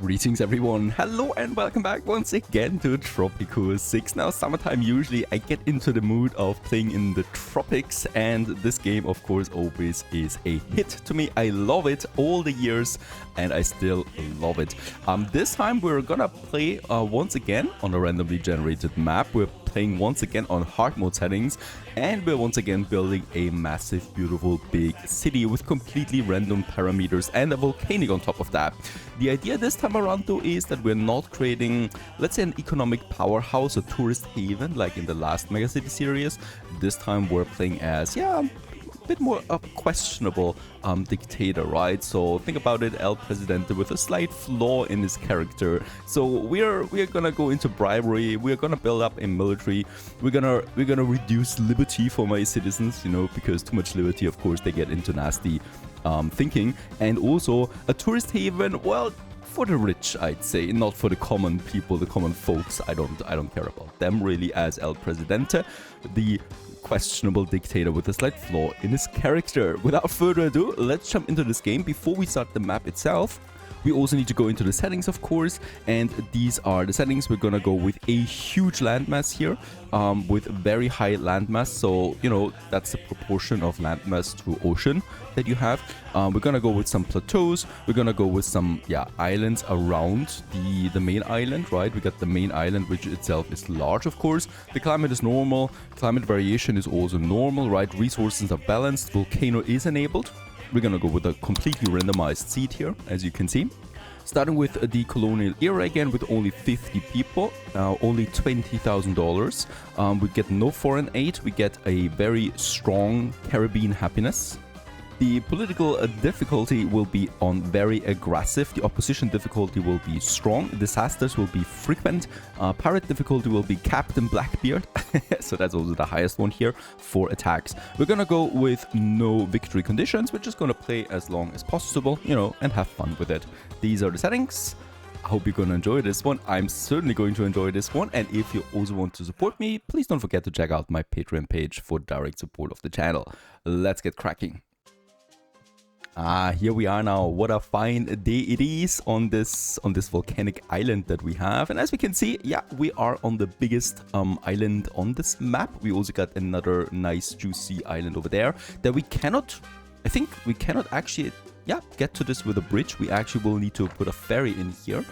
Greetings everyone, hello and welcome back once again to Tropico 6. Now summertime, usually I get into the mood of playing in the tropics, and this game of course always is a hit to me. I love it all the years and I still love it. This time we're gonna play once again on a randomly generated map. We're playing once again on hard mode settings, and we're once again building a massive, beautiful, big city with completely random parameters and a volcano on top of that. The idea this time around though is that we're not creating, let's say, an economic powerhouse, a tourist haven like in the last Megacity series. This time we're playing as, a bit more a questionable dictator, right? So think about it, El Presidente with a slight flaw in his character. So we're gonna go into bribery, we're gonna build up a military, we're gonna reduce liberty for my citizens, you know, because too much liberty, of course, they get into nasty thinking. And also a tourist haven, well, for the rich, I'd say, not for the common people, the common folks. I don't care about them really, as El Presidente, the questionable dictator with a slight flaw in his character. Without further ado, let's jump into this game. Before we start the map itself, we also need to go into the settings, of course, and these are the settings. We're gonna go with a huge landmass here, with very high landmass, so you know that's the proportion of landmass to ocean that you have. We're gonna go with some plateaus, we're gonna go with some islands around the main island, right? We got the main island, which itself is large, of course. The climate is normal, climate variation is also normal, right? Resources are balanced, volcano is enabled. We're gonna go with a completely randomized seed here, as you can see. Starting with the colonial era again with only 50 people, only $20,000. We get no foreign aid, we get a very strong Caribbean happiness. The political difficulty will be on very aggressive. The opposition difficulty will be strong. Disasters will be frequent. Pirate difficulty will be Captain Blackbeard. So that's also the highest one here for attacks. We're gonna go with no victory conditions. We're just gonna play as long as possible, you know, and have fun with it. These are the settings. I hope you're gonna enjoy this one. I'm certainly going to enjoy this one. And if you also want to support me, please don't forget to check out my Patreon page for direct support of the channel. Let's get cracking. Here we are now. What a fine day it is on this volcanic island that we have. And as we can see, yeah, we are on the biggest island on this map. We also got another nice juicy island over there that we cannot, I think we cannot actually, get to this with a bridge. We actually will need to put a ferry in here.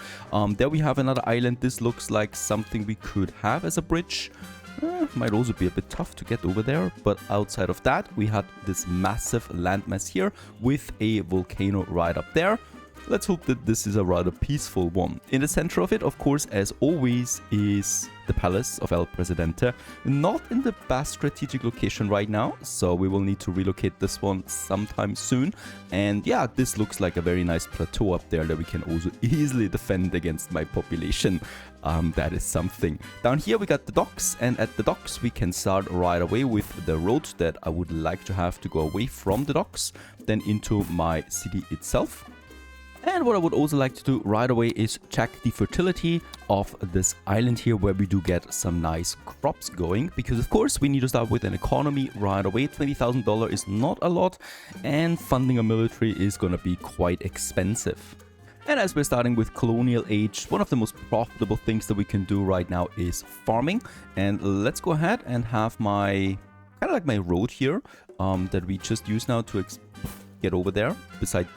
There we have another island. This looks like something we could have as a bridge. Might also be a bit tough to get over there, but outside of that, we had this massive landmass here with a volcano right up there. Let's hope that this is a rather peaceful one. In the center of it, of course, as always, is the palace of El Presidente. Not in the best strategic location right now, so we will need to relocate this one sometime soon. And yeah, this looks like a very nice plateau up there that we can also easily defend against my population. That is something. Down here we got the docks, and at the docks we can start right away with the road that I would like to have to go away from the docks, then into my city itself. And what I would also like to do right away is check the fertility of this island here, where we do get some nice crops going. Because of course we need to start with an economy right away. $20,000 is not a lot, and funding a military is gonna be quite expensive. And as we're starting with colonial age, one of the most profitable things that we can do right now is farming. And let's go ahead and have my, kind of like my road here, that we just use now to get over there. Besides,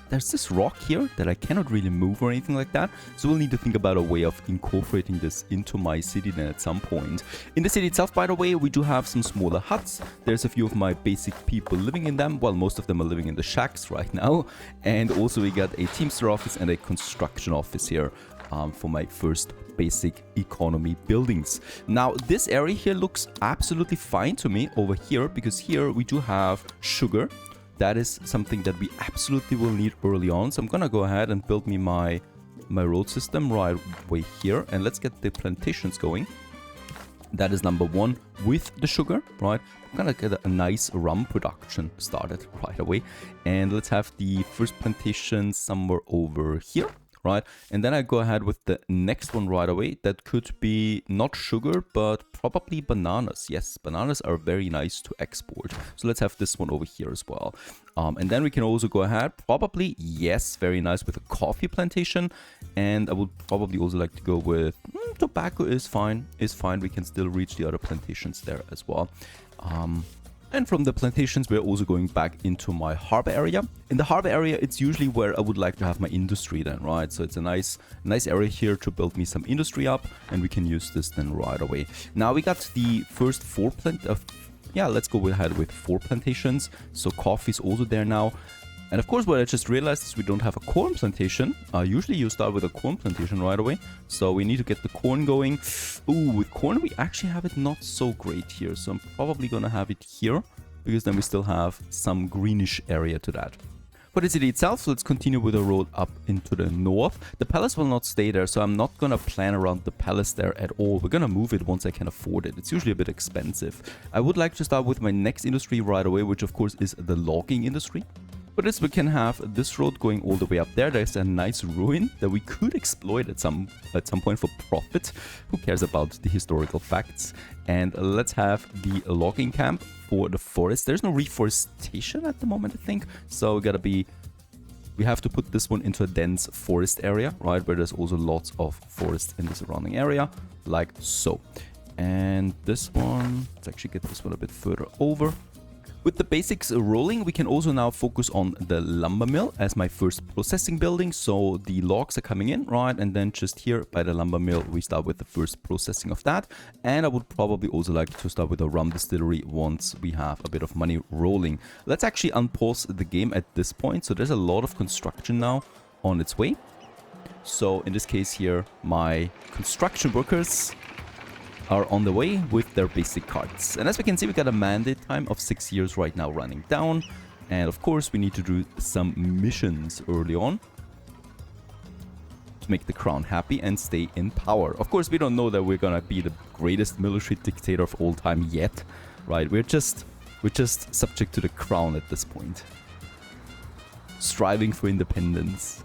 there's this rock here that I cannot really move or anything like that. So we'll need to think about a way of incorporating this into my city then at some point. In the city itself, by the way, we do have some smaller huts. There's a few of my basic people living in them. Well, most of them are living in the shacks right now. And also we got a Teamster office and a construction office here, for my first basic economy buildings. Now this area here looks absolutely fine to me over here, because here we do have sugar. That is something that we absolutely will need early on. So I'm gonna go ahead and build me my road system right way here, and let's get the plantations going. That is number one with the sugar, right? I'm gonna get a nice rum production started right away, and let's have the first plantation somewhere over here. right? And then I go ahead with the next one right away. That could be not sugar, but probably bananas. Yes, bananas are very nice to export. So let's have this one over here as well. And then we can also go ahead, probably, yes, very nice with a coffee plantation. And I would probably also like to go with tobacco is fine, We can still reach the other plantations there as well. And from the plantations, we're also going back into my harbor area. In the harbor area, it's usually where I would like to have my industry then, right? So it's a nice area here to build me some industry up, and we can use this then right away. Now we got the first let's go ahead with 4 plantations. So coffee is also there now. And of course, what I just realized is we don't have a corn plantation. Usually you start with a corn plantation right away. So we need to get the corn going. Ooh, with corn, we actually have it not so great here. So I'm probably going to have it here, because then we still have some greenish area to that. For the city itself, let's continue with the road up into the north. The palace will not stay there, so I'm not going to plan around the palace there at all. We're going to move it once I can afford it. It's usually a bit expensive. I would like to start with my next industry right away, which of course is the logging industry. For this, we can have this road going all the way up there. There's a nice ruin that we could exploit at some point for profit. Who cares about the historical facts? And let's have the logging camp for the forest. There's no reforestation at the moment, I think. So we have to put this one into a dense forest area, right? Where there's also lots of forest in the surrounding area, like so. And this one, let's actually get this one a bit further over. With the basics rolling, we can also now focus on the lumber mill as my first processing building. So the logs are coming in, right? And then just here by the lumber mill, we start with the first processing of that. And I would probably also like to start with a rum distillery once we have a bit of money rolling. Let's actually unpause the game at this point. So there's a lot of construction now on its way. So in this case here, my construction workers are on the way with their basic carts. And as we can see, we got a mandate time of 6 years right now running down. And of course, we need to do some missions early on to make the crown happy and stay in power. Of course, we don't know that we're gonna be the greatest military dictator of all time yet, right? We're just subject to the crown at this point, striving for independence.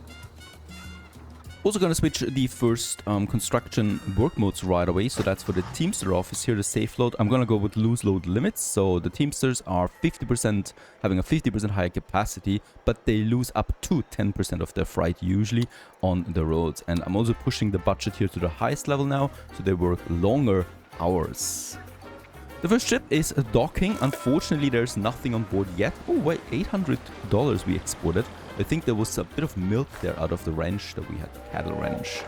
Also going to switch the first construction work modes right away. So that's for the Teamster office here, the safe load. I'm going to go with loose load limits. So the Teamsters are having a 50% higher capacity, but they lose up to 10% of their freight usually on the roads. And I'm also pushing the budget here to the highest level now, so they work longer hours. The first ship is docking. Unfortunately, there's nothing on board yet. Oh wait, $800 we exported. I think there was a bit of milk there out of the ranch that we had, cattle ranch.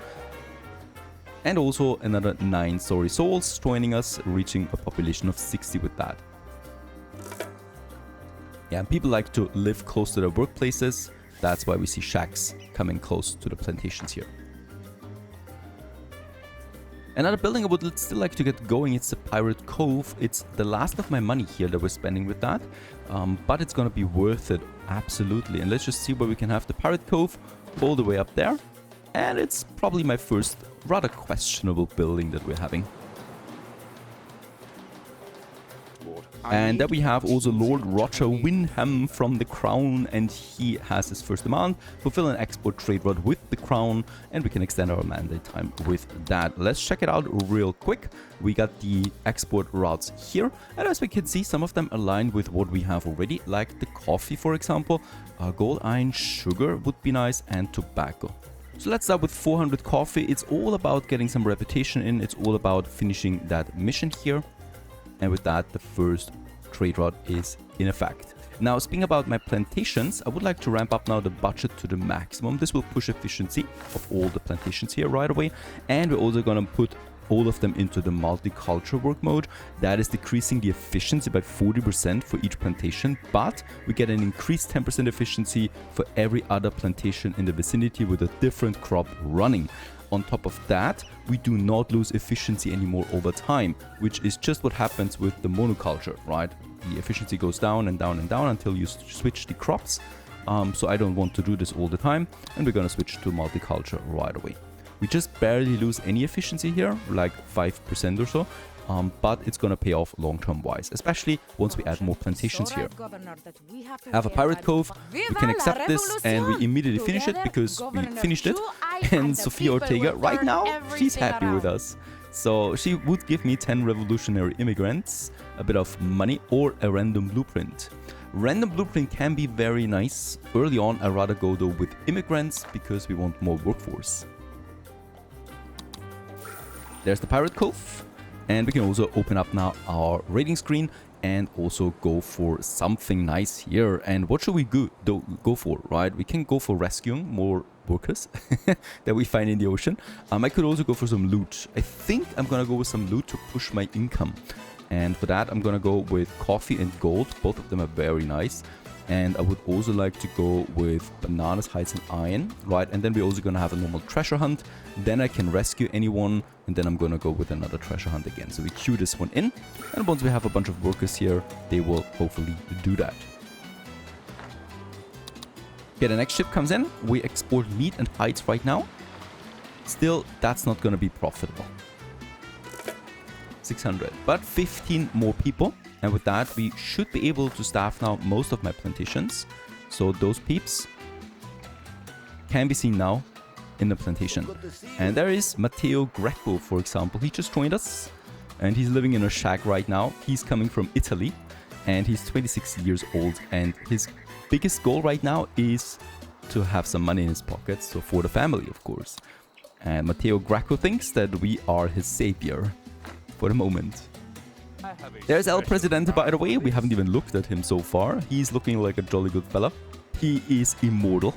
And also another 9 sorry souls joining us, reaching a population of 60 with that. Yeah, and people like to live close to their workplaces. That's why we see shacks coming close to the plantations here. Another building I would still like to get going, it's the Pirate Cove. It's the last of my money here that we're spending with that. But it's going to be worth it, absolutely. And let's just see where we can have the Pirate Cove all the way up there. And it's probably my first rather questionable building that we're having. And then we have also Lord Roger Wyndham from the Crown, and he has his first demand: fulfill an export trade route with the Crown, and we can extend our mandate time with that. Let's check it out real quick. We got the export routes here, and as we can see, some of them align with what we have already, like the coffee, for example. Gold, iron, sugar would be nice, and tobacco. So let's start with 400 coffee. It's all about getting some reputation in. It's all about finishing that mission here. And with that, the first trade route is in effect. Now, speaking about my plantations, I would like to ramp up now the budget to the maximum. This will push efficiency of all the plantations here right away. And we're also going to put all of them into the multicultural work mode. That is decreasing the efficiency by 40% for each plantation, but we get an increased 10% efficiency for every other plantation in the vicinity with a different crop running. On top of that, we do not lose efficiency anymore over time, which is just what happens with the monoculture, right? The efficiency goes down and down and down until you switch the crops. So I don't want to do this all the time, and we're going to switch to multiculture right away. We just barely lose any efficiency here, like 5% or so. But it's going to pay off long-term wise, especially once we add more plantations here. Have a Pirate Cove, we can accept this and we immediately finish it because we finished it. And Sofia Ortega, right now, she's happy with us. So she would give me 10 revolutionary immigrants, a bit of money, or a random blueprint. Random blueprint can be very nice. Early on, I'd rather go though with immigrants because we want more workforce. There's the Pirate Cove. And we can also open up now our rating screen and also go for something nice here. And what should we go for, right? We can go for rescuing more workers that we find in the ocean. I could also go for some loot. I think I'm gonna go with some loot to push my income. And for that, I'm gonna go with coffee and gold. Both of them are very nice. And I would also like to go with bananas, hides, and iron, right? And then we're also gonna have a normal treasure hunt. Then I can rescue anyone, and then I'm gonna go with another treasure hunt again. So we queue this one in, and once we have a bunch of workers here, they will hopefully do that. Okay, the next ship comes in. We export meat and hides right now. Still, that's not gonna be profitable. 600, but 15 more people. And with that, we should be able to staff now most of my plantations. So those peeps can be seen now in the plantation. And there is Matteo Greco, for example. He just joined us and he's living in a shack right now. He's coming from Italy and he's 26 years old. And his biggest goal right now is to have some money in his pockets. So for the family, of course. And Matteo Greco thinks that we are his savior for the moment. There's El Presidente, by the way. We haven't even looked at him so far. He's looking like a jolly good fella. He is immortal.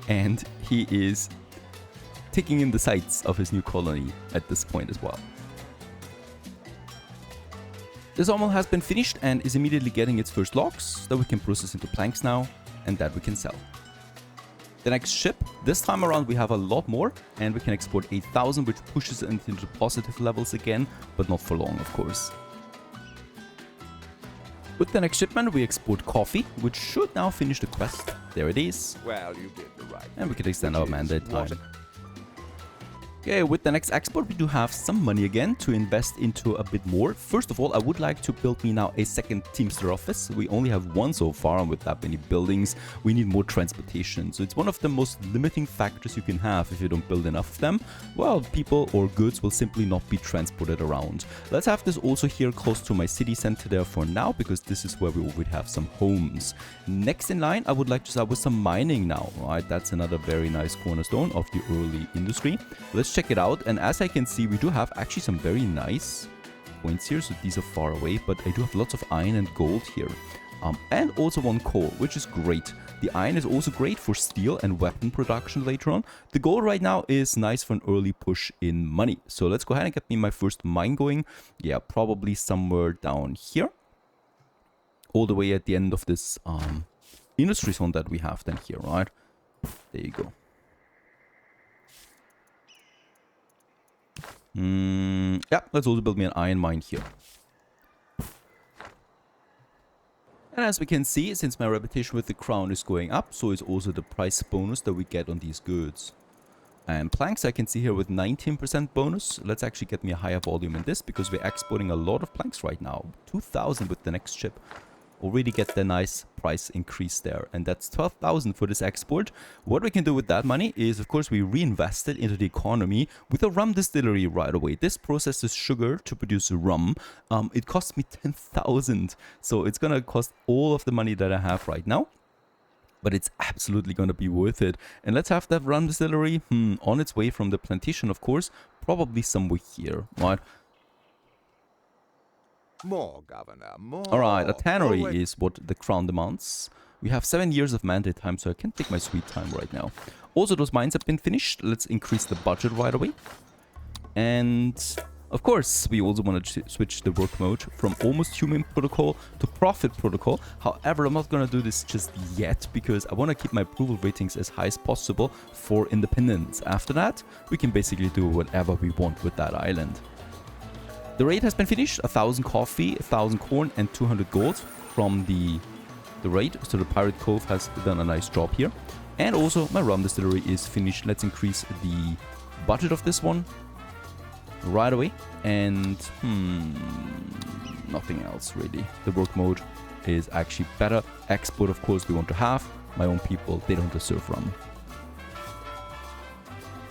And he is taking in the sights of his new colony at this point as well. The sawmill has been finished and is immediately getting its first logs that we can process into planks now and that we can sell. The next ship, this time around we have a lot more and we can export 8,000, which pushes it into positive levels again, but not for long, of course. With the next shipment, we export coffee, which should now finish the quest. There it is. Well, you did the right. And we can extend our mandate time. Okay, with the next export, we do have some money again to invest into a bit more. First of all, I would like to build me now a second Teamster office. We only have one so far, and with that many buildings, we need more transportation. So it's one of the most limiting factors you can have if you don't build enough of them. Well, people or goods will simply not be transported around. Let's have this also here close to my city center there for now, because this is where we already have some homes. Next in line, I would like to start with some mining now, right? That's another very nice cornerstone of the early industry. Let's check it out, and as I can see, we do have actually some very nice points here, so these are far away, but I do have lots of iron and gold here, and also one coal, which is great. The iron is also great for steel and weapon production later on. The gold right now is nice for an early push in money, so let's go ahead and get me my first mine going. Yeah, probably somewhere down here, all the way at the end of this industry zone that we have then here, right? There you go. Yeah, let's also build me an iron mine here. And as we can see, since my reputation with the crown is going up, so is also the price bonus that we get on these goods. And planks I can see here with 19% bonus. Let's actually get me a higher volume in this, because we're exporting a lot of planks right now. 2,000 with the next ship. Already get the nice price increase there, and that's 12,000 for this export. What we can do with that money is, of course, we reinvest it into the economy with a rum distillery right away. This processes sugar to produce rum. It costs me 10,000, so it's gonna cost all of the money that I have right now, but it's absolutely gonna be worth it. And let's have that rum distillery on its way from the plantation, of course, probably somewhere here, right? More, Governor, more. Alright, a tannery is what the crown demands. We have 7 years of mandate time, so I can take my sweet time right now. Also, those mines have been finished. Let's increase the budget right away. And, of course, we also want to switch the work mode from almost human protocol to profit protocol. However, I'm not going to do this just yet, because I want to keep my approval ratings as high as possible for independence. After that, we can basically do whatever we want with that island. The raid has been finished. 1,000 coffee, 1,000 corn, and 200 gold from the raid. So the Pirate Cove has done a nice job here. And also my rum distillery is finished. Let's increase the budget of this one right away. And nothing else really. The work mode is actually better. Export, of course, we want to have. My own people, they don't deserve rum.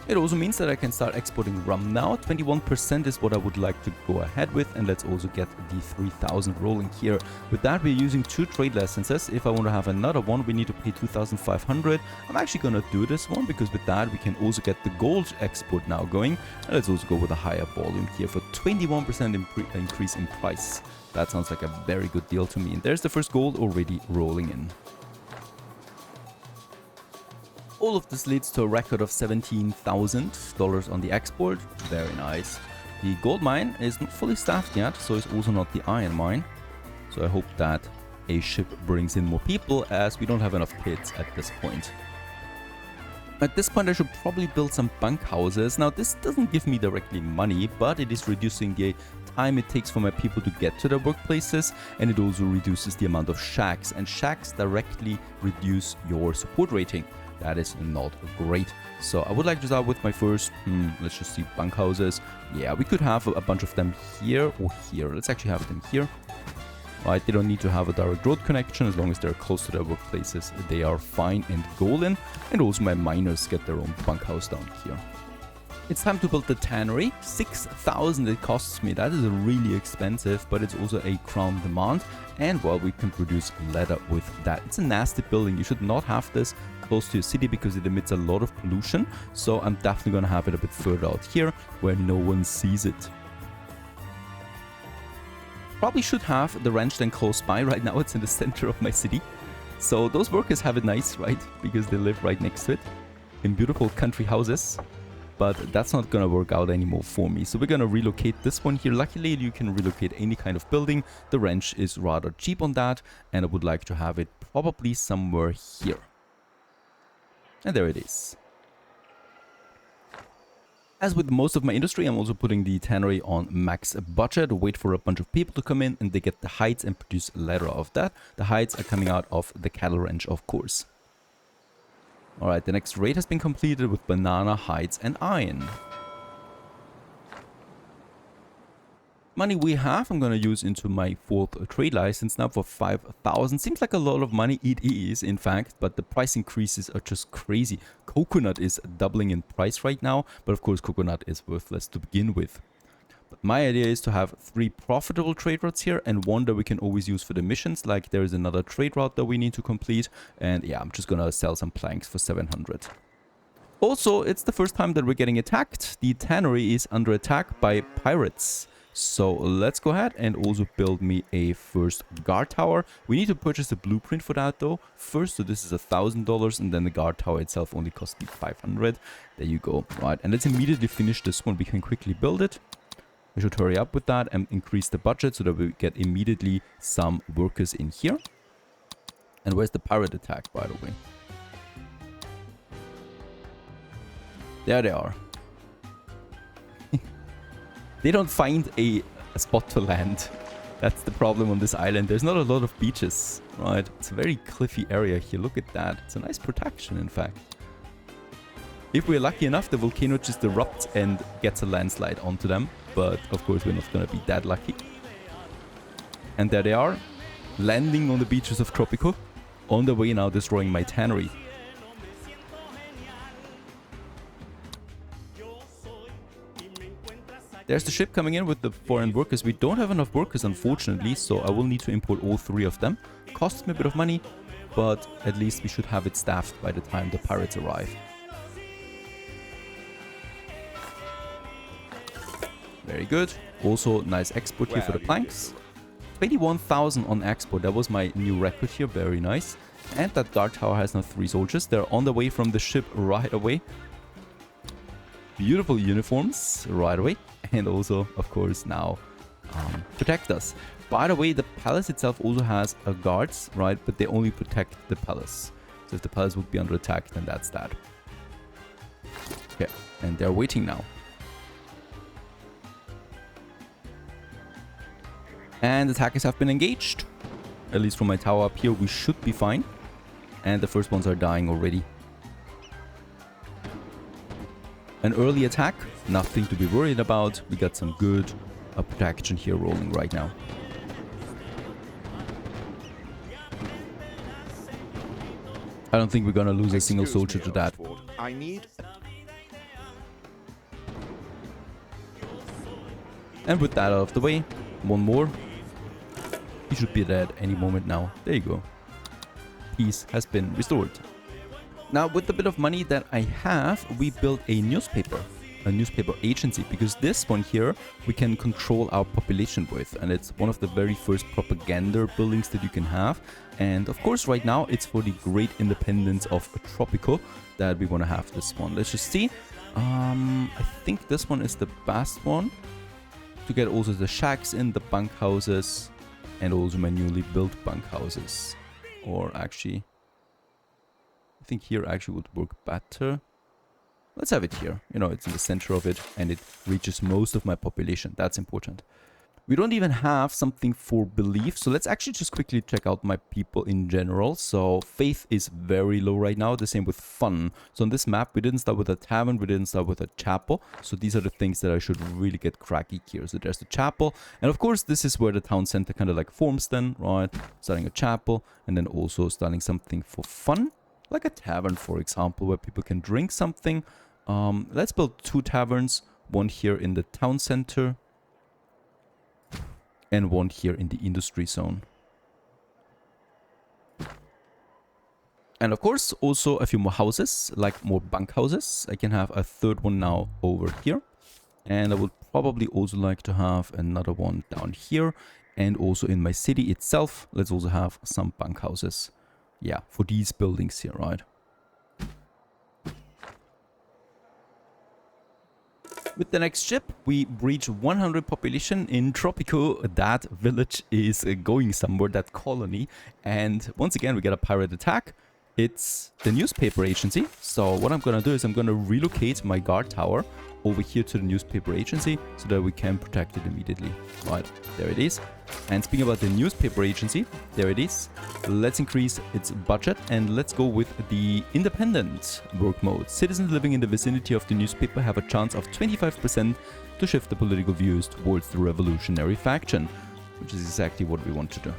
It also means that I can start exporting rum now. 21% is what I would like to go ahead with, and let's also get the 3000 rolling here. With that, we're using 2 trade licenses. If I want to have another one, we need to pay 2500. I'm actually gonna do this one because with that we can also get the gold export now going. And let's also go with a higher volume here for 21% increase in price. That sounds like a very good deal to me. And there's the first gold already rolling in. All of this leads to a record of $17,000 on the export. Very nice. The gold mine is not fully staffed yet, so it's also not the iron mine. So I hope that a ship brings in more people, as we don't have enough pits at this point. At this point I should probably build some bunkhouses. Now this doesn't give me directly money, but it is reducing the time it takes for my people to get to their workplaces, and it also reduces the amount of shacks, and shacks directly reduce your support rating. That is not great. So I would like to start with my first, let's just see, bunkhouses. Yeah, we could have a bunch of them here or here. Let's actually have them here. Right, they don't need to have a direct road connection. As long as they're close to their workplaces, they are fine and golden. And also my miners get their own bunkhouse down here. It's time to build the tannery. 6,000 it costs me. That is really expensive, but it's also a crown demand. And well, we can produce leather with that. It's a nasty building. You should not have this close to your city because it emits a lot of pollution. So I'm definitely going to have it a bit further out here where no one sees it. Probably should have the ranch then close by. Right now it's in the center of my city. So those workers have it nice, right? Because they live right next to it in beautiful country houses. But that's not gonna work out anymore for me. So we're gonna relocate this one here. Luckily, you can relocate any kind of building. The ranch is rather cheap on that, and I would like to have it probably somewhere here. And there it is. As with most of my industry, I'm also putting the tannery on max budget. Wait for a bunch of people to come in and they get the hides and produce leather of that. The hides are coming out of the cattle ranch, of course. Alright, the next raid has been completed with banana, hides, and iron. Money we have, I'm going to use into my 4th trade license now for 5,000. Seems like a lot of money. It is, in fact, but the price increases are just crazy. Coconut is doubling in price right now, but of course coconut is worthless to begin with. But my idea is to have 3 profitable trade routes here and 1 that we can always use for the missions. Like there is another trade route that we need to complete. And yeah, I'm just gonna sell some planks for 700. Also, it's the first time that we're getting attacked. The tannery is under attack by pirates. So let's go ahead and also build me a first guard tower. We need to purchase the blueprint for that though first. So this is $1,000, and then the guard tower itself only cost me 500. There you go. Right, and let's immediately finish this one. We can quickly build it. We should hurry up with that and increase the budget so that we get immediately some workers in here. And where's the pirate attack, by the way? There they are. They don't find a spot to land. That's the problem on this island. There's not a lot of beaches, right? It's a very cliffy area here. Look at that. It's a nice protection, in fact. If we're lucky enough, the volcano just erupts and gets a landslide onto them. But of course, we're not going to be that lucky. And there they are, landing on the beaches of Tropico. On the way now, destroying my tannery. There's the ship coming in with the foreign workers. We don't have enough workers, unfortunately, so I will need to import all 3 of them. Costs me a bit of money, but at least we should have it staffed by the time the pirates arrive. Very good. Also, nice export here for the planks. 21,000 on export. That was my new record here. Very nice. And that guard tower has now 3 soldiers. They're on the way from the ship right away. Beautiful uniforms right away. And also, of course, now protect us. By the way, the palace itself also has guards, right? But they only protect the palace. So if the palace would be under attack, then that's that. Okay, and they're waiting now. And attackers have been engaged. At least from my tower up here, we should be fine. And the first ones are dying already. An early attack, nothing to be worried about. We got some good protection here rolling right now. I don't think we're gonna lose a single soldier to that. I need... And with that out of the way, one more. He should be dead any moment now. There you go. Peace has been restored. Now, with the bit of money that I have, we built a newspaper agency, because this one here we can control our population with, and it's one of the very first propaganda buildings that you can have. And of course, right now it's for the great independence of Tropico that we want to have this one. Let's just see. I think this one is the best one to get also the shacks in, the bunkhouses, and also manually built bunkhouses. Or actually, I think here actually would work better. Let's have it here. You know, it's in the center of it and it reaches most of my population. That's important. We don't even have something for belief. So let's actually just quickly check out my people in general. So faith is very low right now. The same with fun. So on this map, we didn't start with a tavern. We didn't start with a chapel. So these are the things that I should really get cracky here. So there's the chapel. And of course, this is where the town center kind of like forms then, right? Starting a chapel and then also starting something for fun. Like a tavern, for example, where people can drink something. Let's build 2 taverns. One here in the town center. And one here in the industry zone. And of course, also a few more houses, like more bunkhouses. I can have a 3rd one now over here. And I would probably also like to have another one down here. And also in my city itself, let's also have some bunkhouses. Yeah, for these buildings here, right? With the next ship, we breach 100 population in Tropico. That village is going somewhere, that colony. And once again, we get a pirate attack. It's the newspaper agency. So what I'm going to do is I'm going to relocate my guard tower over here to the newspaper agency so that we can protect it immediately. Right, there it is. And speaking about the newspaper agency, there it is. Let's increase its budget and let's go with the independent work mode. Citizens living in the vicinity of the newspaper have a chance of 25% to shift the political views towards the revolutionary faction, which is exactly what we want to do.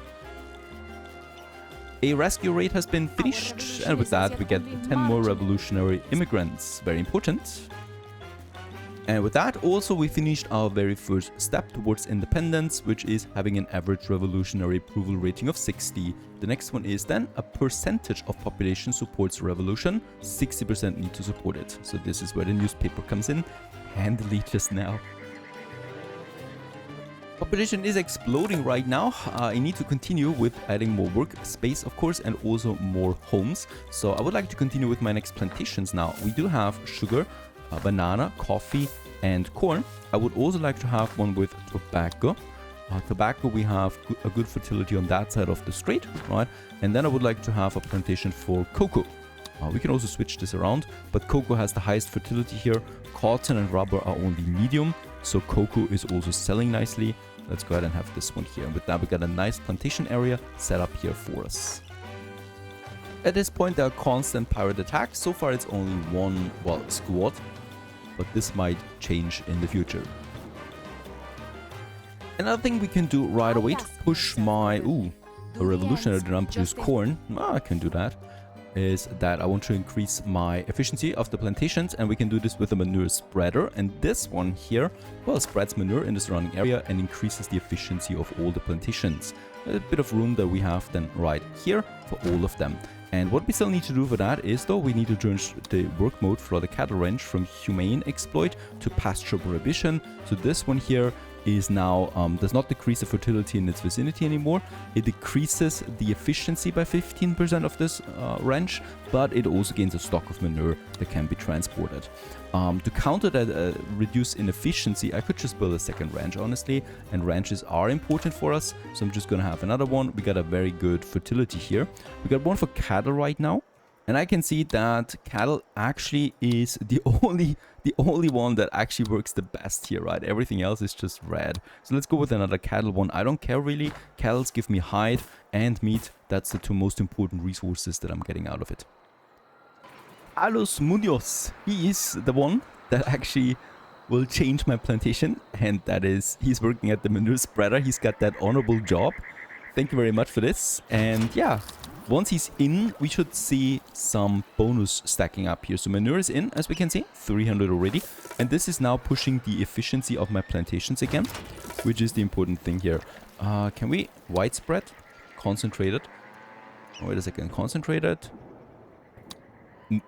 A rescue raid has been finished, and with that we get 10 more revolutionary immigrants. Very important. And with that, also we finished our very first step towards independence, which is having an average revolutionary approval rating of 60. The next one is then a percentage of population supports revolution. 60% need to support it. So this is where the newspaper comes in handily just now. Population is exploding right now. I need to continue with adding more work space, of course, and also more homes. So I would like to continue with my next plantations now. We do have sugar, banana, coffee, and corn. I would also like to have one with tobacco. Tobacco, we have a good fertility on that side of the strait, right? And then I would like to have a plantation for cocoa. We can also switch this around, but cocoa has the highest fertility here. Cotton and rubber are only medium, so cocoa is also selling nicely. Let's go ahead and have this one here. And with that, we got a nice plantation area set up here for us. At this point, there are constant pirate attacks. So far, it's only one, well, squad, but this might change in the future. Another thing we can do right away to push my, a revolutionary did not produce corn. I can do that. Is that I want to increase my efficiency of the plantations, and we can do this with a manure spreader. And this one here, well, spreads manure in the surrounding area and increases the efficiency of all the plantations. A bit of room that we have then right here for all of them. And what we still need to do for that is, though, we need to change the work mode for the cattle ranch from humane exploit to pasture prohibition. So this one here is now does not decrease the fertility in its vicinity anymore. It decreases the efficiency by 15% of this ranch, but it also gains a stock of manure that can be transported. To counter that reduced inefficiency, I could just build a second ranch, honestly, and ranches are important for us, so I'm just gonna have another one. We got a very good fertility here. We got one for cattle right now. And I can see that cattle actually is the only one that actually works the best here, right? Everything else is just red. So let's go with another cattle one. I don't care really. Cattles give me hide and meat. That's the 2 most important resources that I'm getting out of it. Carlos Munoz, he is the one that actually will change my plantation. And that is, he's working at the manure spreader. He's got that honorable job. Thank you very much for this. And yeah. Once he's in, we should see some bonus stacking up here. So manure is in, as we can see, 300 already. And this is now pushing the efficiency of my plantations again, which is the important thing here. Can we widespread? Concentrated. Wait a second, concentrated.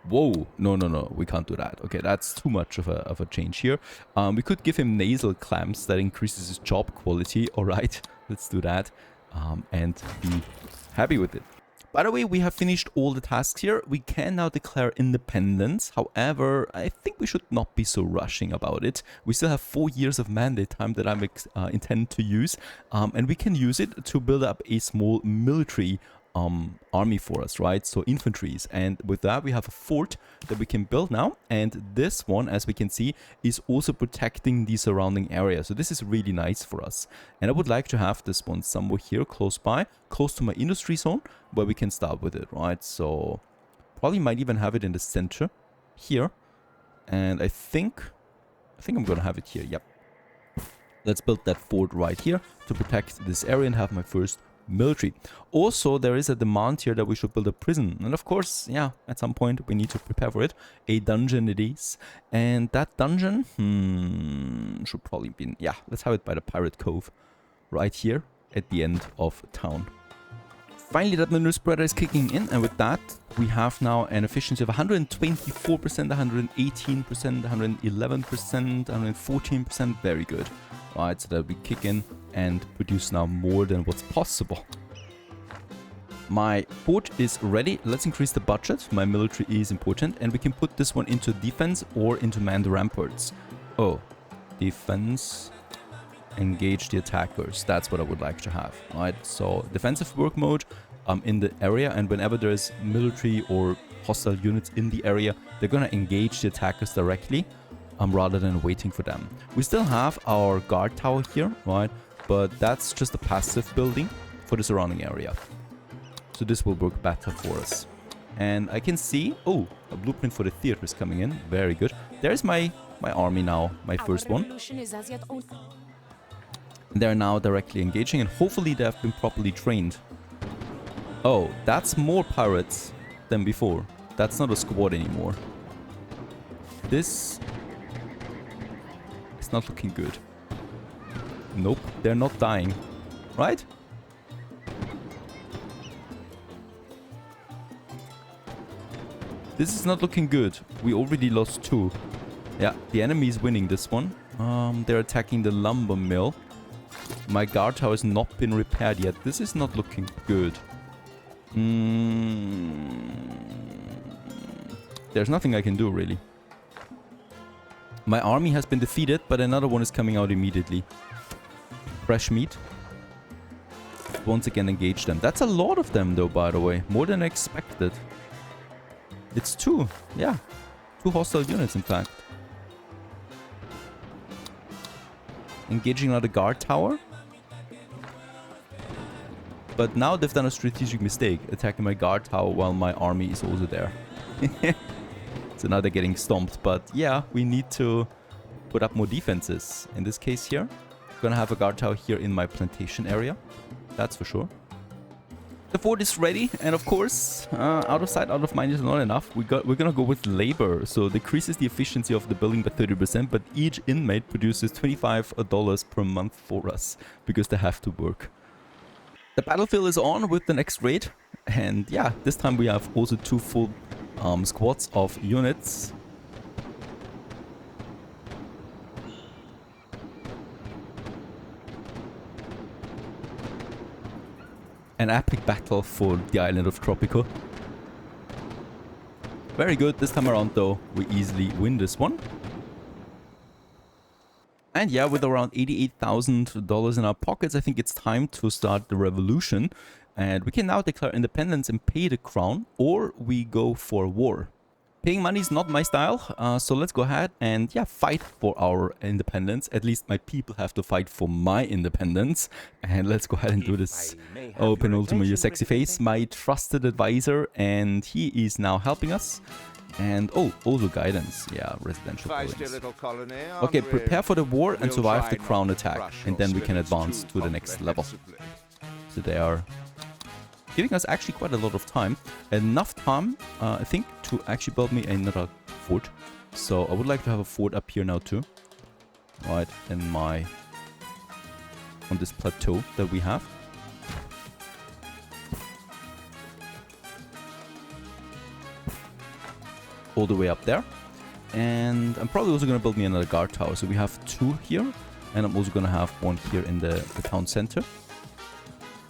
Whoa, no, we can't do that. Okay, that's too much of a change here. We could give him nasal clamps that increases his job quality. All right, let's do that and be happy with it. By the way, we have finished all the tasks here. We can now declare independence. However, I think we should not be so rushing about it. We still have 4 years of mandate time that I intend to use. And we can use it to build up a small military army for us, right? So infantries, and with that we have a fort that we can build now, and this one, as we can see, is also protecting the surrounding area. So this is really nice for us, and I would like to have this one somewhere here close by, close to my industry zone, where we can start with it, right? So probably might even have it in the center here, and I think I'm gonna have it here. Yep, let's build that fort right here to protect this area and have my first military. Also, there is a demand here that we should build a prison, and of course, yeah, at some point we need to prepare for it. A dungeon it is, and that dungeon should probably be, yeah, let's have it by the pirate cove right here at the end of town. Finally, that manure spreader is kicking in, and with that we have now an efficiency of 124%, 118%, 111%, 114%. Very good. Right, so that we kick in and produce now more than what's possible. My fort is ready. Let's increase the budget. My military is important, and we can put this one into defense or into manned ramparts. Oh, defense, engage the attackers. That's what I would like to have, right? So defensive work mode in the area, and whenever there is military or hostile units in the area, they're gonna engage the attackers directly. Rather than waiting for them. We still have our guard tower here, right? But that's just a passive building for the surrounding area. So this will work better for us. And I can see, oh, a blueprint for the theater is coming in. Very good. There's my army now, my first one. They're now directly engaging, and hopefully they have been properly trained. Oh, that's more pirates than before. That's not a squad anymore. This not looking good. Nope, they're not dying, right? This is not looking good. We already lost 2. Yeah, the enemy is winning this one. They're attacking the lumber mill. My guard tower has not been repaired yet. This is not looking good. There's nothing I can do, really. My army has been defeated, but another one is coming out immediately. Fresh meat. Once again, engage them. That's a lot of them, though, by the way. More than I expected. It's 2. Yeah. 2 hostile units, in fact. Engaging another guard tower. But now they've done a strategic mistake, attacking my guard tower while my army is also there. So now they're getting stomped, but yeah, we need to put up more defenses. In this case here, I'm gonna have a guard tower here in my plantation area. That's for sure. The fort is ready, and of course, out of sight, out of mind is not enough. We're gonna go with labor, so decreases the efficiency of the building by 30%, but each inmate produces $25 per month for us, because they have to work. The battlefield is on with the next raid, and yeah, this time we have also 2 full squads of units. An epic battle for the island of Tropico. Very good. This time around, though, we easily win this one. And yeah, with around $88,000 in our pockets, I think it's time to start the revolution. And we can now declare independence and pay the crown, or we go for war. Paying money is not my style, so let's go ahead and yeah, fight for our independence. At least my people have to fight for my independence. And let's go ahead and do this. Oh, Penultimo, your sexy face, my trusted advisor, and he is now helping us. And oh, also guidance, yeah, residential buildings. Okay, prepare for the war and survive the crown attack, and then we can advance to the next level. So they are giving us actually quite a lot of time. Enough time, I think, to actually build me another fort. So I would like to have a fort up here now too. Right, on this plateau that we have. All the way up there. And I'm probably also going to build me another guard tower. So we have 2 here. And I'm also going to have 1 here in the town center.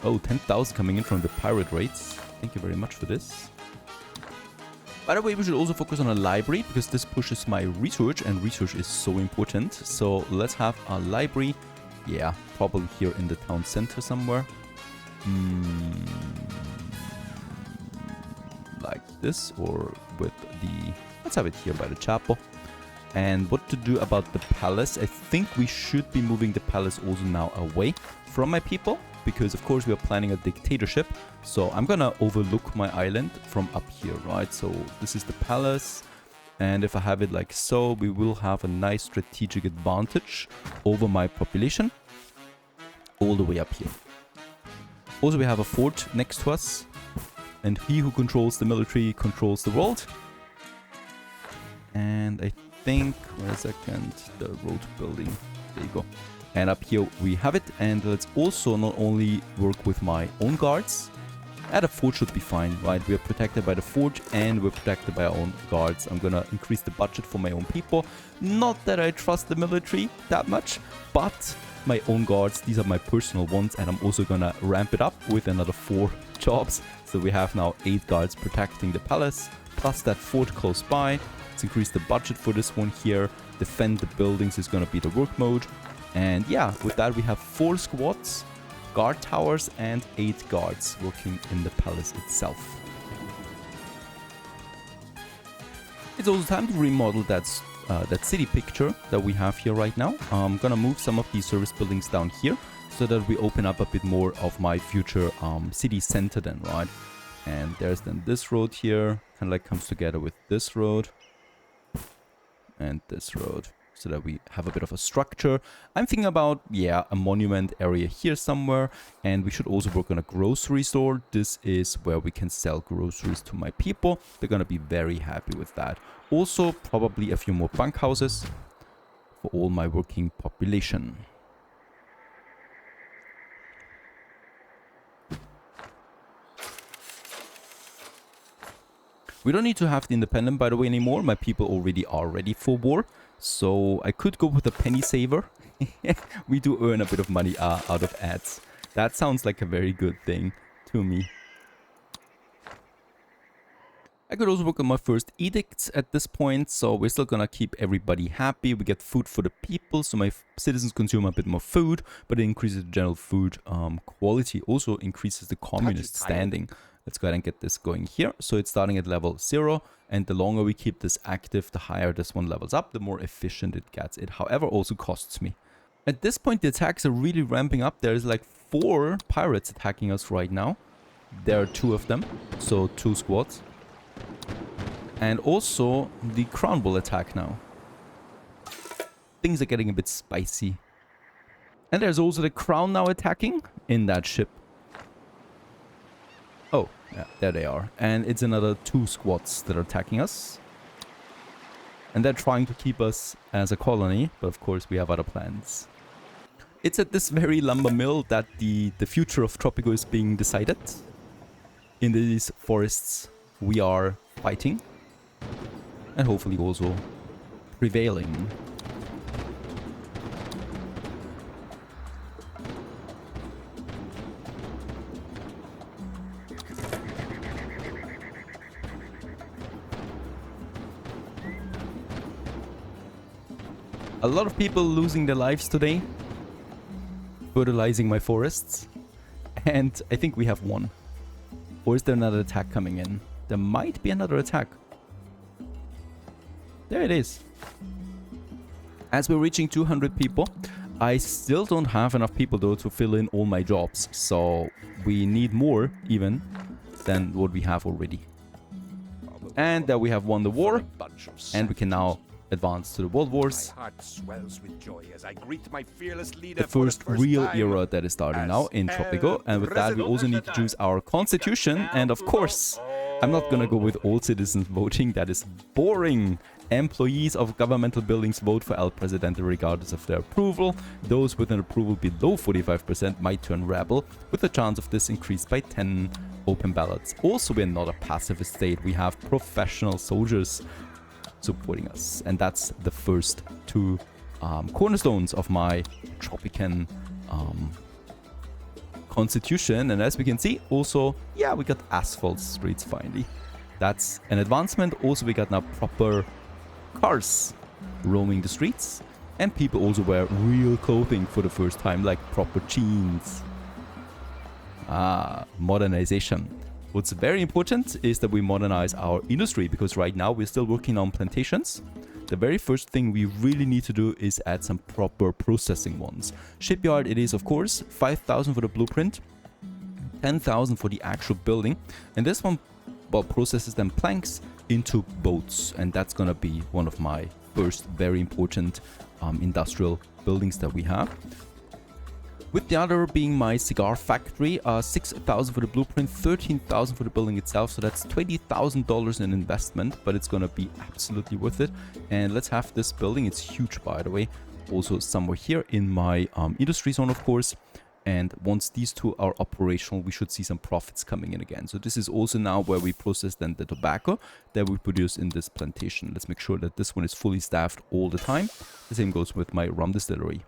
Oh, 10,000 coming in from the pirate raids. Thank you very much for this. By the way, we should also focus on a library, because this pushes my research, and research is so important. So let's have a library. Yeah, probably here in the town center somewhere. Like this, or with the... Let's have it here by the chapel. And what to do about the palace? I think we should be moving the palace also now away from my people, because of course we are planning a dictatorship. So I'm gonna overlook my island from up here, right? So this is the palace, and if I have it like so, we will have a nice strategic advantage over my population all the way up here. Also, we have a fort next to us, and he who controls the military controls the world. And I think, wait a second, the road building, there you go. And up here we have it, and let's also not only work with my own guards. The fort should be fine, right? We are protected by the fort and we're protected by our own guards. I'm gonna increase the budget for my own people. Not that I trust the military that much, but my own guards, these are my personal ones, and I'm also gonna ramp it up with another 4 jobs. So we have now 8 guards protecting the palace, plus that fort close by. Let's increase the budget for this one here. Defend the buildings is gonna be the work mode. And yeah, with that we have 4 squads, guard towers, and 8 guards working in the palace itself. It's also time to remodel that city picture that we have here right now. I'm gonna move some of these service buildings down here so that we open up a bit more of my future city center then, right? And there's then this road here, kind of like comes together with this road and this road, so that we have a bit of a structure. I'm thinking about, yeah, a monument area here somewhere, and we should also work on a grocery store. This is where we can sell groceries to my people. They're gonna be very happy with that. Also, probably a few more bunkhouses for all my working population. We don't need to have the independent, by the way, anymore. My people already are ready for war. So I could go with a penny saver. We do earn a bit of money out of ads. That sounds like a very good thing to me. I could also work on my first edicts at this point. So we're still gonna keep everybody happy. We get food for the people, so my citizens consume a bit more food, but it increases the general food quality. Also increases the communist standing. Let's go ahead and get this going here. So it's starting at level 0, and the longer we keep this active, the higher this one levels up, the more efficient it gets. It, however, also costs me. At this point, the attacks are really ramping up. There's like 4 pirates attacking us right now. There are 2 of them, so 2 squads. And also, the crown will attack now. Things are getting a bit spicy. And there's also the crown now attacking in that ship. Oh, yeah, there they are. And it's another 2 squads that are attacking us. And they're trying to keep us as a colony, but of course we have other plans. It's at this very lumber mill that the future of Tropico is being decided. In these forests we are fighting. And hopefully also prevailing. A lot of people losing their lives today, fertilizing my forests, and I think we have one. Or is there another attack coming in? There might be another attack. There it is. As we're reaching 200 people, I still don't have enough people though to fill in all my jobs, so we need more even than what we have already. And there we have won the war, and we can now advance to the World Wars. My heart swells with joy as I greet my fearless leader The first for the real time era that is starting now in as Tropico, and with that we President. also need to choose our constitution, and of course I'm not gonna go with all citizens voting, that is boring. Employees of governmental buildings vote for El Presidente regardless of their approval. Those with an approval below 45% might turn rebel, with a chance of this increased by 10 open ballots. Also, we're not a pacifist state, we have professional soldiers supporting us, and that's the first two cornerstones of my Tropican constitution. And as we can see, also, yeah, we got asphalt streets finally. That's an advancement. Also, we got now proper cars roaming the streets, and people also wear real clothing for the first time, like proper jeans. Modernization. What's very important is that we modernize our industry, because right now we're still working on plantations. The very first thing we really need to do is add some proper processing ones. Shipyard it is, of course, 5,000 for the blueprint, 10,000 for the actual building, and this one, well, processes them planks into boats, and that's gonna be one of my first very important industrial buildings that we have. With the other being my cigar factory, 6,000 for the blueprint, 13,000 for the building itself, so that's $20,000 in investment, but it's gonna be absolutely worth it. And let's have this building, it's huge by the way, also somewhere here in my industry zone, of course. And once these two are operational, we should see some profits coming in again. So this is also now where we process then the tobacco that we produce in this plantation. Let's make sure that this one is fully staffed all the time. The same goes with my rum distillery.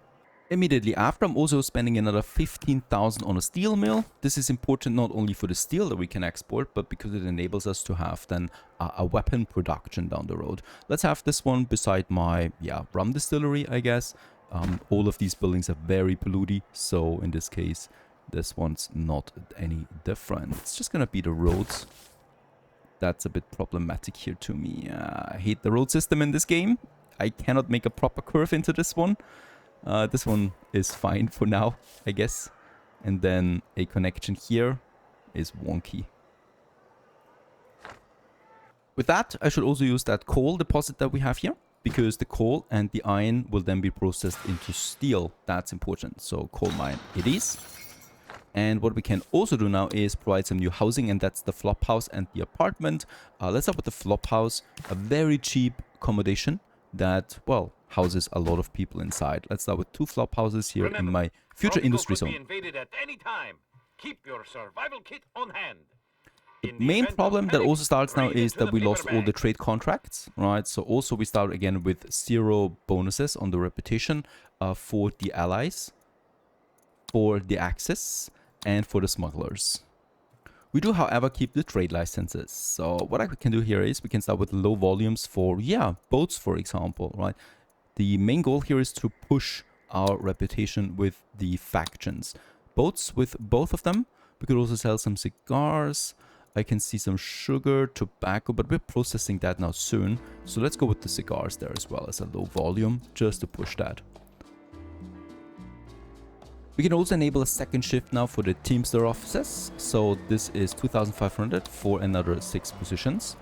Immediately after, I'm also spending another 15,000 on a steel mill. This is important not only for the steel that we can export, but because it enables us to have then a weapon production down the road. Let's have this one beside my rum distillery, I guess. All of these buildings are very polluting, so in this case, this one's not any different. It's just gonna be the roads. That's a bit problematic here to me. I hate the road system in this game. I cannot make a proper curve into this one. This one is fine for now, I guess. And then a connection here is wonky. With that, I should also use that coal deposit that we have here, because the coal and the iron will then be processed into steel. That's important. So coal mine it is. And what we can also do now is provide some new housing, and that's the flop house and the apartment. Let's start with the flop house, a very cheap accommodation that, well, houses a lot of people inside. Let's start with 2 flop houses here in my future industry zone. Invaded at any time. Keep your survival kit on hand. The main problem that also starts now is that we lost all the trade contracts, right? So also we start again with 0 bonuses on the reputation for the allies, for the access, and for the smugglers. We do, however, keep the trade licenses. So what I can do here is we can start with low volumes for, boats, for example, right? The main goal here is to push our reputation with the factions. Boats with both of them. We could also sell some cigars. I can see some sugar, tobacco, but we're processing that now soon. So let's go with the cigars there as well as a low volume, just to push that. We can also enable a second shift now for the Teamster offices. So this is 2,500 for another 6 positions.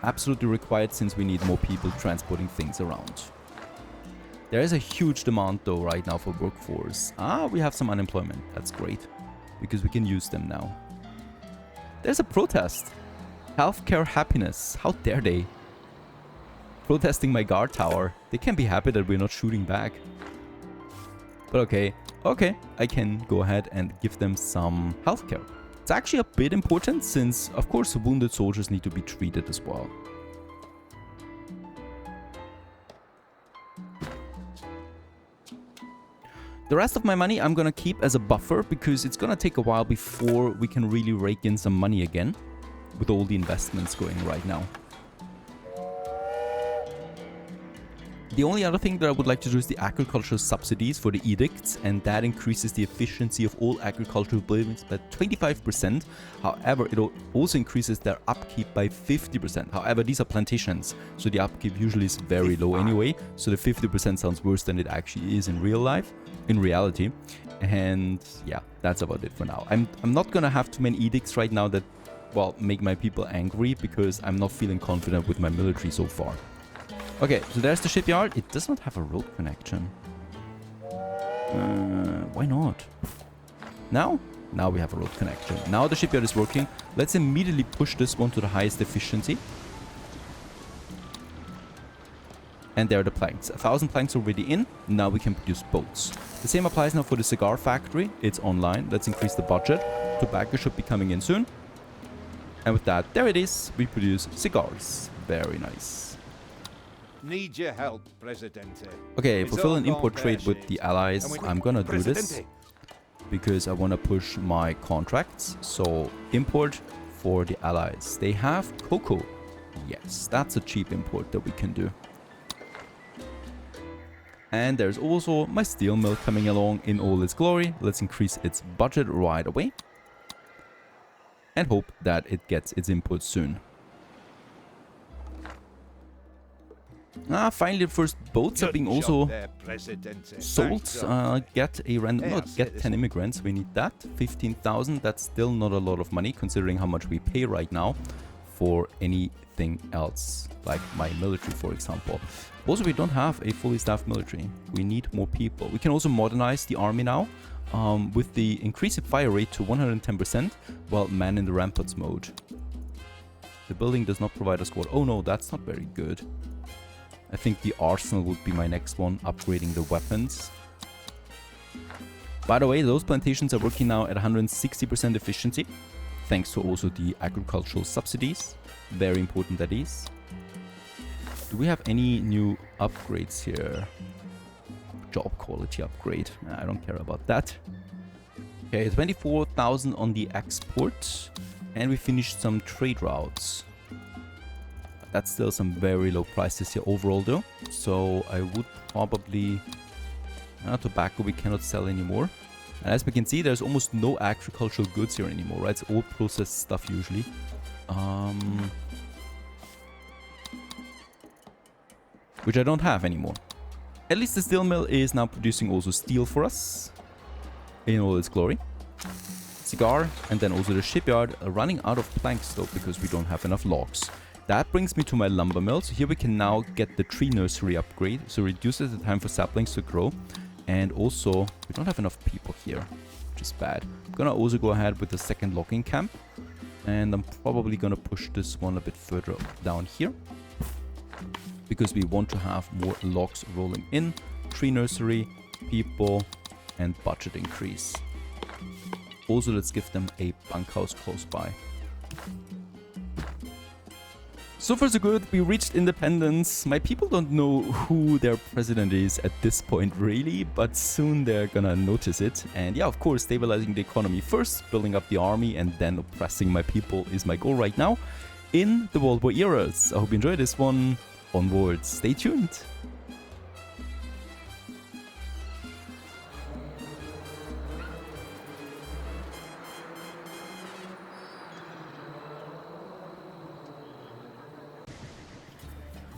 Absolutely required since we need more people transporting things around. There is a huge demand though right now for workforce. We have some unemployment. That's great, because we can use them now. There's a protest. Healthcare happiness. How dare they? Protesting my guard tower. They can be happy that we're not shooting back. But okay, I can go ahead and give them some healthcare. It's actually a bit important since, of course, wounded soldiers need to be treated as well. The rest of my money I'm gonna keep as a buffer, because it's gonna take a while before we can really rake in some money again with all the investments going right now. The only other thing that I would like to do is the agricultural subsidies for the edicts, and that increases the efficiency of all agricultural buildings by 25%. However, it also increases their upkeep by 50%. However, these are plantations, so the upkeep usually is very low anyway, so the 50% sounds worse than it actually is in real life, in reality. And yeah, that's about it for now. I'm not gonna have too many edicts right now that, well, make my people angry, because I'm not feeling confident with my military so far. Okay, so there's the shipyard. It does not have a road connection. Why not? Now? Now we have a road connection. Now the shipyard is working. Let's immediately push this one to the highest efficiency. And there are the planks. 1,000 planks already in. Now we can produce boats. The same applies now for the cigar factory. It's online. Let's increase the budget. Tobacco should be coming in soon. And with that, there it is. We produce cigars. Very nice. Need your help, Presidente. Okay, It's fulfill all an import gone trade with the pear-shaped. allies. And we- I'm gonna do this Presidente. because I want to push my contracts. So import for the allies. They have cocoa. Yes, that's a cheap import that we can do. And there's also my steel mill coming along in all its glory. Let's increase its budget right away. And hope that it gets its input soon. Finally the first boats are Good being job also there, Presidente. sold. Thanks, sir. Get a random, Hey, not get 10 citizen. immigrants. We need that. 15,000. That's still not a lot of money considering how much we pay right now for anything else, like my military, for example. Also, we don't have a fully staffed military. We need more people. We can also modernize the army now with the increased fire rate to 110% while man in the ramparts mode. The building does not provide a squad. Oh no, that's not very good. I think the arsenal would be my next one, upgrading the weapons. By the way, those plantations are working now at 160% efficiency, thanks to also the agricultural subsidies. Very important that is. Do we have any new upgrades here? Job quality upgrade. I don't care about that. Okay, 24,000 on the export. And we finished some trade routes. That's still some very low prices here overall though. So I would probably... tobacco we cannot sell anymore. And as we can see, there's almost no agricultural goods here anymore, right? It's all processed stuff usually. Which I don't have anymore. At least the steel mill is now producing also steel for us. In all its glory. Cigar, and then also the shipyard running out of planks though, because we don't have enough logs. That brings me to my lumber mill. So here we can now get the tree nursery upgrade. So reduces the time for saplings to grow. And also, we don't have enough people here, which is bad. I'm gonna also go ahead with the second logging camp. And I'm probably gonna push this one a bit further down here. Because we want to have more logs rolling in. Tree nursery, people, and budget increase. Also, let's give them a bunkhouse close by. So far so good, we reached independence. My people don't know who their president is at this point really, but soon they're gonna notice it. And yeah, of course, stabilizing the economy first, building up the army, and then oppressing my people is my goal right now in the World War eras. I hope you enjoyed this one. Onwards, stay tuned.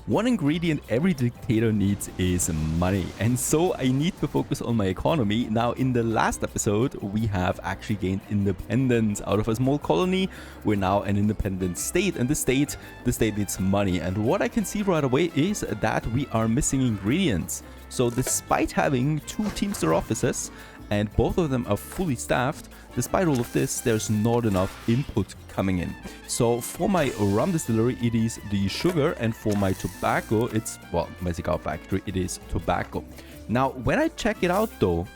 One ingredient every dictator needs is money, and so I need to focus on my economy. Now, in the last episode, we have actually gained independence. Out of a small colony, we're now an independent state, and the state needs money. And what I can see right away is that we are missing ingredients. So despite having 2 Teamster offices, and both of them are fully staffed, despite all of this, there's not enough input coming in. So for my rum distillery, it is the sugar, and for my tobacco, it's, well, my cigar factory, it is tobacco. Now, when I check it out though,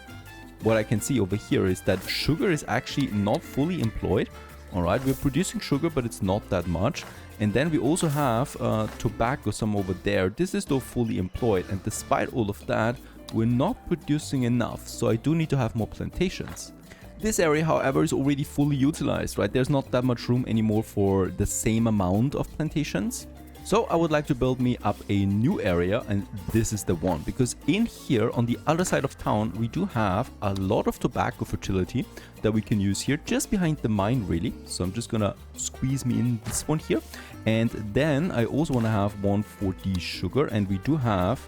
what I can see over here is that sugar is actually not fully employed. Alright, we're producing sugar, but it's not that much. And then we also have tobacco, some over there. This is though fully employed, and despite all of that, we're not producing enough, so I do need to have more plantations. This area, however, is already fully utilized, right? There's not that much room anymore for the same amount of plantations. So I would like to build me up a new area, and this is the one. Because in here, on the other side of town, we do have a lot of tobacco fertility that we can use here, just behind the mine, really. So I'm just gonna squeeze me in this one here. And then I also want to have one for the sugar, and we do have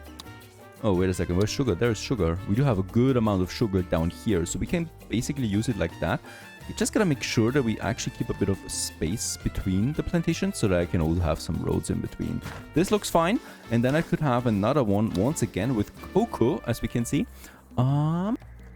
Oh, wait a second. Where's sugar? There's sugar. We do have a good amount of sugar down here, so we can basically use it like that. We just gotta make sure that we actually keep a bit of space between the plantations so that I can also have some roads in between. This looks fine. And then I could have another one once again with cocoa, as we can see.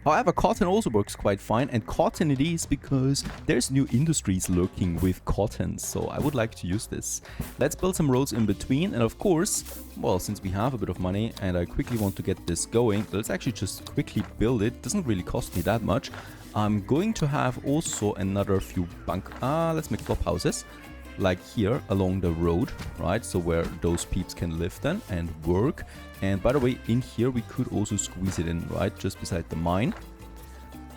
However, cotton also works quite fine, and cotton it is because there's new industries lurking with cotton, so I would like to use this. Let's build some roads in between, and of course, well, since we have a bit of money and I quickly want to get this going, let's actually just quickly build it. Doesn't really cost me that much. I'm going to have also another few let's make flop houses, like here along the road, right? So where those peeps can live then and work. And by the way, in here we could also squeeze it in, right? Just beside the mine.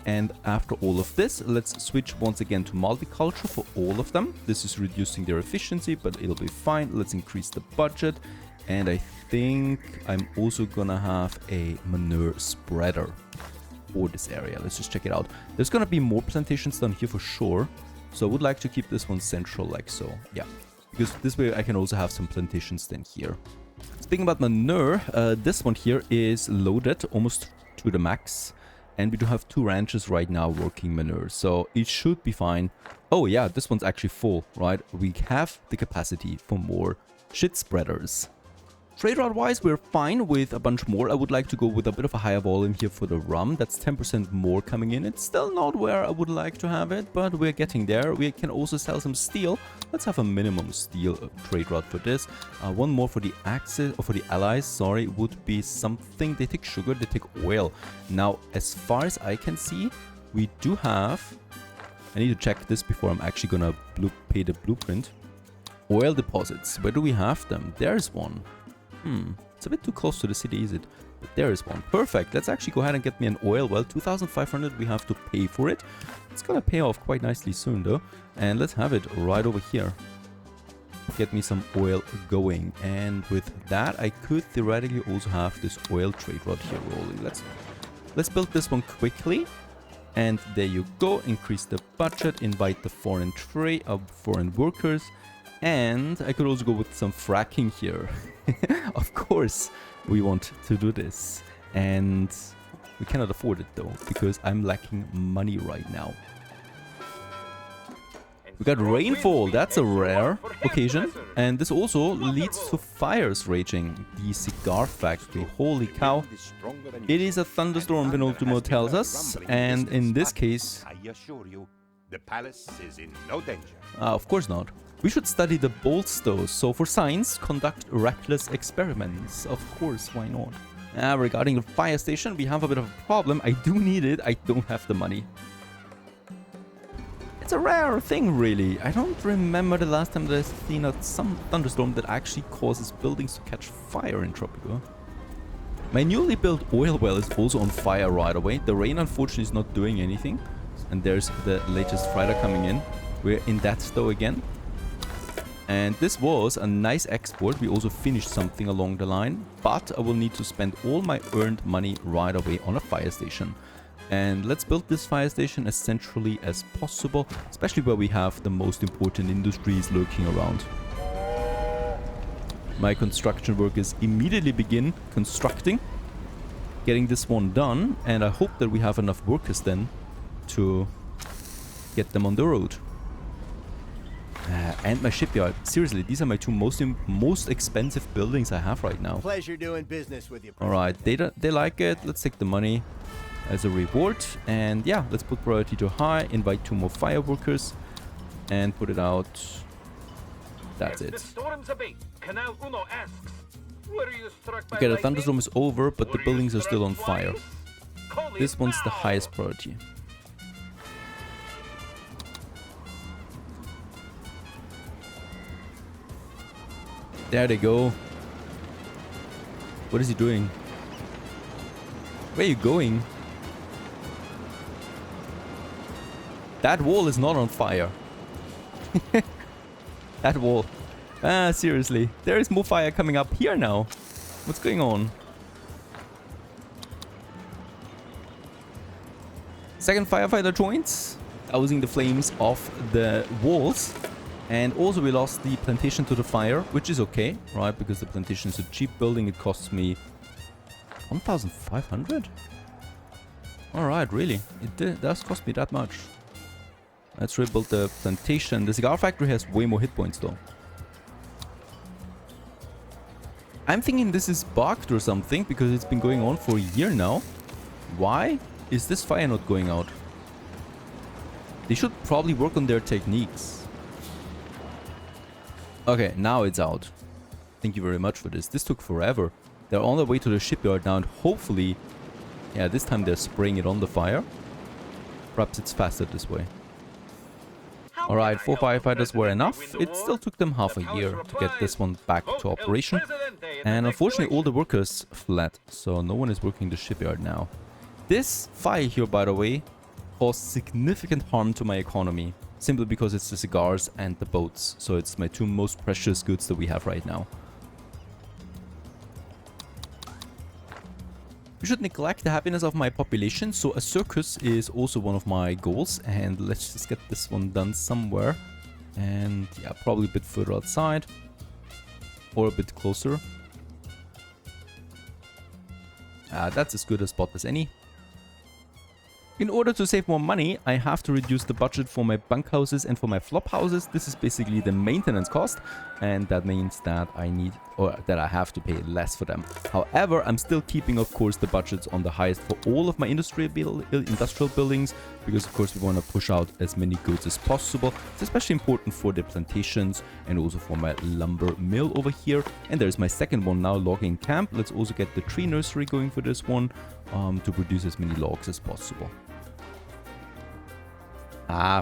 And after all of this, let's switch once again to multicultural for all of them. This is reducing their efficiency, but it'll be fine. Let's increase the budget. And I think I'm also gonna have a manure spreader for this area. Let's just check it out. There's gonna be more plantations down here for sure. So I would like to keep this one central like so. Yeah, because this way I can also have some plantations then here. Speaking about manure, this one here is loaded almost to the max. And we do have 2 ranches right now working manure. So it should be fine. Oh yeah, this one's actually full, right? We have the capacity for more shit spreaders. Trade route wise, we're fine with a bunch more. I would like to go with a bit of a higher volume here for the rum. That's 10% more coming in. It's still not where I would like to have it, but we're getting there. We can also sell some steel. Let's have a minimum steel trade route for this. One more for the Axis, or for the allies, sorry, would be something. They take sugar, they take oil. Now, as far as I can see, we do have... I need to check this before I'm actually gonna pay the blueprint. Oil deposits, where do we have them? There's one. It's a bit too close to the city, is it? But there is one. Perfect. Let's actually go ahead and get me an oil well. 2,500 we have to pay for it. It's gonna pay off quite nicely soon though. And let's have it right over here. Get me some oil going. And with that, I could theoretically also have this oil trade route here rolling. Let's build this one quickly. And there you go. Increase the budget. Invite the foreign workers. And I could also go with some fracking here. Of course, we want to do this. And we cannot afford it though, because I'm lacking money right now. We got rainfall, that's a rare occasion. And this also leads to fires raging. The cigar factory, holy cow. It is a thunderstorm, Penultimo tells us. And in this case... I assure you, the palace is in no danger. Of course not. We should study the bolts though, so for science, conduct reckless experiments. Of course, why not? Regarding the fire station, we have a bit of a problem. I do need it, I don't have the money. It's a rare thing, really. I don't remember the last time that I've seen some thunderstorm that actually causes buildings to catch fire in Tropico. My newly built oil well is also on fire right away. The rain, unfortunately, is not doing anything. And there's the latest freighter coming in. We're in that though again. And this was a nice export. We also finished something along the line, but I will need to spend all my earned money right away on a fire station. And let's build this fire station as centrally as possible, especially where we have the most important industries lurking around. My construction workers immediately begin constructing, getting this one done, and I hope that we have enough workers then to get them on the road. And my shipyard. Seriously, these are my 2 most expensive buildings I have right now. Pleasure doing business with you. Alright, they like it. Let's take the money as a reward. And yeah, let's put priority to high. Invite 2 more fire workers. And put it out. That's it. Okay, the thunderstorm is over, but the buildings are still on fire. This one's the highest priority. There they go. What is he doing? Where are you going? That wall is not on fire. That wall. Seriously. There is more fire coming up here now. What's going on? Second firefighter joins, dousing the flames off the walls. And also we lost the plantation to the fire, which is okay, right? Because the plantation is a cheap building. It costs me 1,500? Alright, really. It does cost me that much. Let's rebuild the plantation. The cigar factory has way more hit points though. I'm thinking this is bugged or something because it's been going on for a year now. Why is this fire not going out? They should probably work on their techniques. Okay, now it's out. Thank you very much for this. This took forever. They're on their way to the shipyard now and hopefully... Yeah, this time they're spraying it on the fire. Perhaps it's faster this way. Alright, 4 firefighters were enough. It still took them half a year to get this one back to operation. And unfortunately all the workers fled, so no one is working the shipyard now. This fire here, by the way, caused significant harm to my economy. Simply because it's the cigars and the boats. So it's my two most precious goods that we have right now. We should neglect the happiness of my population, so a circus is also one of my goals. And let's just get this one done somewhere. And yeah, probably a bit further outside. Or a bit closer. That's as good a spot as any. In order to save more money, I have to reduce the budget for my bunkhouses and for my flop houses. This is basically the maintenance cost, and that means that I have to pay less for them. However, I'm still keeping, of course, the budgets on the highest for all of my industrial buildings, because of course we want to push out as many goods as possible. It's especially important for the plantations and also for my lumber mill over here. And there's my second one now, logging camp. Let's also get the tree nursery going for this one to produce as many logs as possible.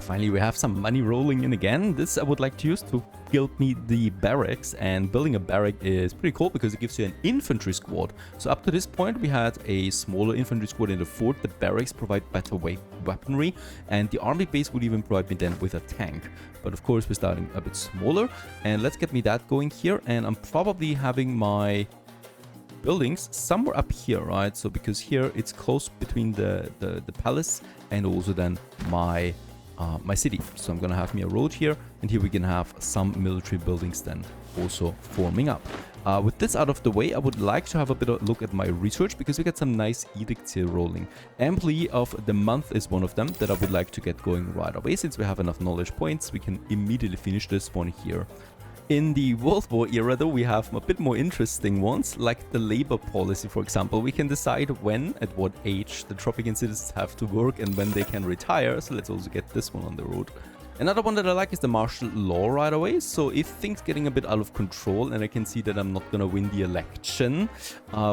Finally we have some money rolling in again. This I would like to use to build me the barracks, and building a barrack is pretty cool because it gives you an infantry squad. So up to this point we had a smaller infantry squad in the fort. The barracks provide better weaponry, and the army base would even provide me then with a tank. But of course we're starting a bit smaller, and let's get me that going here. And I'm probably having my buildings somewhere up here, right? So because here it's close between the palace and also then my city. So I'm gonna have me a road here, and here we can have some military buildings then also forming up. With this out of the way, I would like to have a bit of a look at my research, because we got some nice edicts here rolling. Employee of the month is one of them that I would like to get going right away. Since we have enough knowledge points, we can immediately finish this one here. In the World War era, though, we have a bit more interesting ones, like the labor policy, for example. We can decide when, at what age, the Tropican citizens have to work and when they can retire. So let's also get this one on the road. Another one that I like is the martial law right away. So if things getting a bit out of control and I can see that I'm not gonna win the election,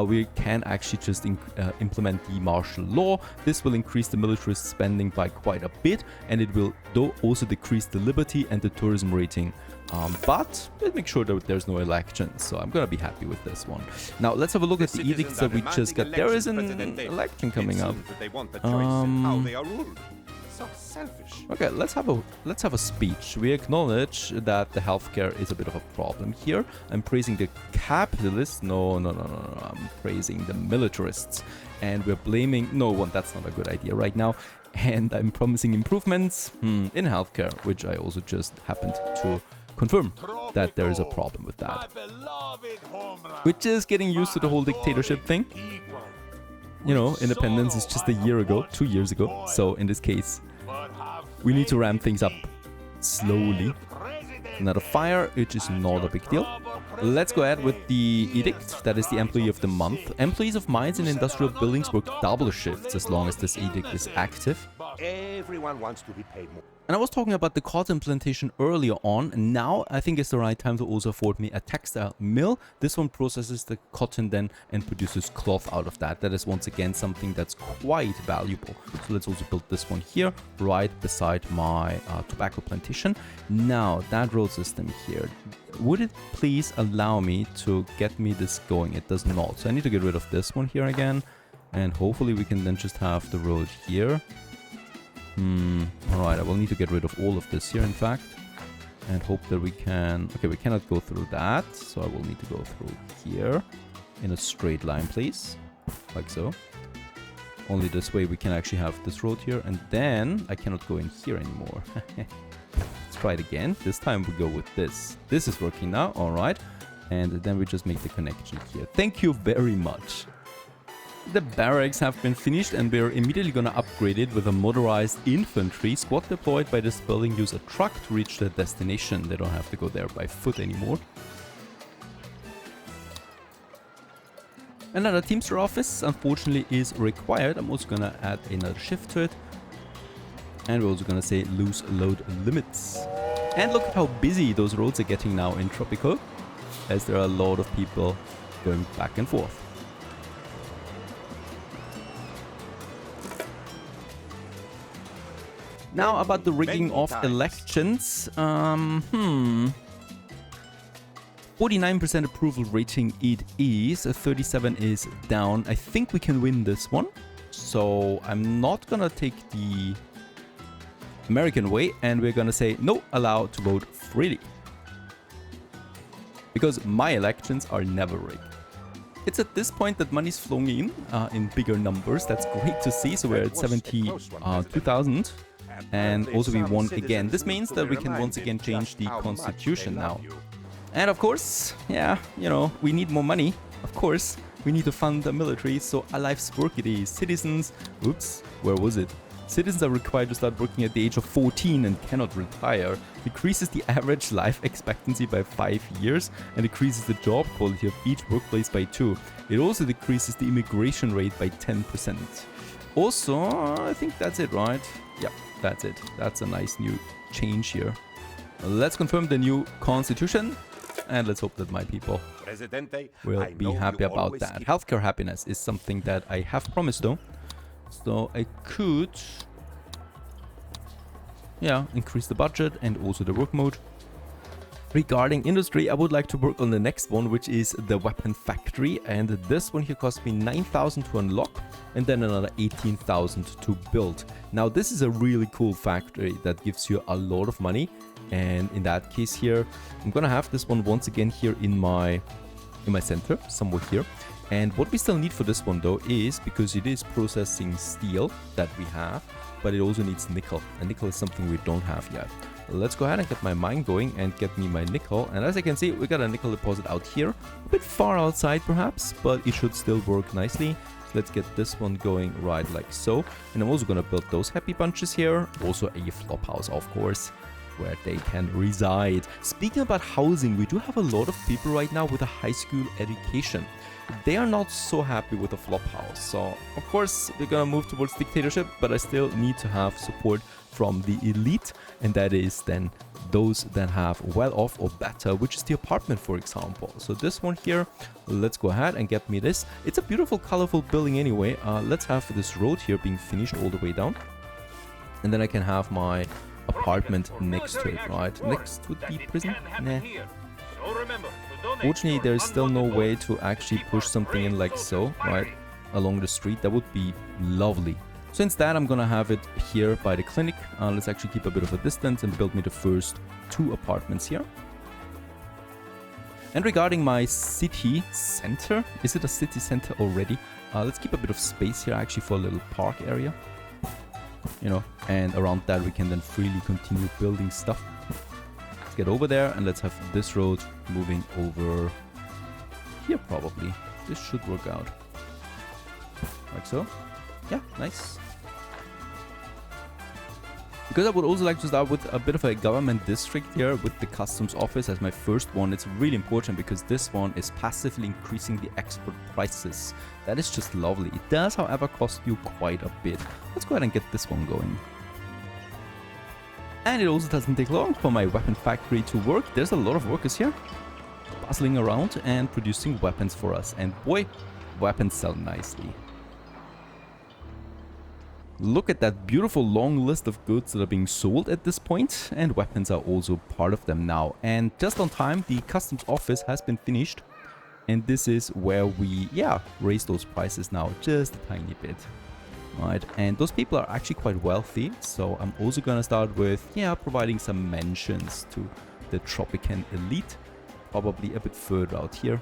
we can actually just implement the martial law. This will increase the military spending by quite a bit, and it will also decrease the liberty and the tourism rating. But let's make sure that there's no election, so I'm gonna be happy with this one. Now let's have a look at the edicts that we just got. There is an election coming up. Okay, let's have a speech. We acknowledge that the healthcare is a bit of a problem here. I'm praising the capitalists. No. I'm praising the militarists, and we're blaming no one. That's not a good idea right now. And I'm promising improvements in healthcare, which I also just happened to confirm that there is a problem with that. We're just getting used to the whole dictatorship thing. You know, independence is just a year ago, 2 years ago. So in this case, we need to ramp things up slowly. Another fire, which is not a big deal. Let's go ahead with the edict. That is the employee of the month. Employees of mines and industrial buildings work double shifts as long as this edict is active. Everyone wants to be paid more. And I was talking about the cotton plantation earlier on, and now I think it's the right time to also afford me a textile mill. This one processes the cotton then and produces cloth out of that. That is once again something that's quite valuable. So let's also build this one here, right beside my tobacco plantation. Now, that road system here, would it please allow me to get me this going? It does not. So I need to get rid of this one here again, and hopefully we can then just have the road here. Alright, I will need to get rid of all of this here, in fact, and hope that we can... Okay, we cannot go through that, so I will need to go through here in a straight line, please, like so. Only this way we can actually have this road here, and then I cannot go in here anymore. Let's try it again. This time we go with this. This is working now, alright, and then we just make the connection here. Thank you very much. The barracks have been finished and we're immediately gonna upgrade it with a motorized infantry. Squad deployed by this building use a truck to reach their destination. They don't have to go there by foot anymore. Another Teamster office, unfortunately, is required. I'm also gonna add another shift to it. And we're also gonna say loose load limits. And look at how busy those roads are getting now in Tropico, as there are a lot of people going back and forth. Now about the rigging of elections. 49% approval rating it is. 37 is down. I think we can win this one. So I'm not gonna take the American way and we're gonna say no, allowed to vote freely. Because my elections are never rigged. It's at this point that money's flowing in bigger numbers. That's great to see. So we're at 72,000. And also we won again. This means that we can once again change the constitution now. And of course, yeah, you know, we need more money. Of course, we need to fund the military. So a life's work it is. Citizens, oops, where was it? Citizens are required to start working at the age of 14 and cannot retire. Decreases the average life expectancy by 5 years and decreases the job quality of each workplace by 2. It also decreases the immigration rate by 10%. Also, I think that's it, right? Yeah, that's it. That's a nice new change here. Let's confirm the new constitution and let's hope that my people Presidente, will be happy about that. Healthcare happiness is something that I have promised though. So I could, yeah, increase the budget and also the work mode. Regarding industry, I would like to work on the next one, which is the weapon factory. And this one here cost me 9,000 to unlock and then another 18,000 to build. Now, this is a really cool factory that gives you a lot of money. And in that case here, I'm gonna have this one once again here in my center, somewhere here. And what we still need for this one though is, because it is processing steel that we have, but it also needs nickel. And nickel is something we don't have yet. Let's go ahead and get my mine going and get me my nickel. And as I can see, we got a nickel deposit out here. A bit far outside perhaps, but it should still work nicely. So let's get this one going right like so. And I'm also gonna build those happy bunches here. Also a flop house, of course, where they can reside. Speaking about housing, we do have a lot of people right now with a high school education. They are not so happy with the flop house. So of course we're gonna move towards dictatorship, but I still need to have support from the elite, and that is then those that have well off or better, which is the apartment, for example. So this one here, let's go ahead and get me this. It's a beautiful colorful building anyway. Let's have this road here being finished all the way down, and then I can have my apartment next to it, right? Next to the prison? Nah. Fortunately, there's still no way to actually push something in like so, right? Along the street. That would be lovely. So instead, I'm gonna have it here by the clinic. Let's actually keep a bit of a distance and build me the first 2 apartments here. And regarding my city center, is it a city center already? Let's keep a bit of space here actually for a little park area. You know, and around that we can then freely continue building stuff. Let's get over there and let's have this road moving over here probably. This should work out. Like so. Yeah, nice. Because I would also like to start with a bit of a government district here with the customs office as my first one. It's really important because this one is passively increasing the export prices. That is just lovely. It does, however, cost you quite a bit. Let's go ahead and get this one going. And it also doesn't take long for my weapon factory to work. There's a lot of workers here bustling around and producing weapons for us. And boy, weapons sell nicely. Look at that beautiful long list of goods that are being sold at this point, and weapons are also part of them now. And just on time, the customs office has been finished, and this is where we, yeah, raise those prices now just a tiny bit, right? And those people are actually quite wealthy, so I'm also gonna start with, yeah, providing some mentions to the Tropican elite, probably a bit further out here.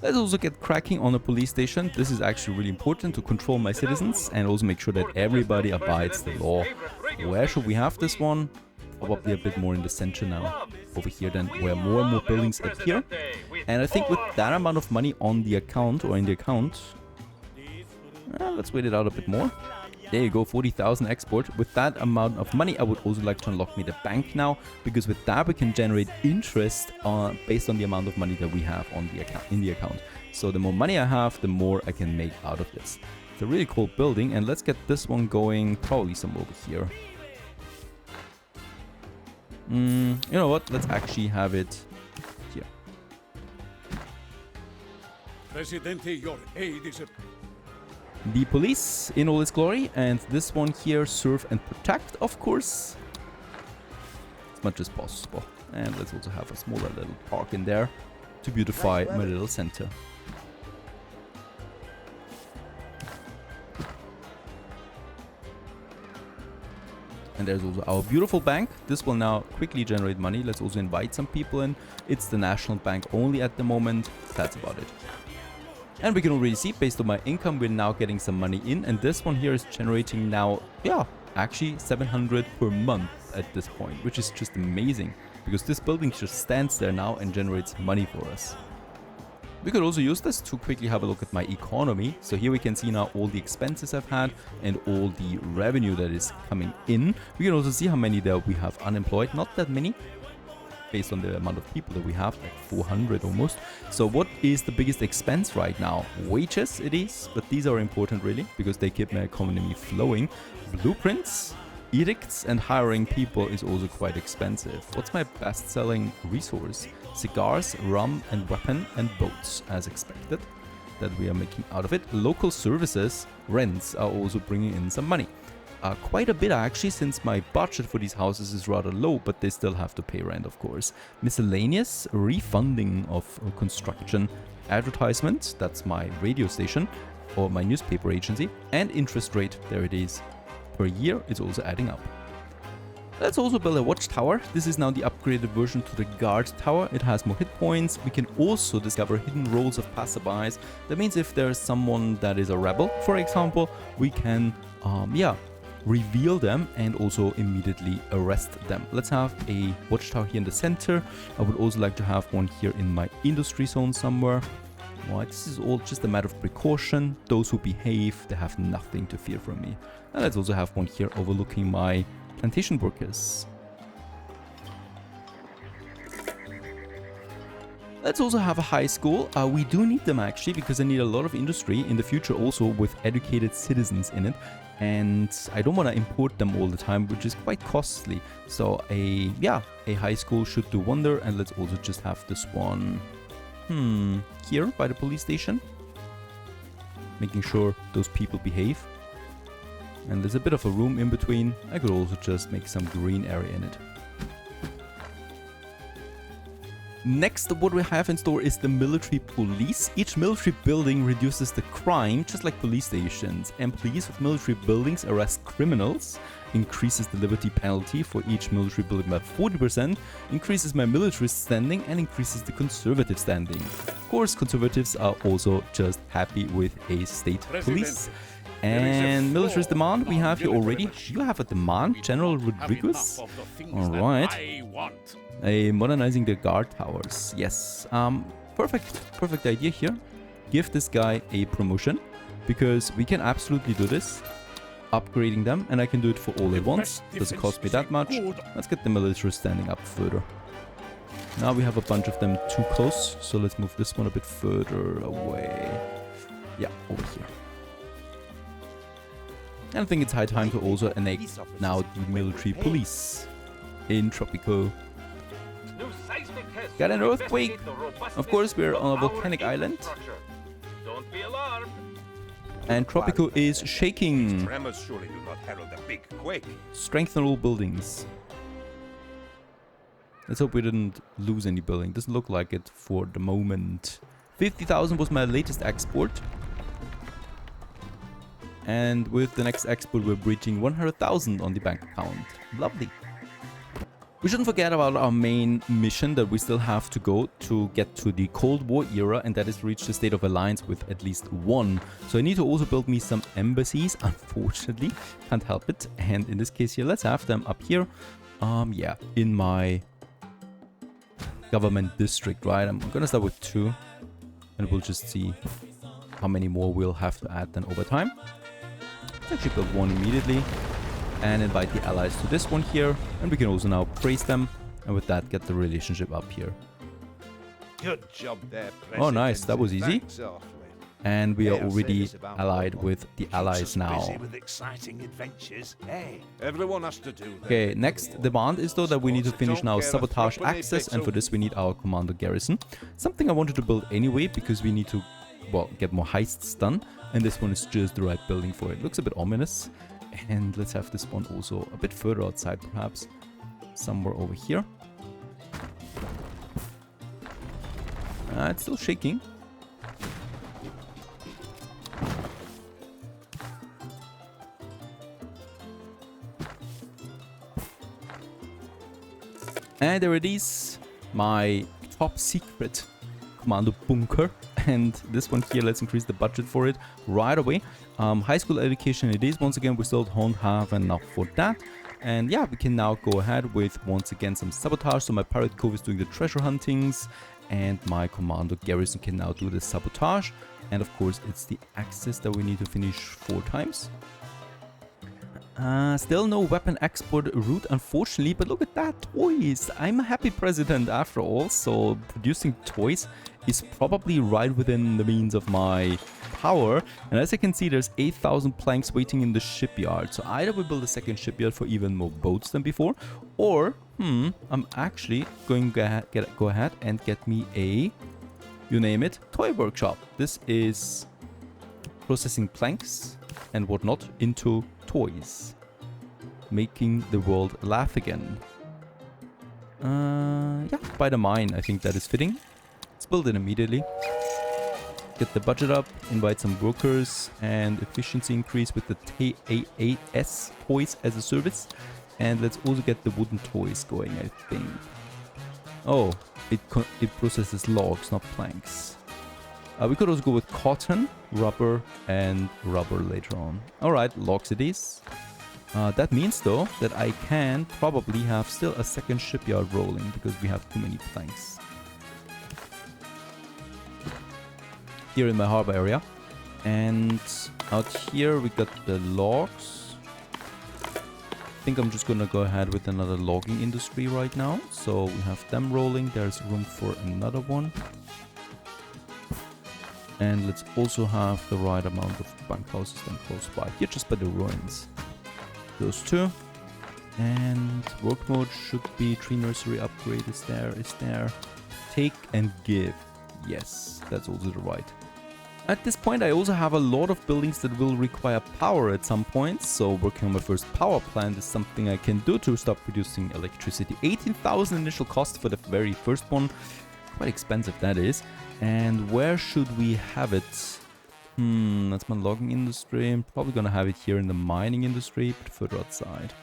Let's also get cracking on a police station. This is actually really important to control my citizens and also make sure that everybody abides the law. Where should we have this one? probably a bit more in the center now, over here, then where more and more buildings appear. And I think with that amount of money on the account, or in the account, let's wait it out a bit more. There you go, 40,000 export. With that amount of money, I would also like to unlock me the bank now, because with that we can generate interest based on the amount of money that we have on the account, in the account. So the more money I have, the more I can make out of this. It's a really cool building, and let's get this one going probably somewhere over here. You know what? Let's actually have it here. Presidente, your aid is a... The police in all its glory, and this one here, serve and protect, of course, as much as possible. And let's also have a smaller little park in there to beautify my little center. And there's also our beautiful bank. This will now quickly generate money. Let's also invite some people in. It's the national bank only at the moment. That's about it. And we can already see, based on my income, we're now getting some money in. And this one here is generating now, yeah, actually 700 per month at this point, which is just amazing. Because this building just stands there now and generates money for us. We could also use this to quickly have a look at my economy. So here we can see now all the expenses I've had and all the revenue that is coming in. We can also see how many that we have unemployed. Not that many, based on the amount of people that we have, like 400 almost. So what is the biggest expense right now? Wages it is, but these are important really, because they keep my economy flowing. Blueprints, edicts, and hiring people is also quite expensive. What's my best-selling resource? Cigars, rum, and weapon and boats, as expected, that we are making out of it. Local services, rents are also bringing in some money. Quite a bit actually, since my budget for these houses is rather low, but they still have to pay rent, of course. Miscellaneous, refunding of construction, advertisement, that's my radio station or my newspaper agency, and interest rate, there it is, per year, it's also adding up. Let's also build a watchtower. This is now the upgraded version to the guard tower. It has more hit points. We can also discover hidden roles of passerbys. That means if there's someone that is a rebel, for example, we can, reveal them and also immediately arrest them. Let's have a watchtower here in the center. I would also like to have one here in my industry zone somewhere. Well, this is all just a matter of precaution. Those who behave, they have nothing to fear from me. And let's also have one here overlooking my plantation workers. Let's also have a high school. We do need them actually, because I need a lot of industry in the future also with educated citizens in it. And I don't want to import them all the time, which is quite costly. So a high school should do wonder. And let's also just have this one here by the police station, making sure those people behave. And there's a bit of a room in between. I could also just make some green area in it. Next, what we have in store is the military police. Each military building reduces the crime, just like police stations. Employees of military buildings arrest criminals, increases the liberty penalty for each military building by 40%, increases my militarist standing, and increases the conservative standing. Of course, conservatives are also just happy with a state police. And militarist demand we have here already. You have a demand, General Rodriguez. Alright. Modernizing the guard towers. Yes. Perfect idea here. Give this guy a promotion, because we can absolutely do this. Upgrading them, and I can do it for all at once. Doesn't cost me that much. Let's get the military standing up further. Now we have a bunch of them too close, so let's move this one a bit further away. Yeah, over here. And I think it's high time to also enact now the military police in Tropico. Got an earthquake. Of course, we're on a volcanic island. Don't be alarmed. And Tropico is shaking. Tremors surely do not herald a big quake. Strengthen all buildings. Let's hope we didn't lose any building. Doesn't look like it for the moment. 50,000 was my latest export. And with the next export, we're breaching 100,000 on the bank account. Lovely. We shouldn't forget about our main mission that we still have to go to get to the Cold War era, and that is to reach the state of alliance with at least one. So I need to also build me some embassies, unfortunately. Can't help it. And in this case here, let's have them up here. Yeah, in my government district, right? I'm gonna start with 2, and we'll just see how many more we'll have to add then over time. Let's actually build 1 immediately and invite the allies to this one here, and we can also now praise them, and with that get the relationship up here. Good job there, Oh, nice, that was easy. Thanks awfully. And we are Hey, I'll say already this about allied London. with the Keeps allies us now. busy with exciting adventures. Hey, everyone has to do their Okay, bit. next demand is though that we need to finish now sabotage access, and for this we need our commando garrison. Something I wanted to build anyway because we need to, well, get more heists done, and this one is just the right building for it. Looks a bit ominous, and let's have this one also a bit further outside, perhaps somewhere over here. It's still shaking. And there it is, my top secret commando bunker. And this one here, let's increase the budget for it right away. High school education it is. Once again, we still don't have enough for that. And yeah, we can now go ahead with, once again, some sabotage. So my pirate cove is doing the treasure huntings, and my commando garrison can now do the sabotage. And of course, it's the access that we need to finish 4 times. Still no weapon export route, unfortunately, but look at that, toys. I'm a happy president after all, so producing toys is probably right within the means of my power. And as you can see, there's 8,000 planks waiting in the shipyard. So either we build a second shipyard for even more boats than before, or, I'm actually going to go ahead and get me a, you name it, toy workshop. This is processing planks and whatnot into toys, making the world laugh again. Yeah, by the mine, I think that is fitting. Let's build it immediately. Get the budget up, invite some workers, and efficiency increase with the TAAS toys as a service. And let's also get the wooden toys going, I think. Oh, it processes logs, not planks. We could also go with cotton, rubber, and rubber later on. Alright, logs it is. That means, though, that I can probably have still a second shipyard rolling because we have too many planks. Here in my harbor area. And out here we got the logs. I think I'm just gonna go ahead with another logging industry right now. So we have them rolling. There's room for another one. And let's also have the right amount of bunkhouses then close by. Here just by the ruins. Those 2. And work mode should be tree nursery upgrade is there. Take and give. Yes, that's also the right. At this point I also have a lot of buildings that will require power at some point. So working on my first power plant is something I can do to start producing electricity. 18,000 initial cost for the very first one. Quite expensive that is. And where should we have it? That's my logging industry. I'm probably gonna have it here in the mining industry, but further outside.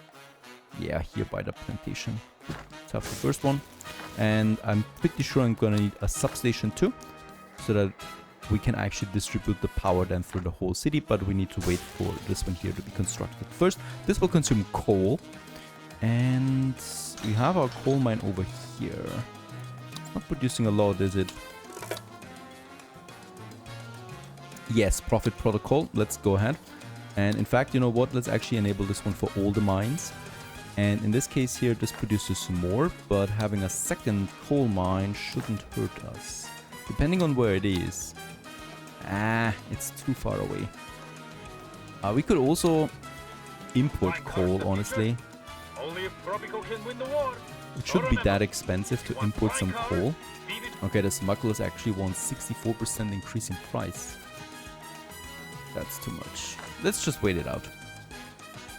Yeah, here by the plantation. Let's have the first one. And I'm pretty sure I'm gonna need a substation too, so that we can actually distribute the power then through the whole city, but we need to wait for this one here to be constructed first. This will consume coal. And we have our coal mine over here. Not producing a lot, is it? Yes, profit protocol. Let's go ahead. And in fact, you know what? Let's actually enable this one for all the mines. And in this case here, this produces more, but having a second coal mine shouldn't hurt us. Depending on where it is. It's too far away. We could also import coal, honestly. Only if Tropico can win the war. It shouldn't be that expensive to import some coal. Okay, the smugglers actually want 64% increase in price. That's too much. Let's just wait it out.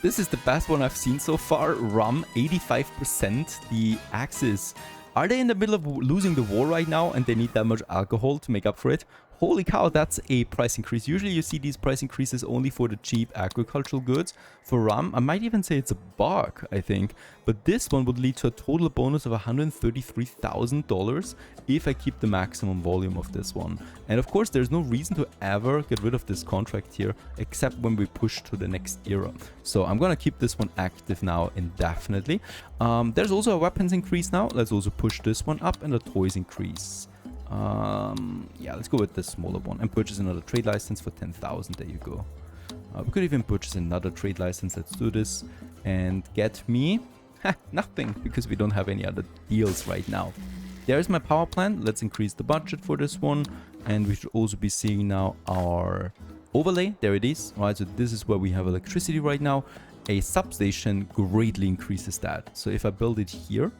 This is the best one I've seen so far. Rum, 85%. The Axis. Are they in the middle of losing the war right now and they need that much alcohol to make up for it? Holy cow, that's a price increase. Usually you see these price increases only for the cheap agricultural goods. For rum, I might even say it's a bug, I think. But this one would lead to a total bonus of $133,000 if I keep the maximum volume of this one. And of course, there's no reason to ever get rid of this contract here, except when we push to the next era. So I'm gonna keep this one active now indefinitely. There's also a weapons increase now. Let's also push this one up, and a toys increase. Yeah, let's go with the smaller one and purchase another trade license for 10,000. There you go. We could even purchase another trade license. Let's do this and get me nothing, because we don't have any other deals right now. There's my power plant. Let's increase the budget for this one, and we should also be seeing now our overlay. There it is. All right, so this is where we have electricity right now. A substation greatly increases that. So if I build it here,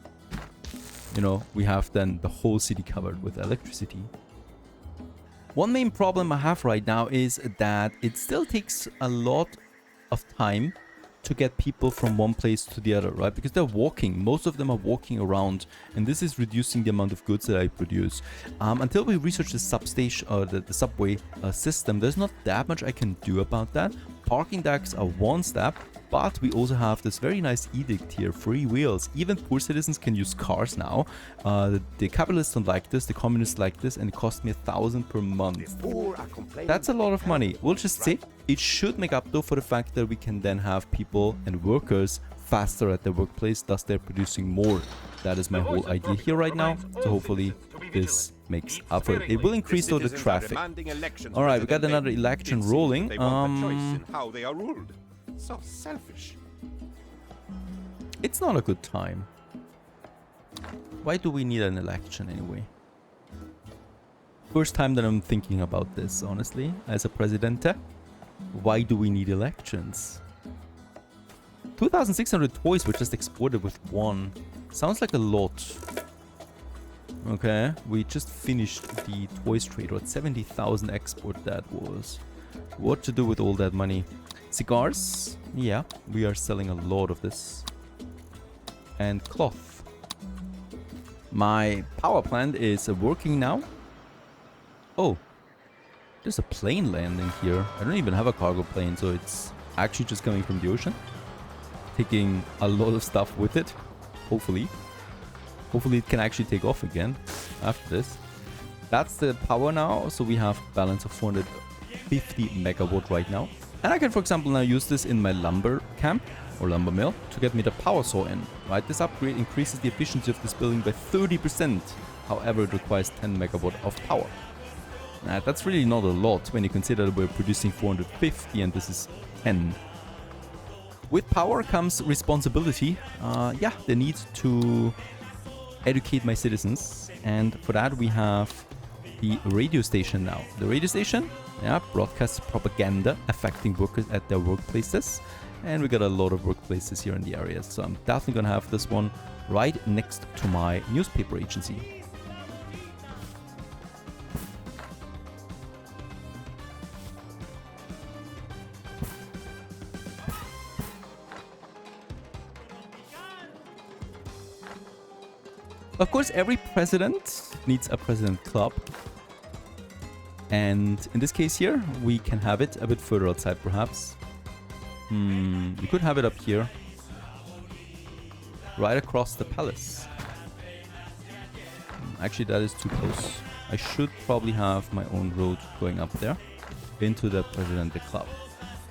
you know, we have then the whole city covered with electricity. One main problem I have right now is that it still takes a lot of time to get people from one place to the other, right? Because they're walking. Most of them are walking around, and this is reducing the amount of goods that I produce. Until we research the substation or the subway system, there's not that much I can do about that. Parking decks are one step, but we also have this very nice edict here, free wheels. Even poor citizens can use cars now. The capitalists don't like this, the communists like this, and it costs me 1,000 per month. That's a lot of money. We'll just see. It should make up though for the fact that we can then have people and workers faster at their workplace, thus they're producing more. That is my whole idea here right now. So hopefully this makes up for it. It will increase though the traffic. Alright, we got another election rolling. How they are ruled. So selfish. It's not a good time. Why do we need an election anyway? First time that I'm thinking about this, honestly, as a Presidente. Why do we need elections? 2,600 toys were just exported with one. Sounds like a lot. Okay, we just finished the toys trade. What 70,000 export that was. What to do with all that money? Cigars, yeah, we are selling a lot of this. And cloth. My power plant is working now. Oh, there's a plane landing here. I don't even have a cargo plane, so it's actually just coming from the ocean. Taking a lot of stuff with it, hopefully. Hopefully it can actually take off again after this. That's the power now, so we have a balance of 450 megawatt right now. And I can, for example, now use this in my lumber camp or lumber mill to get me the power saw in, right? This upgrade increases the efficiency of this building by 30%. However, it requires 10 megawatt of power. That's really not a lot when you consider that we're producing 450 and this is 10. With power comes responsibility. Yeah, the need to educate my citizens. And for that, we have the radio station now. The radio station, yeah, broadcasts propaganda affecting workers at their workplaces. And we got a lot of workplaces here in the area. So I'm definitely going to have this one right next to my newspaper agency. Of course, every president needs a president club. And in this case here, we can have it a bit further outside, perhaps. We could have it up here. Right across the palace. Actually, that is too close. I should probably have my own road going up there. Into the Presidente Club.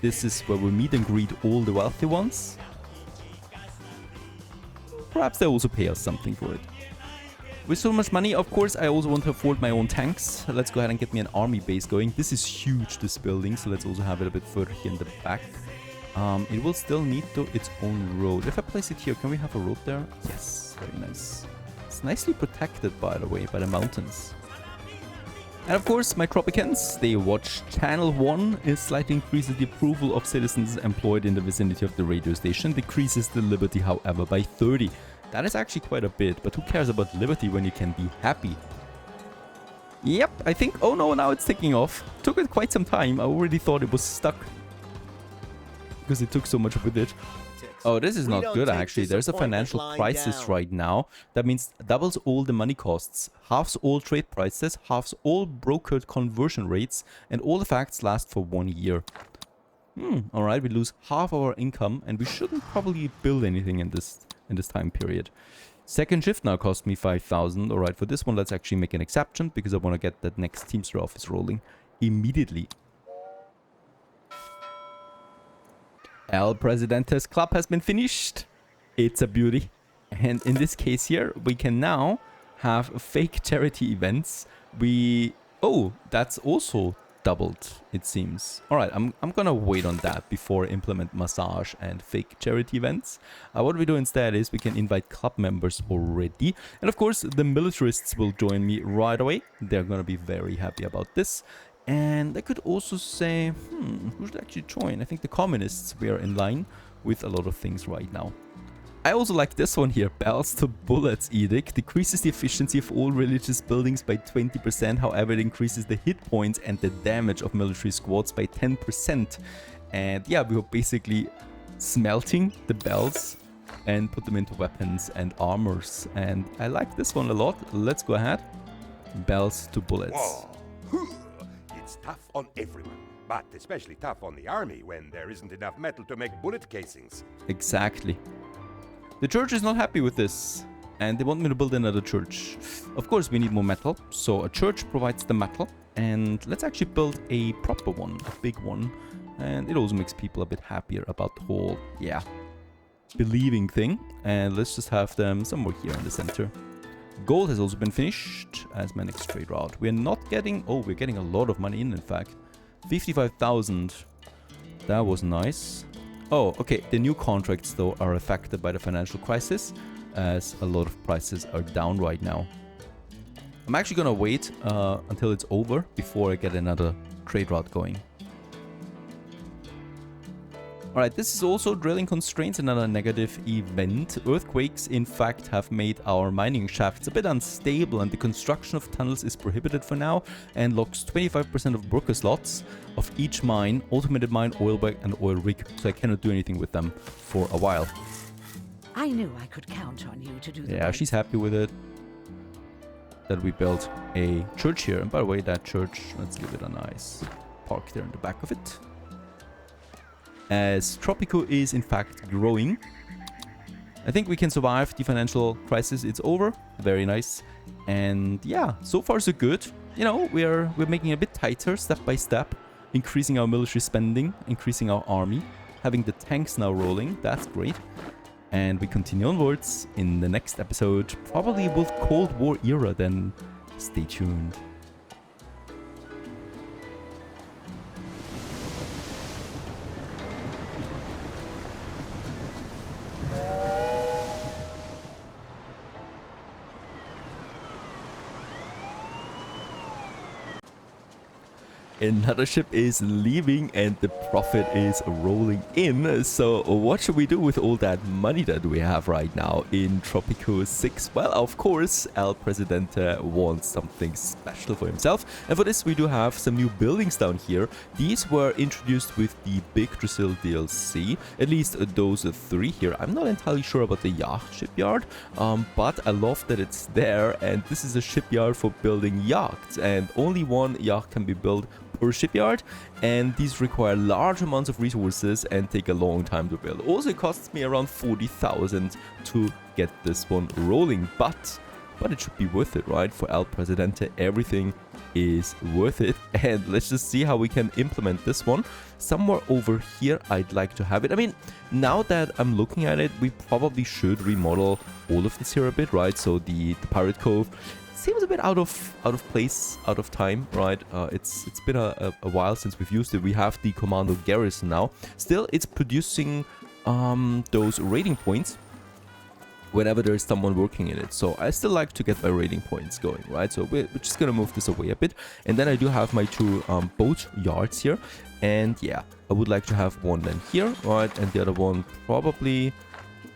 This is where we meet and greet all the wealthy ones. Perhaps they also pay us something for it. With so much money, of course, I also want to afford my own tanks. Let's go ahead and get me an army base going. This is huge, this building, so let's also have it a bit further here in the back. It will still need, though, its own road. If I place it here, can we have a road there? Yes, very nice. It's nicely protected, by the way, by the mountains. And of course, my Tropicans, they watch Channel 1. It slightly increases the approval of citizens employed in the vicinity of the radio station. Decreases the liberty, however, by 30. That is actually quite a bit, but who cares about liberty when you can be happy? Yep, I think... Oh no, now it's taking off. Took it quite some time. I already thought it was stuck. Because it took so much with it. politics. Oh, this is We not don't good take actually. There's a disappointment financial lying crisis down. right now. That means doubles all the money costs, halves all trade prices, halves all brokered conversion rates, and all effects last for 1 year. Alright, we lose half our income, and we shouldn't probably build anything in this time period. Second shift now cost me 5,000. Alright, for this one, let's actually make an exception, because I want to get that next Teamster office rolling immediately. El Presidente's club has been finished. It's a beauty. And in this case here, we can now have fake charity events. Oh, that's also doubled, it seems. Alright, I'm gonna wait on that before I implement massage and fake charity events. What we do instead is we can invite club members already. And of course, the militarists will join me right away. They're gonna be very happy about this. And I could also say, who should actually join? I think the communists, we are in line with a lot of things right now. I also like this one here, Bells to Bullets Edict. Decreases the efficiency of all religious buildings by 20%. However, it increases the hit points and the damage of military squads by 10%. And yeah, we were basically smelting the bells and put them into weapons and armors. And I like this one a lot. Let's go ahead. Bells to Bullets. Whoa. It's tough on everyone, but especially tough on the army when there isn't enough metal to make bullet casings. Exactly. The church is not happy with this, and they want me to build another church. Of course, we need more metal, so a church provides the metal, and let's actually build a proper one, a big one. And it also makes people a bit happier about the whole, yeah, believing thing. And let's just have them somewhere here in the center. Gold has also been finished as my next trade route. We're not getting... Oh, we're getting a lot of money in fact. 55,000. That was nice. Oh, okay. The new contracts, though, are affected by the financial crisis, as a lot of prices are down right now. I'm actually gonna wait until it's over before I get another trade route going. Alright, this is also drilling constraints, another negative event. Earthquakes, in fact, have made our mining shafts a bit unstable, and the construction of tunnels is prohibited for now and locks 25% of worker slots of each mine, automated mine, oil bag, and oil rig, so I cannot do anything with them for a while. I knew I could count on you to do the Yeah, right she's happy with it. That we built a church here. And by the way, that church, let's give it a nice park there in the back of it. As Tropico is in fact growing, I think we can survive the financial crisis. It's over. Very nice. And yeah, so far so good. You know, we're making it a bit tighter step by step, increasing our military spending, increasing our army, having the tanks now rolling. That's great. And we continue onwards in the next episode, probably with Cold War era then. Stay tuned. Another ship is leaving and the profit is rolling in. So what should we do with all that money that we have right now in Tropico 6? Well, of course, El Presidente wants something special for himself. And for this, we do have some new buildings down here. These were introduced with the Big Brazil DLC, at least those three here. I'm not entirely sure about the yacht shipyard, but I love that it's there. And this is a shipyard for building yachts, and only one yacht can be built per shipyard, and these require large amounts of resources and take a long time to build. Also, it costs me around 40,000 to get this one rolling, but it should be worth it, right? For El Presidente, everything is worth it. And let's just see how we can implement this one. Somewhere over here, I'd like to have it. I mean, now that I'm looking at it, we probably should remodel all of this here a bit, right? So the Pirate Cove seems a bit out of place, out of time, right? It's been a while since we've used it. We have the Commando Garrison now. Still, it's producing those rating points whenever there's someone working in it. So I still like to get my rating points going, right? So we're just gonna move this away a bit. And then I do have my two boat yards here. And yeah, I would like to have one then here, right? And the other one probably,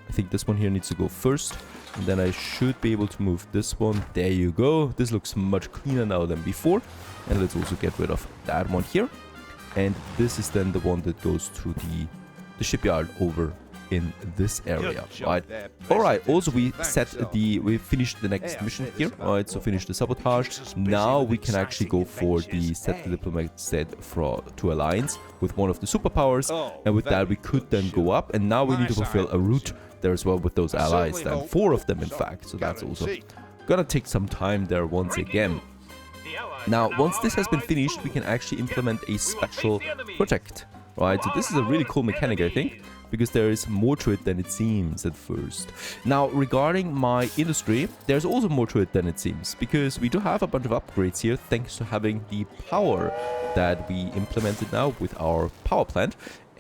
I think this one here needs to go first. And then I should be able to move this one. There you go. This looks much cleaner now than before. And let's also get rid of that one here. And this is then the one that goes to the shipyard over in this area, right? Alright, also we finished the next mission here, right? So finish the sabotage. Now we can actually go for the set the diplomatic state to alliance with one of the superpowers, and with that we could then go up, and now we need to fulfill a route there as well with those allies, then 4 of them in fact, so that's also gonna take some time there once again. Now, once this has been finished, we can actually implement a special project, right? So this is a really cool mechanic, I think, because there is more to it than it seems at first. Now, regarding my industry, there's also more to it than it seems, because we do have a bunch of upgrades here thanks to having the power that we implemented now with our power plant.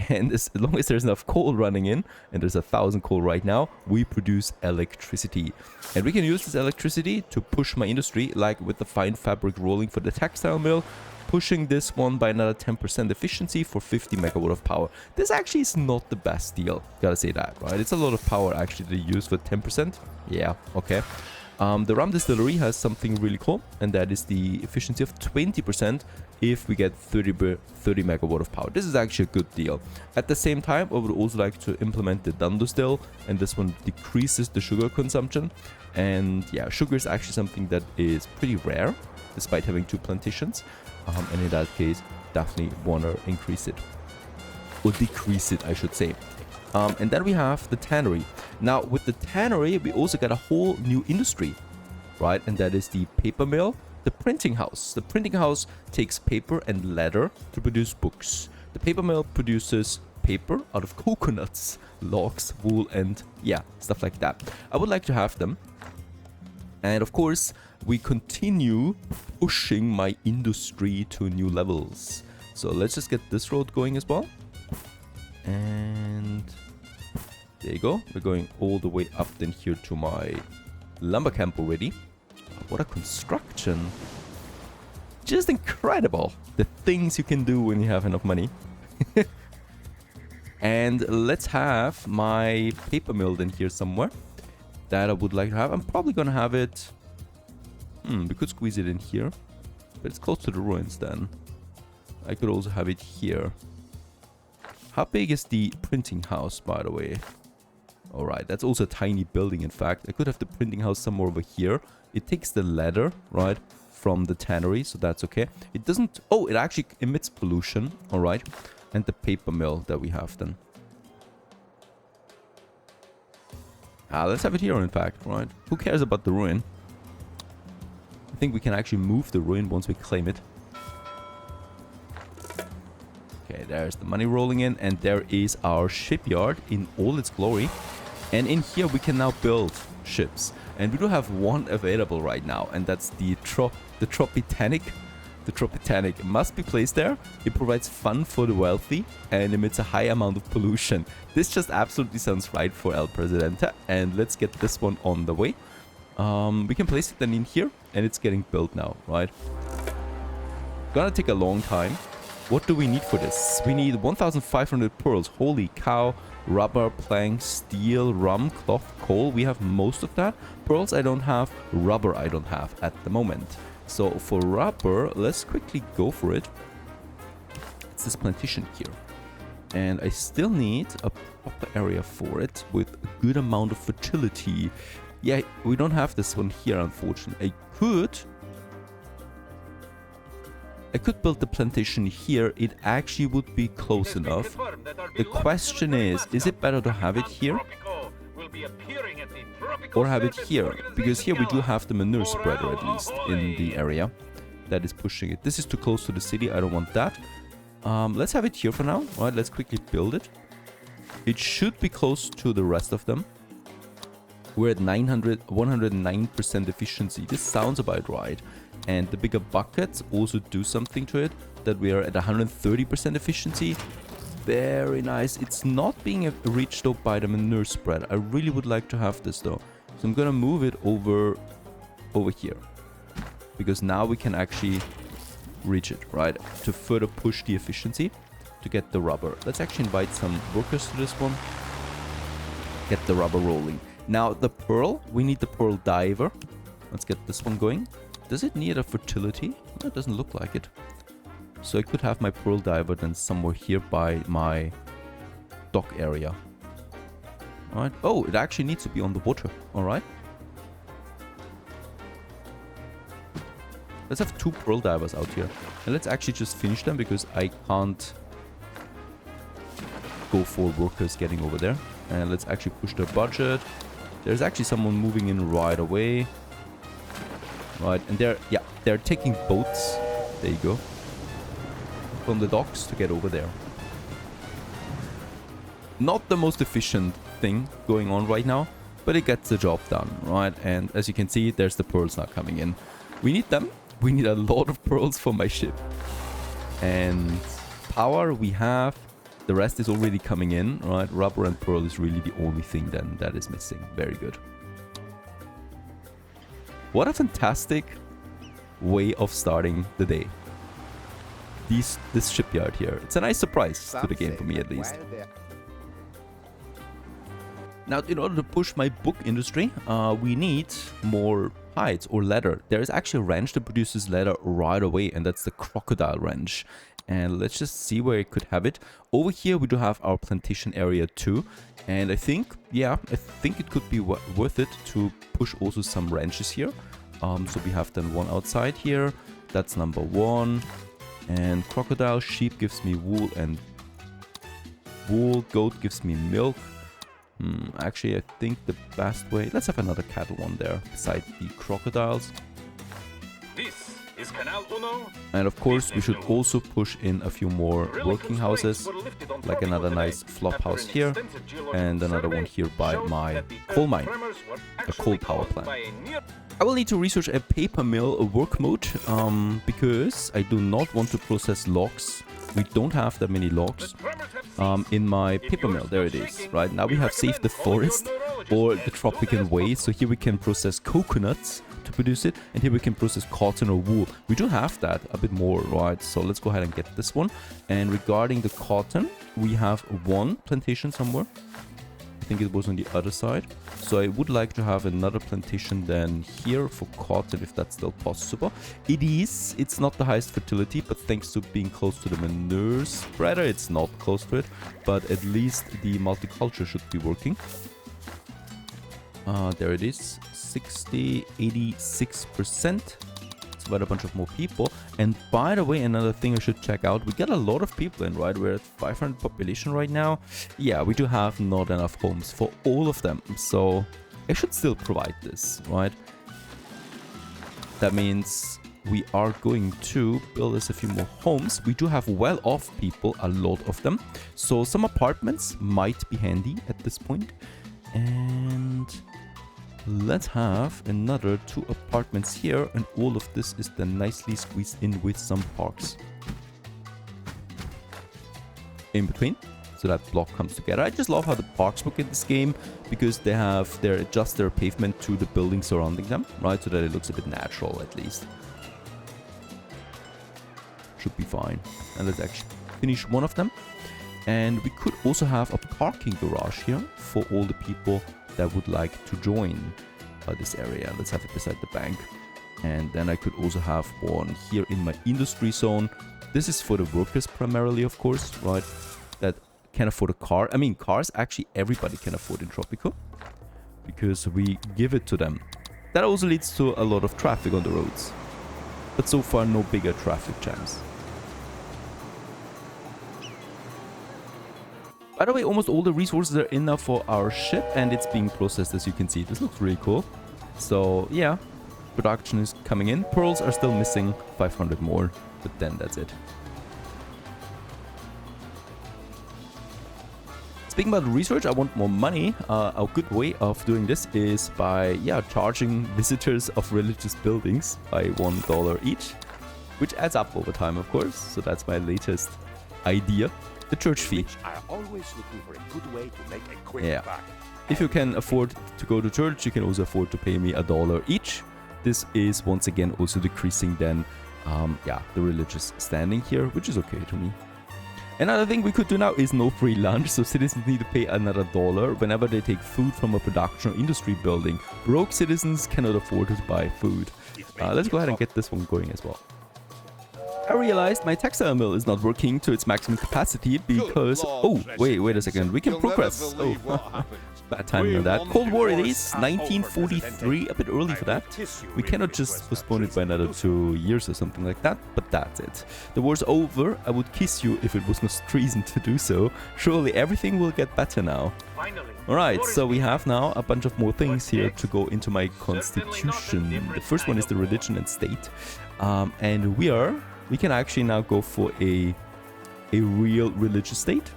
And as long as there's enough coal running in, and there's 1,000 coal right now, we produce electricity. And we can use this electricity to push my industry, like with the fine fabric rolling for the textile mill, pushing this one by another 10% efficiency for 50 megawatt of power. This actually is not the best deal, gotta say that, right? It's a lot of power actually to use for 10%. Yeah, okay. The rum distillery has something really cool, and that is the efficiency of 20% if we get 30 megawatt of power. This is actually a good deal. At the same time, I would also like to implement the Dando still, and this one decreases the sugar consumption. And yeah, sugar is actually something that is pretty rare, despite having 2 plantations. And in that case, definitely want to increase it. Or decrease it, I should say. And then we have the tannery. Now, with the tannery, we also got a whole new industry, right? And that is the paper mill, the printing house. The printing house takes paper and leather to produce books. The paper mill produces paper out of coconuts, logs, wool, and yeah, stuff like that. I would like to have them. And of course, we continue pushing my industry to new levels. So let's just get this road going as well. And there you go. We're going all the way up then here to my lumber camp already. What a construction. Just incredible. The things you can do when you have enough money. And let's have my paper mill then here somewhere that I would like to have. I'm probably going to have it... we could squeeze it in here. But it's close to the ruins then. I could also have it here. How big is the printing house, by the way? Alright, that's also a tiny building, in fact. I could have the printing house somewhere over here. It takes the leather, right, from the tannery, so that's okay. It doesn't... Oh, it actually emits pollution, alright. And the paper mill that we have then. Let's have it here, in fact, right? Who cares about the ruin? I think we can actually move the ruin once we claim it. Okay, there's the money rolling in, and there is our shipyard in all its glory. And in here we can now build ships. And we do have one available right now, and that's the Tropitanic. The Tropitanic must be placed there. It provides fun for the wealthy and emits a high amount of pollution. This just absolutely sounds right for El Presidente. And let's get this one on the way. We can place it then in here, and it's getting built now, right? Gonna take a long time. What do we need for this? We need 1,500 pearls. Holy cow. Rubber, plank, steel, rum, cloth, coal. We have most of that. Pearls I don't have. Rubber I don't have at the moment. So for rubber, let's quickly go for it. It's this plantation here. And I still need a proper area for it with a good amount of fertility. Yeah, we don't have this one here, unfortunately. I could build the plantation here. It actually would be close enough. The question is it better to have it here or have it here? Because here we do have the manure spreader, at least in the area that is pushing it. This is too close to the city. I don't want that. Let's have it here for now. All right, let's quickly build it. It should be close to the rest of them. We're at 109% efficiency. This sounds about right. And the bigger buckets also do something to it, that we are at 130% efficiency. Very nice. It's not being reached though by the manure spread. I really would like to have this though. So I'm gonna move it over here. Because now we can actually reach it, right? To further push the efficiency to get the rubber. Let's actually invite some workers to this one. Get the rubber rolling. Now the pearl, we need the pearl diver. Let's get this one going. Does it need a fertility? No, it doesn't look like it. So I could have my pearl diver then somewhere here by my dock area. All right. Oh, it actually needs to be on the water. All right. Let's have 2 pearl divers out here. And let's actually just finish them because I can't go for workers getting over there. And let's actually push their budget. There's actually someone moving in right away. Right, and they're taking boats. There you go. From the docks to get over there. Not the most efficient thing going on right now, but it gets the job done, right? And as you can see, there's the pearls now coming in. We need them. We need a lot of pearls for my ship. And power we have. The rest is already coming in, right? Rubber and pearl is really the only thing then that is missing. Very good. What a fantastic way of starting the day. This shipyard here. It's a nice surprise to the game for me at least. Now, in order to push my book industry, we need more hides or leather. There is actually a ranch that produces leather right away, and that's the Crocodile Ranch. And let's just see where I could have it. Over here, we do have our plantation area too. And I think, yeah, I think it could be worth it to push also some ranches here. So we have then one outside here. That's number 1. And crocodile, sheep gives me wool and wool. Goat gives me milk. Actually, I think the best way... Let's have another cattle one there beside the crocodiles. This is Canal Uno. And of course, we should also push in a few more working houses. Like another nice flop house here. And another one here by my coal mine. A coal power plant. I will need to research a paper mill work mode. Because I do not want to process logs. We don't have that many logs in my paper mill. There it is. Right now we have saved the forest or the tropical way. So here we can process coconuts to produce it, and here we can process cotton or wool. We do have that a bit more, right? So let's go ahead and get this one. And regarding the cotton, we have one plantation somewhere. I think it was on the other side. So I would like to have another plantation then here for cotton, if that's still possible. It is. It's not the highest fertility, but thanks to being close to the manure spreader, it's not close to it. But at least the multiculture should be working. There it is. 60, 86%. It's about a bunch of more people. And by the way, another thing I should check out. We get a lot of people in, right? We're at 500 population right now. Yeah, we do have not enough homes for all of them. So I should still provide this, right? That means we are going to build us a few more homes. We do have well-off people, a lot of them. So some apartments might be handy at this point. And let's have another 2 apartments here, and all of this is then nicely squeezed in with some parks in between, so that block comes together. I just love how the parks work in this game, because they adjust their pavement to the buildings surrounding them, right, so that it looks a bit natural at least. Should be fine. And let's actually finish one of them. And we could also have a parking garage here for all the people that would like to join this area. Let's have it beside the bank. And then I could also have one here in my industry zone. This is for the workers primarily, of course, right? That can afford a car. I mean, cars actually everybody can afford in Tropico, because we give it to them. That also leads to a lot of traffic on the roads. But so far, no bigger traffic jams. By the way, almost all the resources are in now for our ship, and it's being processed, as you can see. This looks really cool. So, yeah, production is coming in. Pearls are still missing 500 more, but then that's it. Speaking about research, I want more money. A good way of doing this is by, charging visitors of religious buildings by $1 each, which adds up over time, of course. So that's my latest idea. The church fee. Are always looking for a good way to make a quick buck. If you can afford to go to church, you can also afford to pay me $1 each. This is once again also decreasing then, the religious standing here, which is okay to me. Another thing we could do now is no free lunch, so citizens need to pay another $1 whenever they take food from a production or industry building. Broke citizens cannot afford to buy food. Let's go ahead and get this one going as well. I realized my textile mill is not working to its maximum capacity because... Oh, wait a second. We can progress. Oh. Bad timing on that. Cold War it is, 1943, a bit early for that. We cannot just postpone it by another 2 years or something like that, but that's it. The war's over, I would kiss you if it was not treason to do so. Surely everything will get better now. Alright, so we have now a bunch of more things here to go into my constitution. The first one is the religion and state. And we can actually now go for a real religious state.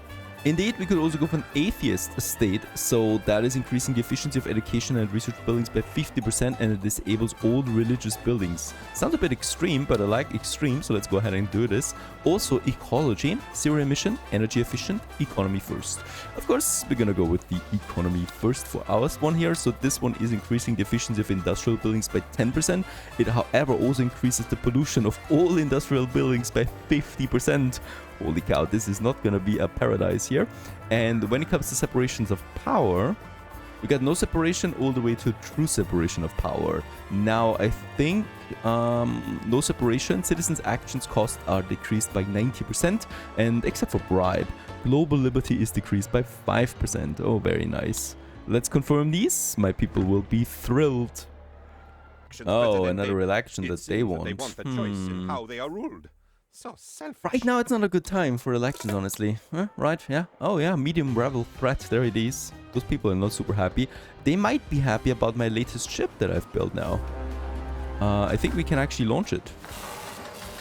Indeed, we could also go for an atheist state, so that is increasing the efficiency of education and research buildings by 50% and it disables old religious buildings. Sounds a bit extreme, but I like extreme, so let's go ahead and do this. Also, ecology, zero emission, energy efficient, economy first. Of course, we're gonna go with the economy first for our one here, so this one is increasing the efficiency of industrial buildings by 10%. It, however, also increases the pollution of all industrial buildings by 50%. Holy cow, this is not gonna be a paradise here. And when it comes to separations of power, we got no separation all the way to true separation of power. Now, I think no separation, citizens' actions cost are decreased by 90%, and except for bribe, global liberty is decreased by 5%. Oh, very nice. Let's confirm these. My people will be thrilled. Oh, another election that they want. They want the choice in how they are ruled. So selfish. Right now, it's not a good time for elections, honestly. Huh? Right? Yeah. Oh, yeah. Medium rebel threat. There it is. Those people are not super happy. They might be happy about my latest ship that I've built now. I think we can actually launch it.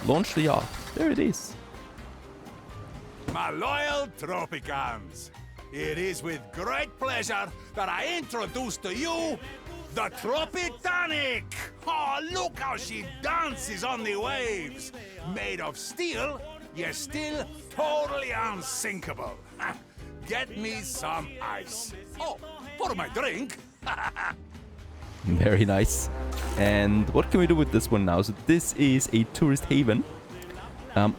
Launch the yacht. There it is. My loyal Tropicans, it is with great pleasure that I introduce to you the Tropitanic! Oh, look how she dances on the waves! Made of steel, yet still totally unsinkable. Get me some ice. Oh, for my drink. Very nice. And what can we do with this one now? So this is a tourist haven.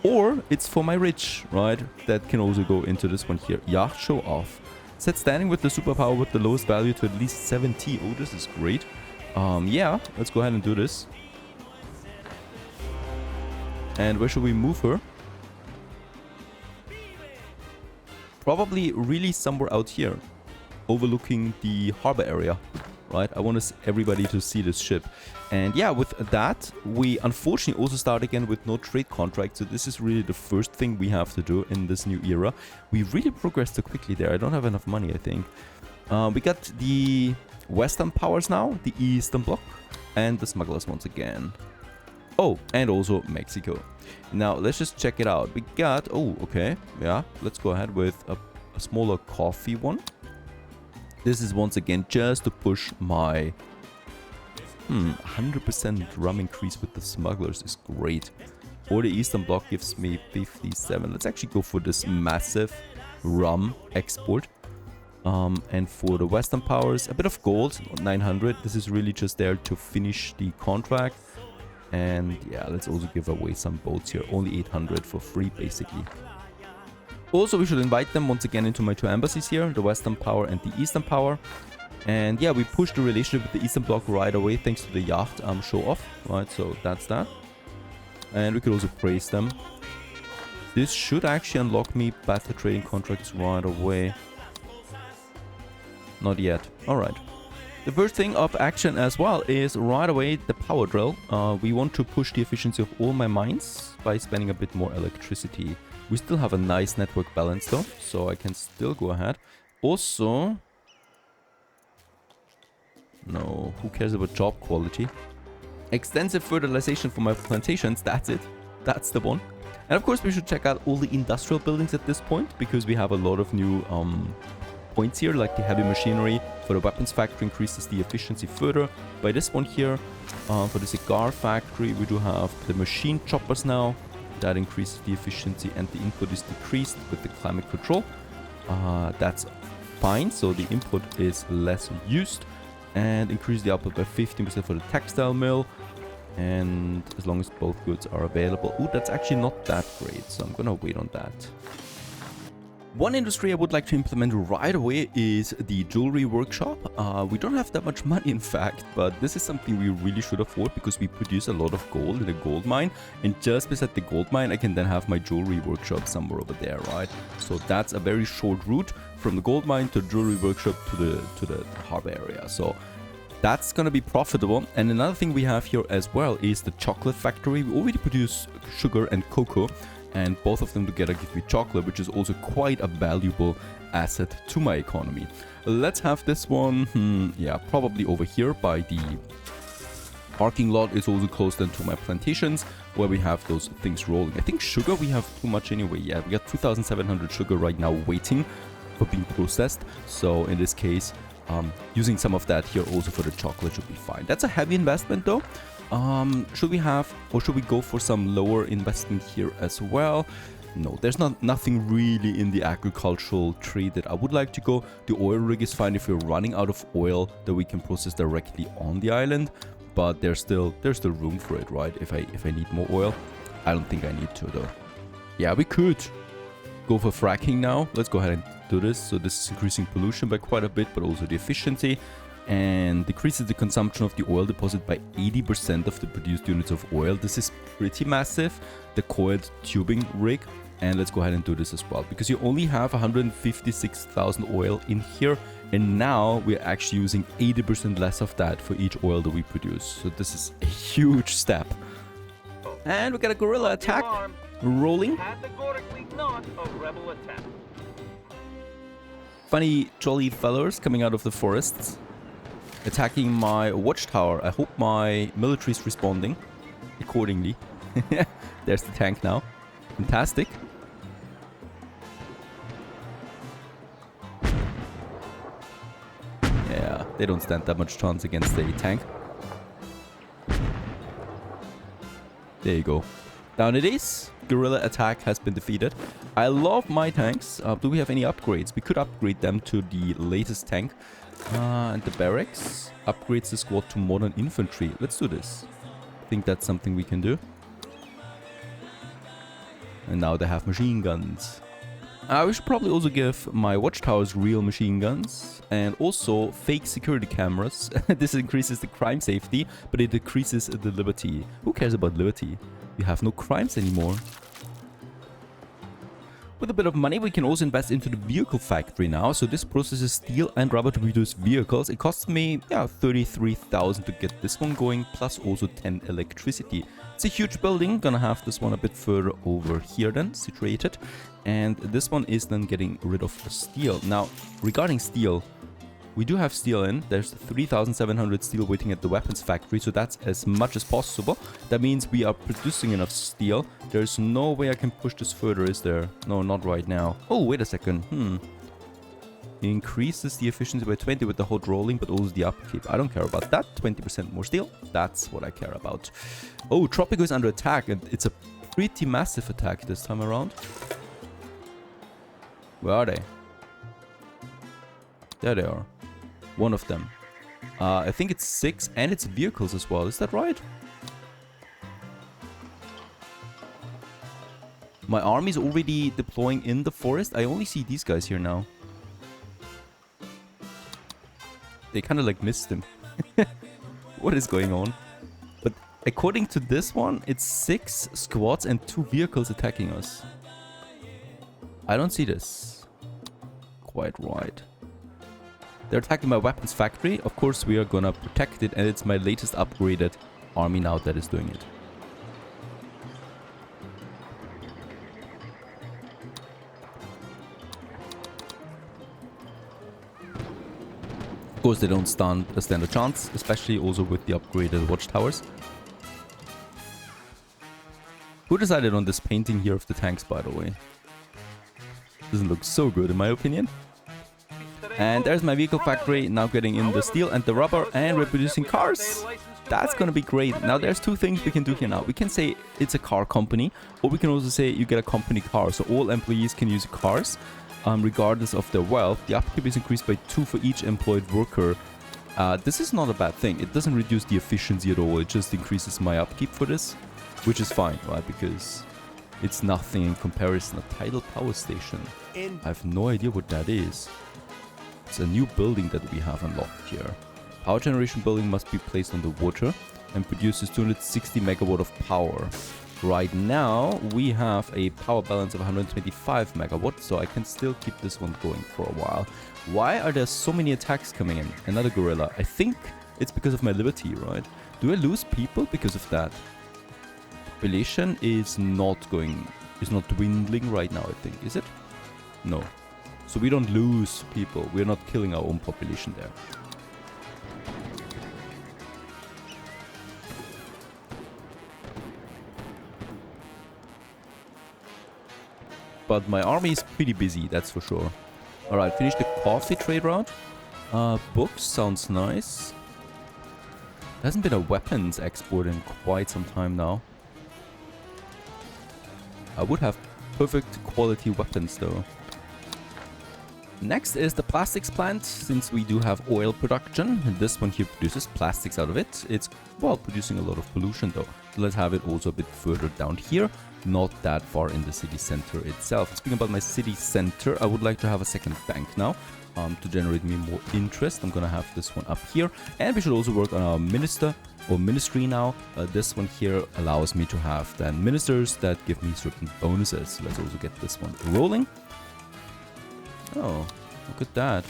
Or it's for my rich, right? That can also go into this one here. Yacht show off. Set standing with the superpower with the lowest value to at least 70. Oh, this is great. Yeah, let's go ahead and do this. And where should we move her? Probably really somewhere out here, overlooking the harbor area, right? I want everybody to see this ship. And yeah, with that, we unfortunately also start again with no trade contract. So this is really the first thing we have to do in this new era. We really progressed too quickly there. I don't have enough money, I think. We got the Western powers now, the Eastern Bloc, and the smugglers once again. Oh, and also Mexico. Now, let's just check it out. We got... Oh, okay. Yeah, let's go ahead with a smaller coffee one. This is once again just to push my... 100% rum increase with the smugglers is great. Or the Eastern Bloc gives me 57. Let's actually go for this massive rum export. And for the Western powers, a bit of gold, 900. This is really just there to finish the contract. And yeah, let's also give away some boats here. Only 800 for free, basically. Also, we should invite them once again into my two embassies here, the Western Power and the Eastern Power. And yeah, we pushed the relationship with the Eastern Bloc right away thanks to the yacht show off. Right, so that's that. And we could also praise them. This should actually unlock me better trading contracts right away. Not yet. Alright. The first thing of action as well is right away the power drill. We want to push the efficiency of all my mines by spending a bit more electricity. We still have a nice network balance though, so I can still go ahead. Also... No, who cares about job quality? Extensive fertilization for my plantations, that's it. That's the one. And of course we should check out all the industrial buildings at this point, because we have a lot of new points here, like the heavy machinery for the weapons factory increases the efficiency further. By this one here, for the cigar factory, we do have the machine choppers now. That increases the efficiency and the input is decreased with the climate control. That's fine, so the input is less used. And increase the output by 15% for the textile mill. And as long as both goods are available. Ooh, that's actually not that great, so I'm gonna wait on that. One industry I would like to implement right away is the jewelry workshop. We don't have that much money, in fact, but this is something we really should afford because we produce a lot of gold in a gold mine, and just beside the gold mine I can then have my jewelry workshop somewhere over there, right? So that's a very short route from the gold mine to the jewelry workshop to the harbor area. So that's gonna be profitable. And another thing we have here as well is the chocolate factory. We already produce sugar and cocoa, and both of them together give me chocolate, which is also quite a valuable asset to my economy. Let's have this one, yeah, probably over here by the parking lot. Is also close then to my plantations where we have those things rolling. I think sugar we have too much anyway. Yeah, we got 2,700 sugar right now waiting for being processed. So in this case, using some of that here also for the chocolate should be fine. That's a heavy investment though. Should we have, or should we go for some lower investment here as well? No, there's nothing really in the agricultural trade that I would like to go. The oil rig is fine if we're running out of oil that we can process directly on the island, but there's still room for it, right? If I need more oil, I don't think I need to though. Yeah, we could go for fracking now. Let's go ahead and do this. So this is increasing pollution by quite a bit, but also the efficiency, and decreases the consumption of the oil deposit by 80% of the produced units of oil. This is pretty massive, the coiled tubing rig. And let's go ahead and do this as well, because you only have 156,000 oil in here, and now we're actually using 80% less of that for each oil that we produce. So this is a huge step. And we got a guerrilla attack rolling. Categorically not a rebel attack. Funny jolly fellows coming out of the forests, attacking my watchtower. I hope my military is responding accordingly. There's the tank now. Fantastic. Yeah, they don't stand that much chance against a tank. There you go. Down it is. Guerrilla attack has been defeated. I love my tanks. Do we have any upgrades? We could upgrade them to the latest tank. And the barracks upgrades the squad to modern infantry. Let's do this. I think that's something we can do. And now they have machine guns. We should probably also give my watchtowers real machine guns. And also fake security cameras. This increases the crime safety, but it decreases the liberty. Who cares about liberty? We have no crimes anymore. With a bit of money, we can also invest into the vehicle factory now. So this processes steel and rubber to produce vehicles. It costs me, yeah, 33,000 to get this one going, plus also 10 electricity. It's a huge building. Gonna have this one a bit further over here then, situated. And this one is then getting rid of steel. Now, regarding steel, we do have steel in. There's 3,700 steel waiting at the weapons factory, so that's as much as possible. That means we are producing enough steel. There's no way I can push this further, is there? No, not right now. Oh, wait a second. It increases the efficiency by 20 with the hot rolling, but also the upkeep. I don't care about that. 20% more steel. That's what I care about. Oh, Tropico is under attack, and it's a pretty massive attack this time around. Where are they? There they are. One of them. I think it's 6, and it's vehicles as well. Is that right? My army is already deploying in the forest. I only see these guys here now. They kind of like missed him. What is going on? But according to this one, it's 6 squads and 2 vehicles attacking us. I don't see this quite right. They're attacking my weapons factory. Of course, we are gonna protect it, and it's my latest upgraded army now that is doing it. Of course, they don't stand a chance, especially also with the upgraded watchtowers. Who decided on this painting here of the tanks, by the way? Doesn't look so good, in my opinion. And there's my vehicle factory now getting in the steel and the rubber, and we're producing cars. That's gonna be great. Now there's 2 things we can do here now. We can say it's a car company, or we can also say you get a company car. So all employees can use cars, regardless of their wealth. The upkeep is increased by 2 for each employed worker. This is not a bad thing. It doesn't reduce the efficiency at all. It just increases my upkeep for this, which is fine, right? Because It's nothing in comparison. A tidal power station. I have no idea what that is. It's a new building that we have unlocked here. Power generation building must be placed on the water and produces 260 megawatt of power. Right now, we have a power balance of 125 megawatts, so I can still keep this one going for a while. Why are there so many attacks coming in? Another gorilla. I think it's because of my liberty, right? Do I lose people because of that? Population is not dwindling right now, I think. Is it? No. So we don't lose people. We're not killing our own population there. But my army is pretty busy, that's for sure. Alright, finish the coffee trade route. Books sounds nice. There hasn't been a weapons export in quite some time now. I would have perfect quality weapons though. Next is the plastics plant, since we do have oil production. This one here produces plastics out of it. It's, well, producing a lot of pollution though. So let's have it also a bit further down here. Not that far in the city center itself. Speaking about my city center, I would like to have a second bank now to generate me more interest. I'm gonna have this one up here, and we should also work on our minister or ministry now. This one here allows me to have then ministers that give me certain bonuses. So let's also get this one rolling. Oh, look at that.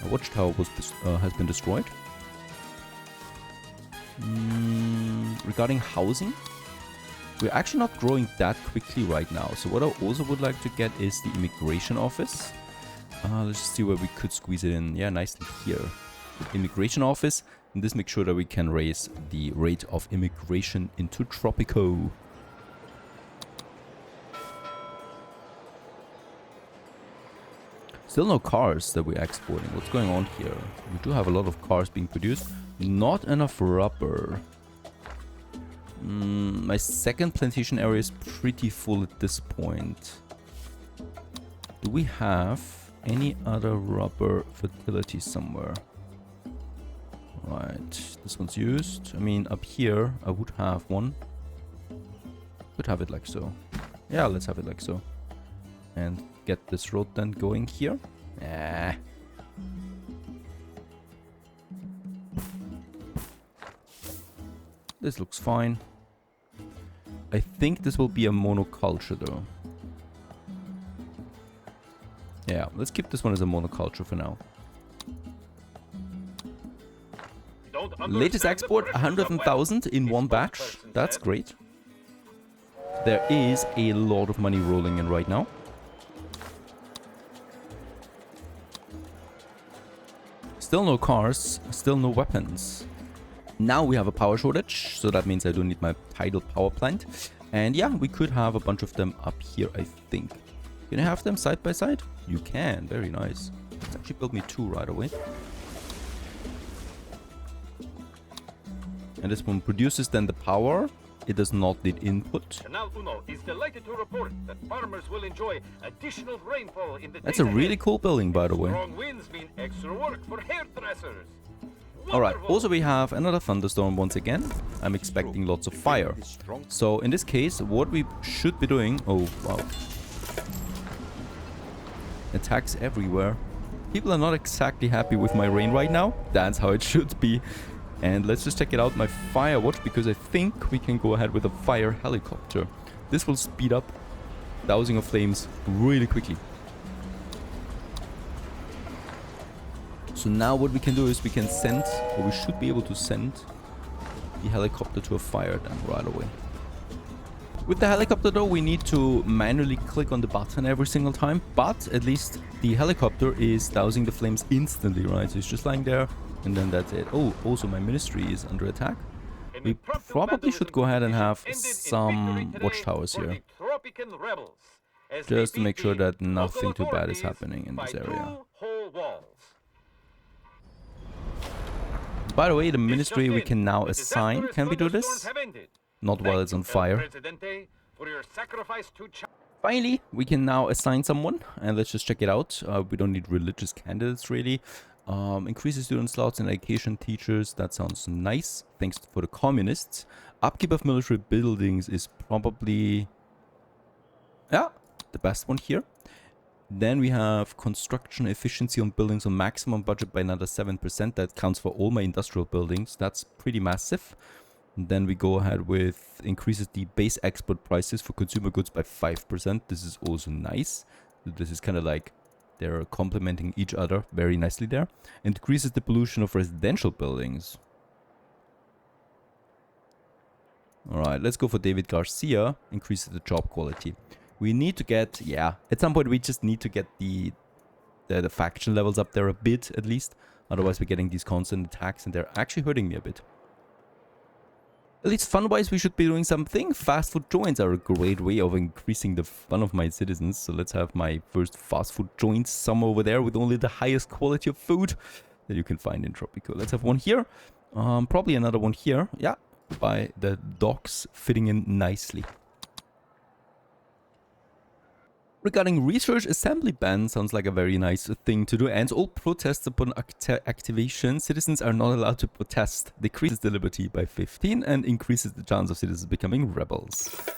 A watchtower has been destroyed. Regarding housing, we're actually not growing that quickly right now. So what I also would like to get is the immigration office. Let's just see where we could squeeze it in. Yeah, nicely here. Immigration office. And this makes sure that we can raise the rate of immigration into Tropico. Still no cars that we're exporting. What's going on here? We do have a lot of cars being produced. Not enough rubber. My second plantation area is pretty full at this point. Do we have any other rubber fertility somewhere? Right, this one's used. I mean, up here, I would have one. Could have it like so. Yeah, let's have it like so. And get this road then going here. This looks fine. I think this will be a monoculture though. Yeah, let's keep this one as a monoculture for now. Latest export 100,000 in one batch. That's great. There is a lot of money rolling in right now. Still no cars, still no weapons. Now we have a power shortage, so that means I do need my tidal power plant. And yeah, we could have a bunch of them up here, I think. Can I have them side by side? You can, very nice. Let's actually build me two right away. And this one produces then the power. It does not need input. Canal Uno is delighted to report that farmers will enjoy additional rainfall in the That's a days really ahead. cool building, by the way. Strong winds mean extra work for hairdressers. Alright, Wonderful. also we have another thunderstorm once again. I'm expecting lots of fire. So in this case, what we should be doing... Oh, wow. Attacks everywhere. People are not exactly happy with my rain right now. That's how it should be. And let's just check it out, my fire watch, because I think we can go ahead with a fire helicopter. This will speed up dousing of flames really quickly. So now what we can do is we can send, or we should be able to send the helicopter to a fire then right away. With the helicopter though, we need to manually click on the button every single time, but at least the helicopter is dousing the flames instantly, right? So it's just lying there, and then that's it. Oh, also my ministry is under attack. We probably should go ahead and have some watchtowers here, just to make sure that nothing too bad is happening in this area. By the way, the ministry we can now assign. Can we do this? Not while it's on fire. Finally, we can now assign someone, and let's just check it out. We don't need religious candidates really. Increases student slots and education teachers. That sounds nice. Thanks for the communists. Upkeep of military buildings is probably Yeah, the best one here. Then we have construction efficiency on buildings on maximum budget by another 7%. That counts for all my industrial buildings. That's pretty massive. And then we go ahead with increases the base export prices for consumer goods by 5%. This is also nice. This is kind of like they're complementing each other very nicely there. And decreases the pollution of residential buildings. Alright, let's go for David Garcia. Increases the job quality. We need to get, yeah, at some point we just need to get the faction levels up there a bit at least. Otherwise we're getting these constant attacks and they're actually hurting me a bit. At least fun-wise we should be doing something. Fast food joints are a great way of increasing the fun of my citizens. So let's have my first fast food joints somewhere over there with only the highest quality of food that you can find in Tropico. Let's have one here. Probably another one here. Yeah, by the docks fitting in nicely. Regarding research, assembly ban sounds like a very nice thing to do. And all protests upon activation, citizens are not allowed to protest. Decreases the liberty by 15 and increases the chance of citizens becoming rebels.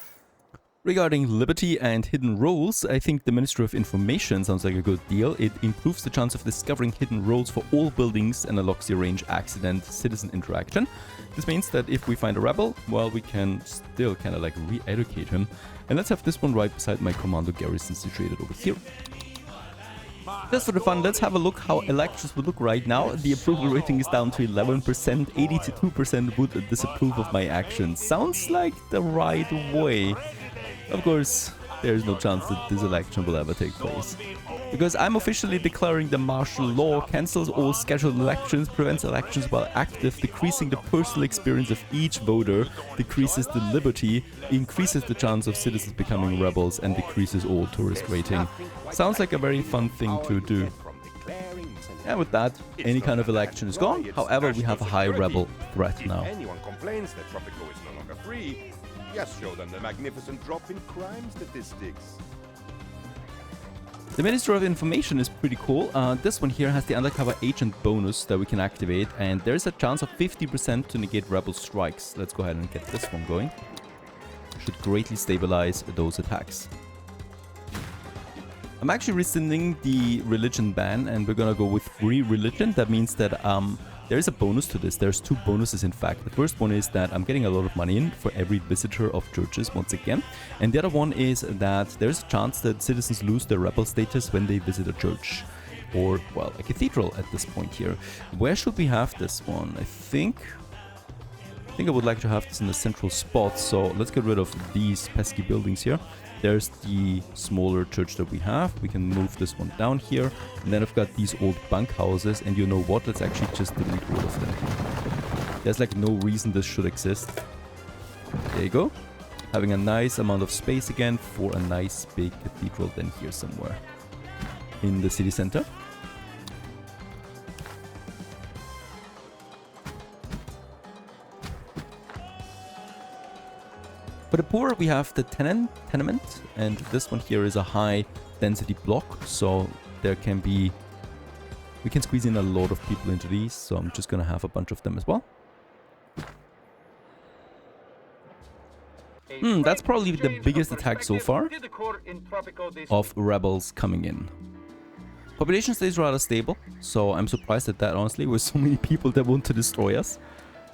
Regarding liberty and hidden roles, I think the Ministry of Information sounds like a good deal. It improves the chance of discovering hidden roles for all buildings and unlocks the range accident-citizen interaction. This means that if we find a rebel, well, we can still kind of like re-educate him. And let's have this one right beside my commando garrison situated over here. Just for the fun, let's have a look how elections would look right now. The approval rating is down to 11%. 82% would disapprove of my actions. Sounds like the right way. Of course, there is no chance that this election will ever take place. Because I'm officially declaring the martial law, cancels all scheduled elections, prevents elections while active, decreasing the personal experience of each voter, decreases the liberty, increases the chance of citizens becoming rebels, and decreases all tourist rating. Sounds like a very fun thing to do. And with that, any kind of election is gone. However, we have a high rebel threat now. If anyone complains that Tropico is no longer free, just show them the magnificent drop in crime statistics. The Ministry of Information is pretty cool. This one here has the undercover agent bonus that we can activate, and there's a chance of 50% to negate rebel strikes. Let's go ahead and get this one going. Should greatly stabilize those attacks. I'm actually rescinding the religion ban, and we're gonna go with free religion. That means that there is a bonus to this. There's two bonuses, in fact. The first one is that I'm getting a lot of money in for every visitor of churches once again. And the other one is that there's a chance that citizens lose their rebel status when they visit a church. Or, well, a cathedral at this point here. Where should we have this one? I think I would like to have this in a central spot. So let's get rid of these pesky buildings here. There's the smaller church that we have. We can move this one down here. And then I've got these old bunk houses. And you know what? Let's actually just delete all of them. There's like no reason this should exist. There you go. Having a nice amount of space again for a nice big cathedral then here somewhere in the city center. For the poor, we have the tenement, and this one here is a high density block, so there can be, we can squeeze in a lot of people into these, so I'm just gonna have a bunch of them as well. That's probably the biggest attack so far of rebels coming in. Population stays rather stable, so I'm surprised at that, honestly, with so many people that want to destroy us.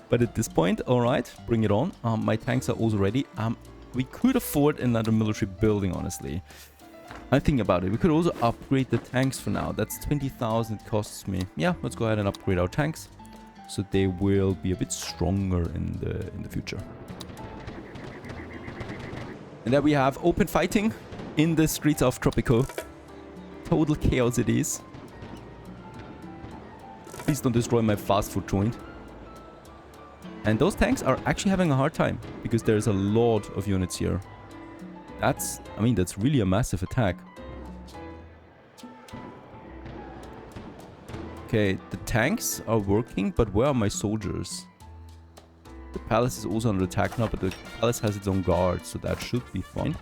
But at this point, alright, bring it on. My tanks are also ready. We could afford another military building, honestly. I think about it. We could also upgrade the tanks for now. That's 20,000 it costs me. Yeah, let's go ahead and upgrade our tanks, so they will be a bit stronger in the future. And there we have open fighting in the streets of Tropico. Total chaos it is. Please don't destroy my fast food joint. And those tanks are actually having a hard time because there's a lot of units here. That's really a massive attack. Okay, the tanks are working, but where are my soldiers? The palace is also under attack now, but the palace has its own guard, so that should be fine.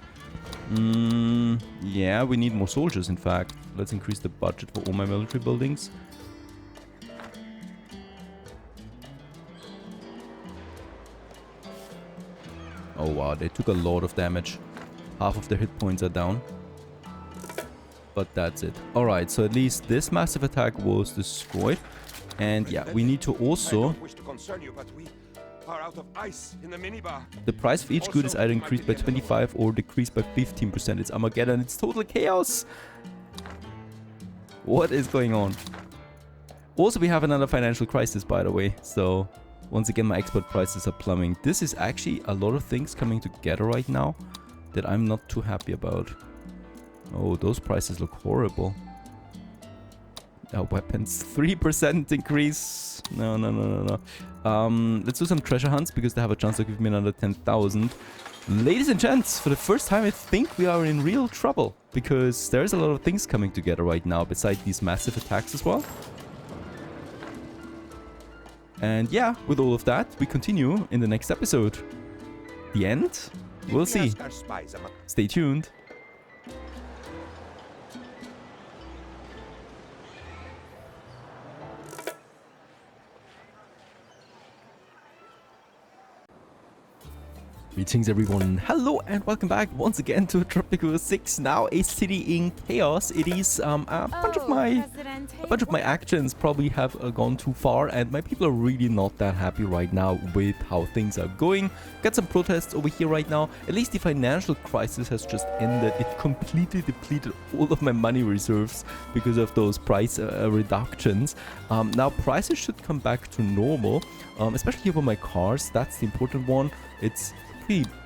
Yeah, we need more soldiers, in fact. Let's increase the budget for all my military buildings. Oh wow, they took a lot of damage. Half of their hit points are down. But that's it. Alright, so at least this massive attack was destroyed. And yeah, we need to also... I don't wish to concern you, but we are out of ice in the minibar. The price of each good is either increased by 25 or decreased by 15%. It's Armageddon. It's total chaos. What is going on? Also, we have another financial crisis, by the way. So, once again, my export prices are plummeting. This is actually a lot of things coming together right now that I'm not too happy about. Oh, those prices look horrible. Weapons, 3% increase. No. Let's do some treasure hunts because they have a chance to give me another 10,000. Ladies and gents, for the first time I think we are in real trouble because there's a lot of things coming together right now besides these massive attacks as well. And yeah, with all of that, we continue in the next episode. The end? We'll see. Stay tuned. Greetings everyone, hello and welcome back once again to Tropico 6, now a city in chaos. It is a bunch of my actions probably have gone too far and my people are really not that happy right now with how things are going. Got some protests over here right now. At least the financial crisis has just ended. It completely depleted all of my money reserves because of those price reductions. Now prices should come back to normal, especially here for my cars. That's the important one. It's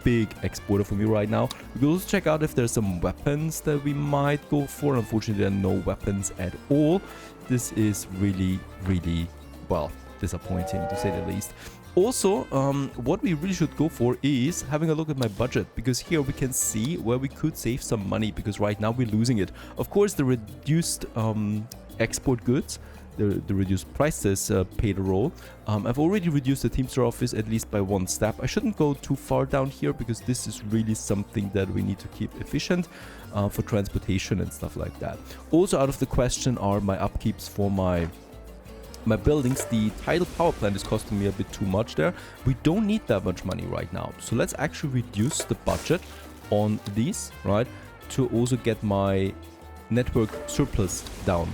big exporter for me right now. We'll also check out if there's some weapons that we might go for. Unfortunately, there are no weapons at all. This is really, well, disappointing to say the least. Also, what we really should go for is having a look at my budget, because here we can see where we could save some money, because right now we're losing it. Of course, the reduced export goods, the reduced prices pay the role. I've already reduced the Teamster office at least by 1 step. I shouldn't go too far down here because this is really something that we need to keep efficient for transportation and stuff like that. Also out of the question are my upkeeps for my buildings. The tidal power plant is costing me a bit too much there. We don't need that much money right now. So let's actually reduce the budget on these, right? To also get my network surplus down.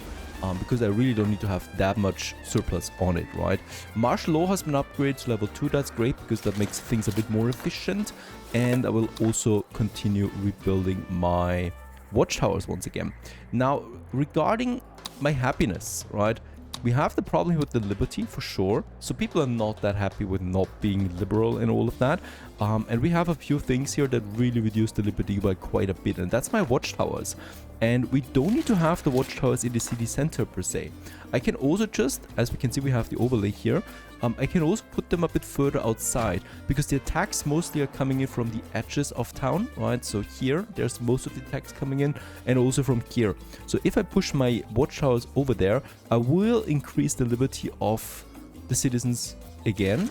Because I really don't need to have that much surplus on it, right? Martial law has been upgraded to level 2. That's great because that makes things a bit more efficient. And I will also continue rebuilding my watchtowers once again. Now, regarding my happiness, right? We have the problem with the liberty for sure. So people are not that happy with not being liberal and all of that. And we have a few things here that really reduce the liberty by quite a bit. And that's my watchtowers. And we don't need to have the watchtowers in the city center per se. I can also just, as we can see, we have the overlay here. I can also put them a bit further outside because the attacks mostly are coming in from the edges of town, right? So here, there's most of the attacks coming in, and also from here. So if I push my watchtowers over there, I will increase the liberty of the citizens again,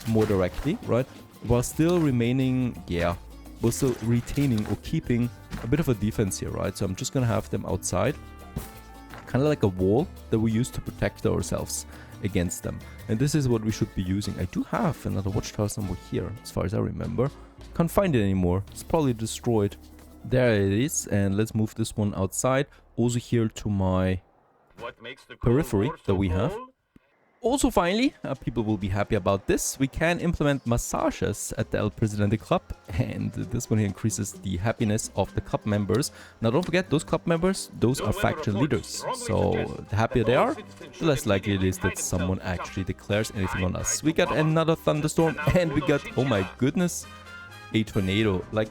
more directly, right? While still remaining, we're still retaining or keeping a bit of a defense here, right? So I'm just gonna have them outside, kind of like a wall that we use to protect ourselves against them. And this is what we should be using. I do have another watchtower somewhere here, as far as I remember. Can't find it anymore. It's probably destroyed. There it is. And let's move this one outside. Also here to my periphery that we have. Also, finally, people will be happy about this. We can implement massages at the El Presidente Club, and this one here increases the happiness of the club members. Now, don't forget, those club members, those are faction leaders. So, the happier they are, the less likely it is that someone actually declares anything on us. We got another thunderstorm, and we got, oh my goodness, a tornado. Like,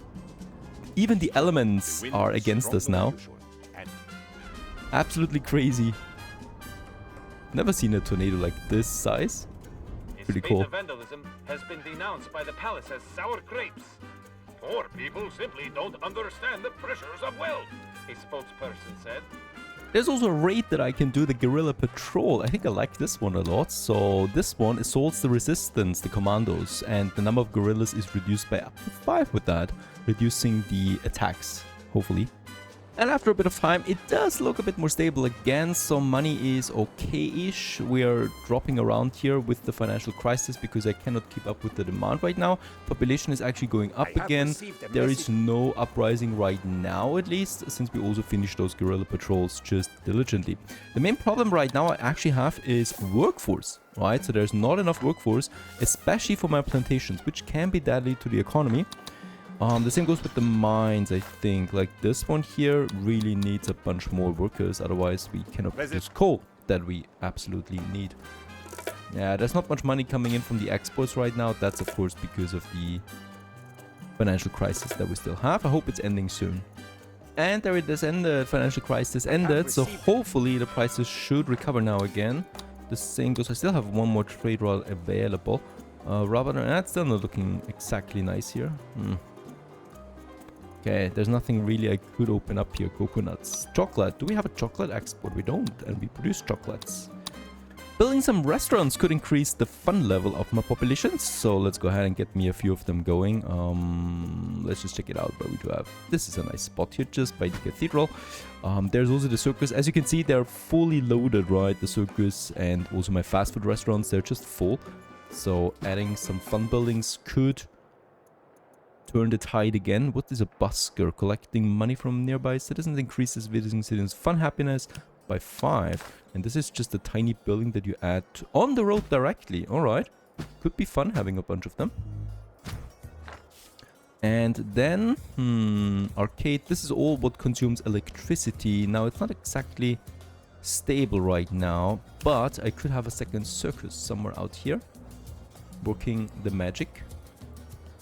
even the elements are against us now. Absolutely crazy. Never seen a tornado like this size. Pretty cool. Vandalism has been denounced by the palace as sour grapes. Poor people simply don't understand the pressures of wealth, a spokesperson said. There's also a raid that I can do, the guerrilla patrol. I think I like this one a lot. So this one assaults the resistance, the commandos, and the number of guerrillas is reduced by up to 5 with that, reducing the attacks, hopefully. And after a bit of time, it does look a bit more stable again, so money is okay-ish. We are dropping around here with the financial crisis because I cannot keep up with the demand right now. Population is actually going up again. There is no uprising right now, at least, since we also finished those guerrilla patrols just diligently. The main problem right now I actually have is workforce, right? So there's not enough workforce, especially for my plantations, which can be deadly to the economy. The same goes with the mines, I think. Like this one here really needs a bunch more workers, otherwise we cannot produce coal that we absolutely need. Yeah, there's not much money coming in from the exports right now. That's of course because of the financial crisis that we still have. I hope it's ending soon. And there it is ended, financial crisis ended, so hopefully the prices should recover now again. The same goes, I still have one more trade route available. Rubber, that's still not looking exactly nice here. Okay, there's nothing really I could open up here. Coconuts. Chocolate. Do we have a chocolate export? We don't, and we produce chocolates. Building some restaurants could increase the fun level of my population, so let's go ahead and get me a few of them going. Let's just check it out what we do have. This is a nice spot here, just by the cathedral. There's also the circus. As you can see, they're fully loaded, right? The circus and also my fast food restaurants, they're just full. So adding some fun buildings could turn the tide again. What is a busker? Collecting money from nearby citizens increases visiting citizens' fun happiness by 5. And this is just a tiny building that you add on the road directly. Alright. Could be fun having a bunch of them. And then, arcade. This is all what consumes electricity. Now, it's not exactly stable right now, but I could have a second circus somewhere out here working the magic.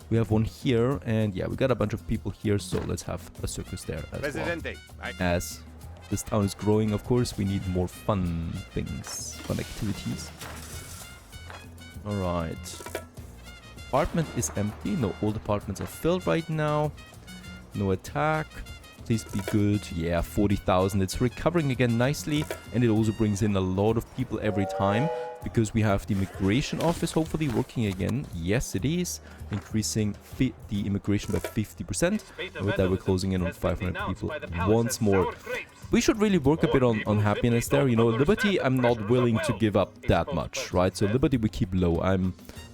We have one here, and yeah, we got a bunch of people here, so let's have a circus there as Presidente, well. As this town is growing, of course, we need more fun things, fun activities. Alright. Apartment is empty. No, all apartments are filled right now. No attack. Please be good. Yeah, 40,000. It's recovering again nicely, and it also brings in a lot of people every time. Because we have the immigration office hopefully working again. Yes, it is. Increasing the immigration by 50%. And with that, we're closing in on 500 people once more. We should really work a bit on happiness there. You know, liberty, I'm not willing to give up that much, right? So liberty we keep low. I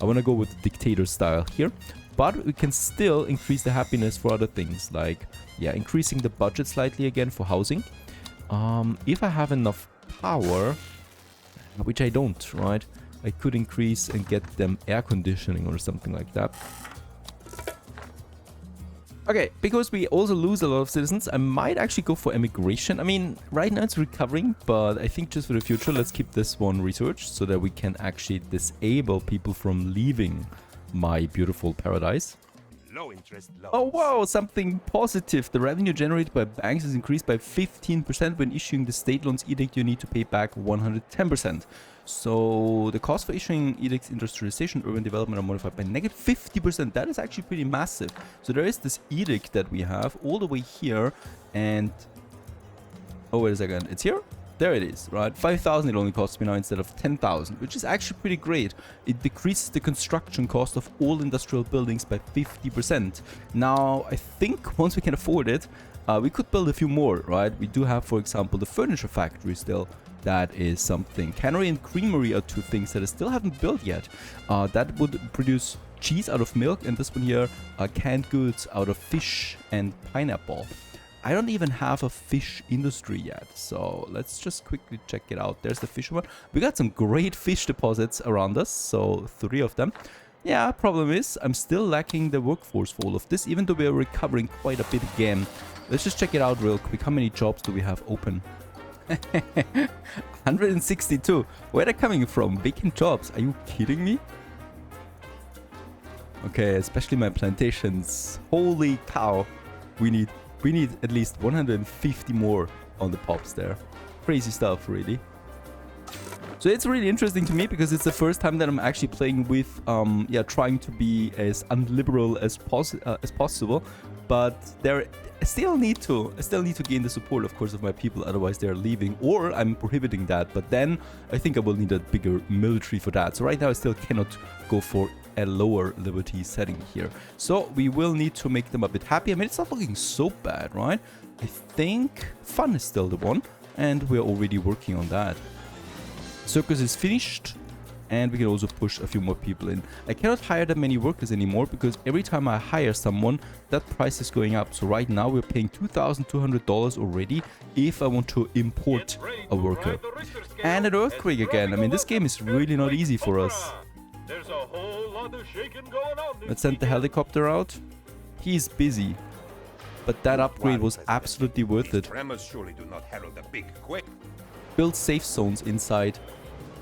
want to go with the dictator style here. But we can still increase the happiness for other things. Like, yeah, increasing the budget slightly again for housing. If I have enough power, which I don't, right? I could increase and get them air conditioning or something like that. Okay, because we also lose a lot of citizens, I might actually go for immigration. I mean, right now it's recovering, but I think just for the future, let's keep this one researched so that we can actually disable people from leaving my beautiful paradise. Low interest loans. Oh wow, something positive. The revenue generated by banks is increased by 15%. When issuing the state loans edict, you need to pay back 110%. So the cost for issuing edicts, industrialization, urban development are modified by negative 50%. That is actually pretty massive. So there is this edict that we have all the way here, and oh wait a second, it's here? There it is, right? 5,000 it only costs me now instead of 10,000, which is actually pretty great. It decreases the construction cost of all industrial buildings by 50%. Now, I think once we can afford it, we could build a few more, right? We do have, for example, the furniture factory still. That is something. Cannery and creamery are two things that I still haven't built yet. That would produce cheese out of milk, and this one here, canned goods out of fish and pineapple. I don't even have a fish industry yet, so let's just quickly check it out. There's the fish one. We got some great fish deposits around us, so 3 of them. Yeah, problem is I'm still lacking the workforce for all of this, even though we are recovering quite a bit again. Let's just check it out real quick. How many jobs do we have open? 162. Where are they coming from? Vacant jobs. Are you kidding me? Okay, especially my plantations. Holy cow. We need at least 150 more on the pops there. Crazy stuff, really. So it's really interesting to me because it's the first time that I'm actually playing with, yeah, trying to be as unliberal as possible. But I still need to gain the support, of course, of my people. Otherwise, they're leaving, or I'm prohibiting that. But then I think I will need a bigger military for that. So right now, I still cannot go for a lower liberty setting here. So we will need to make them a bit happy. I mean, it's not looking so bad, right? I think fun is still the one, and we're already working on that. Circus is finished, and we can also push a few more people in. I cannot hire that many workers anymore because every time I hire someone, that price is going up. So right now we're paying $2,200 already if I want to import a worker. And an earthquake again. I mean, this game is really not easy for us. There's a whole lot of shaking going on. Let's send the helicopter out. He's busy, but that upgrade was absolutely worth it. Tremors surely do not herald a big quake. Build safe zones inside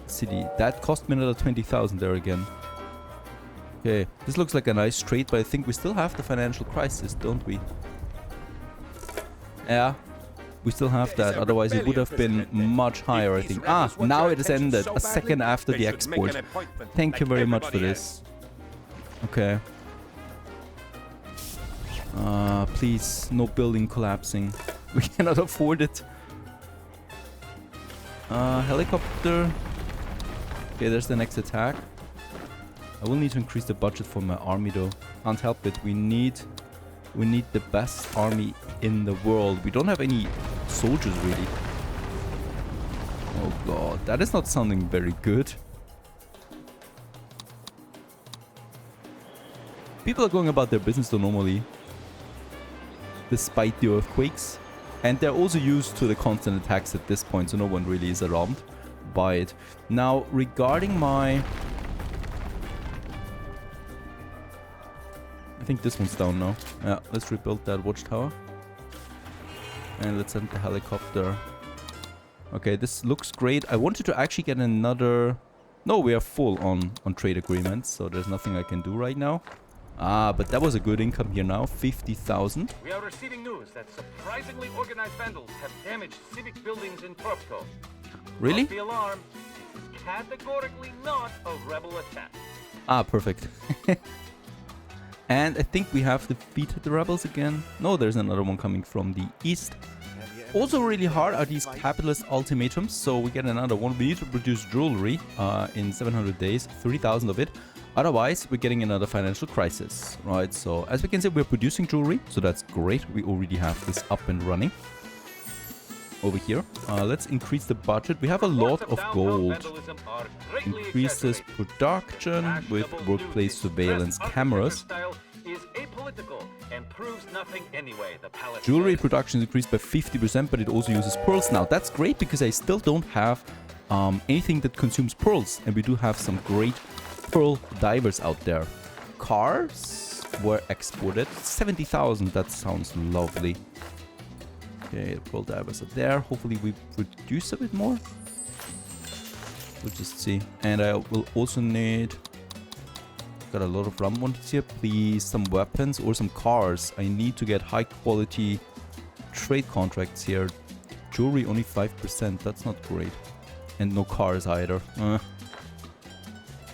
city. That cost me another 20,000 there again. Okay, this looks like a nice trade, but I think we still have the financial crisis, don't we? Yeah, we still have that. Otherwise, it would have been much higher, I think. Ah, now it has ended. A second after the export. Thank you very much for this. Okay. Please, no building collapsing. We cannot afford it. Helicopter. Okay, there's the next attack. I will need to increase the budget for my army though. Can't help it. We need the best army in the world. We don't have any soldiers really. Oh god, that is not sounding very good. People are going about their business though normally, despite the earthquakes. And they're also used to the constant attacks at this point, so no one really is alarmed by it. Now, regarding my... I think this one's down now. Yeah, let's rebuild that watchtower. And let's send the helicopter. Okay, this looks great. I wanted to actually get another... No, we are full on trade agreements, so there's nothing I can do right now. Ah, but that was a good income here now, 50,000. We are receiving news that surprisingly organized vandals have damaged civic buildings in Tropico. Really? Not be alarmed. This is categorically not a rebel attack. Ah, perfect. And I think we have defeated the rebels again. No, there's another one coming from the east. Also really hard are these capitalist ultimatums, so we get another one. We need to produce jewelry in 700 days, 3,000 of it. Otherwise, we're getting another financial crisis, right? So, as we can see, we're producing jewelry, so that's great. We already have this up and running over here. Let's increase the budget. We have a lot of gold. Increase this production with workplace surveillance cameras. Jewelry production is increased by 50%, but it also uses pearls now. That's great because I still don't have anything that consumes pearls, and we do have some great pearl divers out there. Cars were exported. 70,000. That sounds lovely. Okay, pearl divers are there. Hopefully we produce a bit more. We'll just see. And I will also need... Got a lot of rum ones here. Please, some weapons or some cars. I need to get high quality trade contracts here. Jewelry only 5%. That's not great. And no cars either.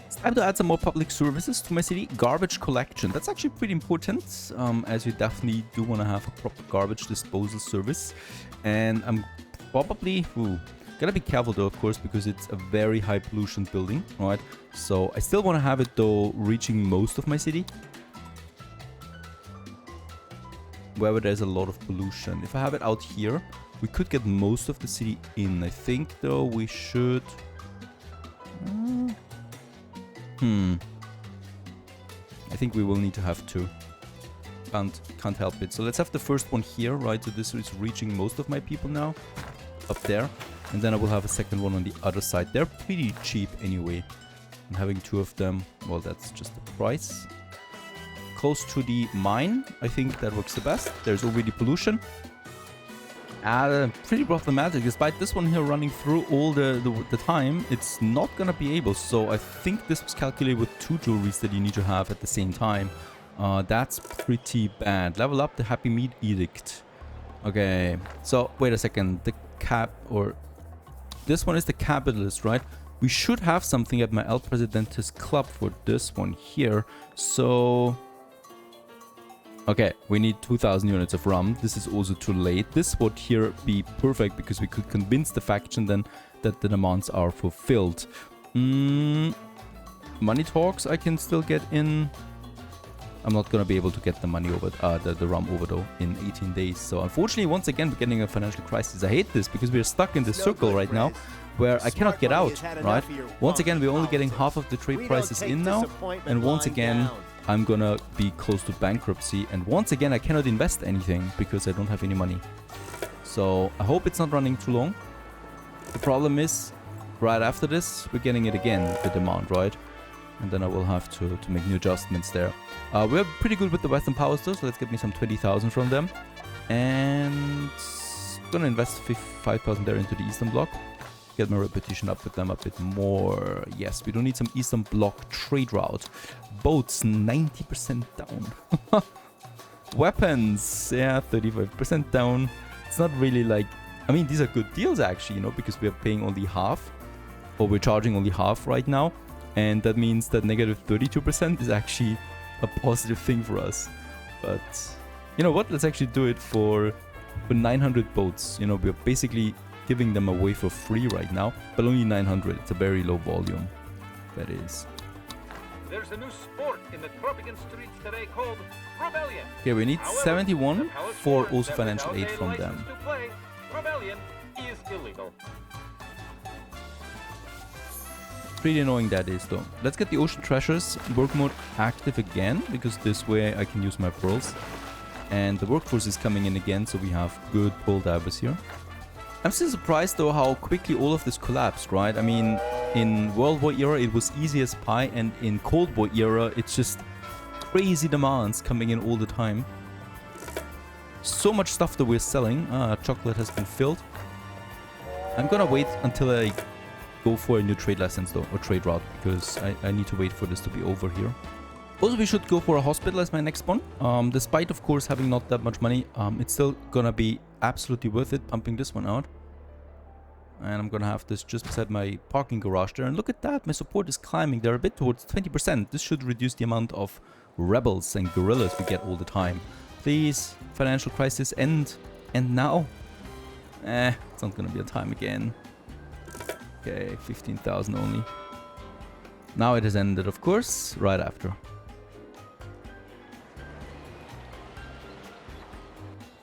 It's time to add some more public services to my city. Garbage collection. That's actually pretty important, as you definitely do want to have a proper garbage disposal service. And I'm probably... Gotta be careful though, of course, because it's a very high pollution building, right? So I still want to have it though reaching most of my city. Wherever there's a lot of pollution. If I have it out here, we could get most of the city in. I think though we should... I think we will need to have two. Can't help it. So let's have the first one here, right? So this is reaching most of my people now. Up there. And then I will have a second one on the other side. They're pretty cheap anyway. And having two of them, well, that's just the price. Close to the mine, I think that works the best. There's already pollution. Pretty problematic. Despite this one here running through all the time, it's not gonna be able. So I think this was calculated with two jewelries that you need to have at the same time. That's pretty bad. Level up the Happy Meat Edict. Okay, so wait a second. The cap or... This one is the capitalist, right? We should have something at my El Presidente's club for this one here. So... Okay, we need 2,000 units of rum. This is also too late. This would here be perfect because we could convince the faction then that the demands are fulfilled. money talks I can still get in. I'm not gonna be able to get the money over, the rum over though in 18 days. So unfortunately, once again, we're getting a financial crisis. I hate this because we're stuck in this circle right now where I cannot get out, right? Once again, we're only getting half of the trade prices in now. And once again, I'm gonna be close to bankruptcy. And once again, I cannot invest anything because I don't have any money. So I hope it's not running too long. The problem is, right after this, we're getting it again, the demand, right? And then I will have to make new adjustments there. We're pretty good with the Western powers though, so let's get me some 20,000 from them. And gonna invest 5,000 there into the Eastern Bloc. Get my reputation up with them a bit more. Yes, we do need some Eastern Bloc trade route. Boats, 90% down. Weapons, yeah, 35% down. It's not really like... I mean, these are good deals actually, you know, because we are paying only half. Or we're charging only half right now. And that means that negative 32% is actually a positive thing for us. But, you know what? Let's actually do it for 900 boats. You know, we're basically giving them away for free right now. But only 900. It's a very low volume. That is. There's a new sport in the Tropican streets today called Rebellion. Okay, we need However, 71 for also that financial without aid a from license them. to play, Rebellion is illegal. Pretty annoying that is though. Let's get the ocean treasures work mode active again, because this way I can use my pearls. And the workforce is coming in again, so we have good pearl divers here. I'm still surprised though how quickly all of this collapsed, right? I mean, in World War era it was easy as pie, and in Cold War era it's just crazy demands coming in all the time. So much stuff that we're selling. Chocolate has been filled. I'm gonna wait until I go for a new trade license though, or trade route, because I need to wait for this to be over here. Also, we should go for a hospital as my next one. Despite of course having not that much money, it's still gonna be absolutely worth it pumping this one out. And I'm gonna have this just beside my parking garage there. And look at that, my support is climbing there a bit towards 20%. This should reduce the amount of rebels and guerrillas we get all the time. Please, financial crisis end. And now? It's not gonna be a time again. Okay, 15,000 only. Now it has ended, of course, right after.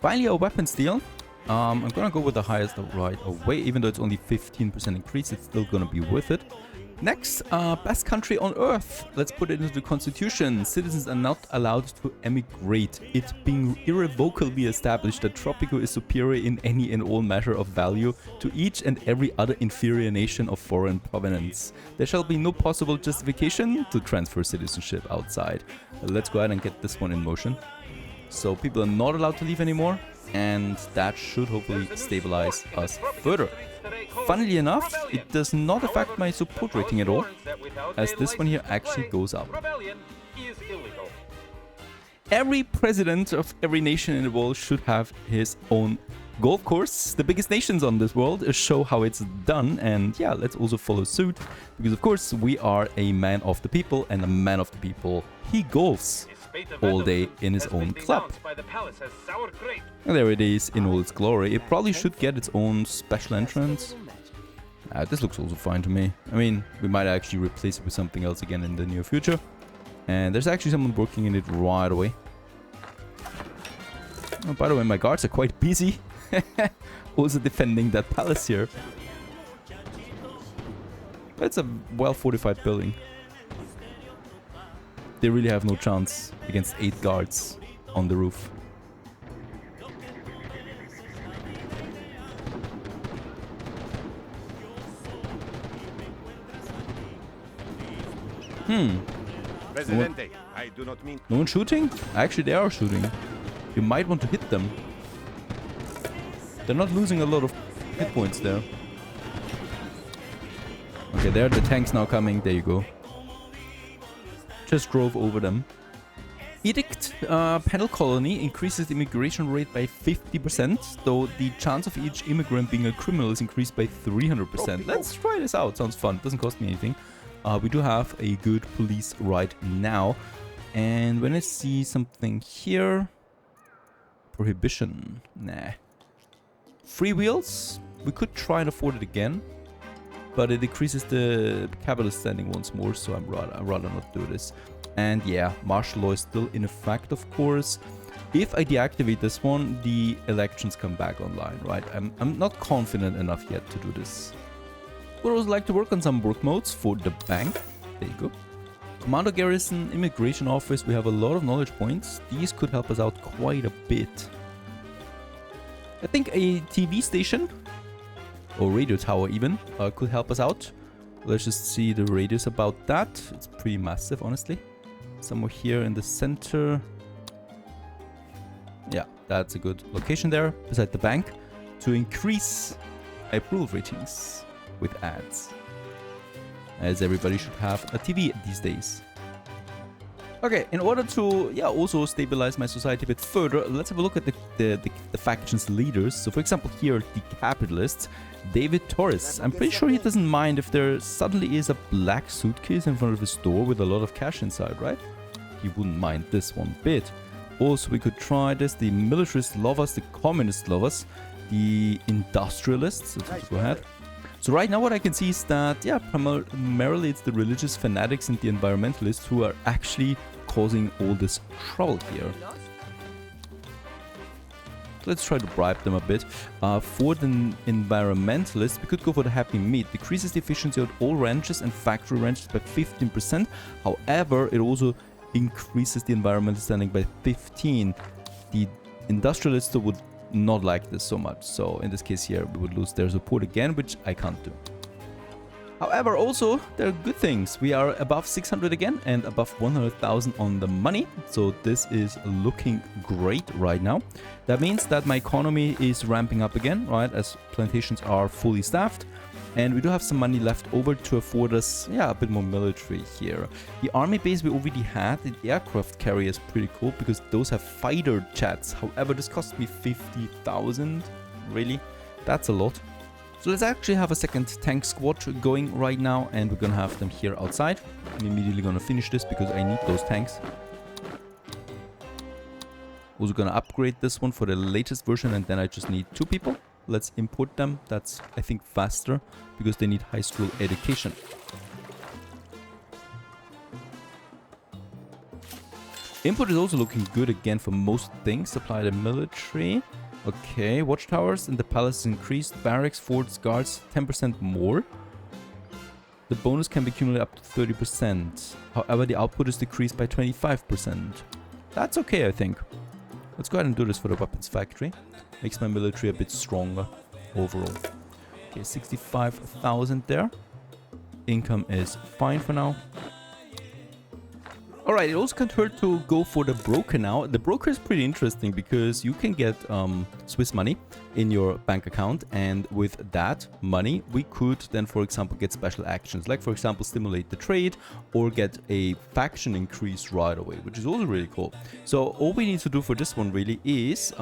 Finally, a weapons deal. I'm gonna go with the highest right away, even though it's only 15% increase, it's still gonna be worth it. Next, best country on earth. Let's put it into the constitution. Citizens are not allowed to emigrate. It being irrevocably established that Tropico is superior in any and all measure of value to each and every other inferior nation of foreign provenance. There shall be no possible justification to transfer citizenship outside. Let's go ahead and get this one in motion. So people are not allowed to leave anymore, and that should hopefully stabilize us further. Funnily enough, it does not affect my support rating at all, as this one here actually goes up. Every president of every nation in the world should have his own golf course. The biggest nations on this world show how it's done, and yeah, let's also follow suit, because of course we are a man of the people, and a man of the people, he golfs all day in his own club. And there it is in all its glory. It probably should get its own special entrance. This looks also fine to me. I mean, we might actually replace it with something else again in the near future. And there's actually someone working in it right away. Oh, by the way, my guards are quite busy. Also defending that palace here. It's a well-fortified building. They really have no chance against 8 guards on the roof. Presidente, I do not mean... No one shooting? Actually, they are shooting. You might want to hit them. They're not losing a lot of hit points there. Okay, there are the tanks now coming. There you go. Just drove over them. Edict penal colony increases the immigration rate by 50%, though the chance of each immigrant being a criminal is increased by 300%. Let's try this out. Sounds fun. Doesn't cost me anything. We do have a good police right now. And when I see something here... Prohibition. Nah. Free wheels? We could try and afford it again. but it decreases the capitalist standing once more, so I'd rather not do this. And yeah, martial law is still in effect, of course. If I deactivate this one, the elections come back online, right? I'm not confident enough yet to do this. Would also like to work on some work modes for the bank. There you go. Commando Garrison, Immigration Office, we have a lot of knowledge points. These could help us out quite a bit. I think a TV station, or radio tower even, could help us out. Let's just see the radius about that. It's pretty massive, honestly. Somewhere here in the center. Yeah, that's a good location there, beside the bank, to increase approval ratings with ads. As everybody should have a TV these days. Okay, in order to also stabilize my society a bit further, let's have a look at the faction's leaders. So for example here, the capitalists, David Torres. I'm pretty sure he doesn't mind if there suddenly is a black suitcase in front of his door with a lot of cash inside, right? He wouldn't mind this one bit. Also, we could try this, the militarist lovers, the communist lovers, the industrialists. Let's go ahead. So right now what I can see is that, yeah, primarily it's the religious fanatics and the environmentalists who are actually causing all this trouble here. Let's try to bribe them a bit. For the environmentalists, we could go for the Happy Meat. Decreases the efficiency of all ranches and factory ranches by 15%. However, it also increases the environmental standing by 15. The industrialists would not like this so much, so in this case here we would lose their support again, which I can't do. However, also there are good things. We are above 600 again and above 100,000 on the money, so this is looking great right now. That means that my economy is ramping up again, right, as plantations are fully staffed. And we do have some money left over to afford us, yeah, a bit more military here. The army base we already had, the aircraft carrier is pretty cool because those have fighter jets. However, this cost me 50,000. Really? That's a lot. So let's actually have a second tank squad going right now, and we're gonna have them here outside. I'm immediately gonna finish this because I need those tanks. Also gonna upgrade this one for the latest version, and then I just need 2 people. Let's import them. That's, I think, faster because they need high school education. Import is also looking good again for most things. Supply the military. Okay, watchtowers in the palace is increased. Barracks, forts, guards, 10% more. The bonus can be accumulated up to 30%. However, the output is decreased by 25%. That's okay, I think. Let's go ahead and do this for the weapons factory. Makes my military a bit stronger overall. Okay, 65,000 there. Income is fine for now. Alright, it also can't hurt to go for the broker now. The broker is pretty interesting because you can get Swiss money in your bank account, and with that money we could then, for example, get special actions, like for example stimulate the trade or get a faction increase right away, which is also really cool. So all we need to do for this one really is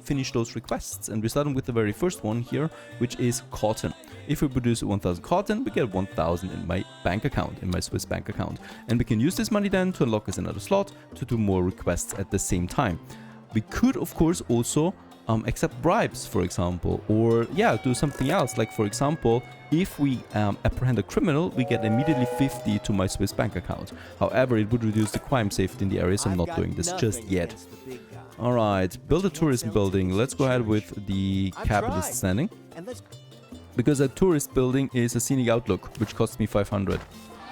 finish those requests, and we're starting with the very first one here, which is cotton. If we produce 1,000 cotton, we get 1,000 in my bank account, in my Swiss bank account. And we can use this money then to unlock us another slot to do more requests at the same time. We could, of course, also accept bribes, for example, or do something else. Like, for example, if we apprehend a criminal, we get immediately 50 to my Swiss bank account. However, it would reduce the crime safety in the area, so I'm not doing this just yet. Alright, build a tourism building. Let's go ahead with the capitalist standing. Because a tourist building is a scenic outlook, which costs me 500,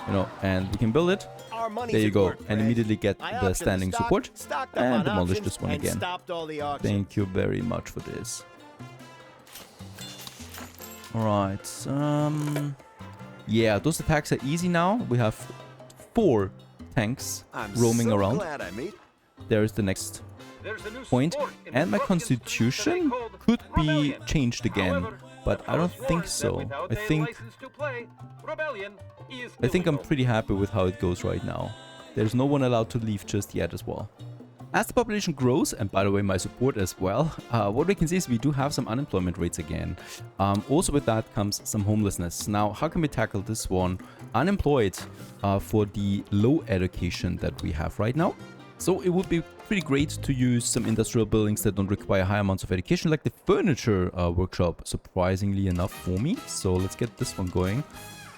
you know, and we can build it. There you go, and immediately get the standing support and demolish this one again. Thank you very much for this. Alright, yeah, those attacks are easy now. We have 4 tanks roaming around. There's the next point, and my constitution could be changed again. But I don't think so. I think I'm pretty happy with how it goes right now. There's no one allowed to leave just yet as well. As the population grows, and by the way my support as well, what we can see is we do have some unemployment rates again. Also with that comes some homelessness. Now, how can we tackle this one? Unemployed for the low education that we have right now. So it would be pretty great to use some industrial buildings that don't require high amounts of education, like the furniture workshop, surprisingly enough for me. So let's get this one going.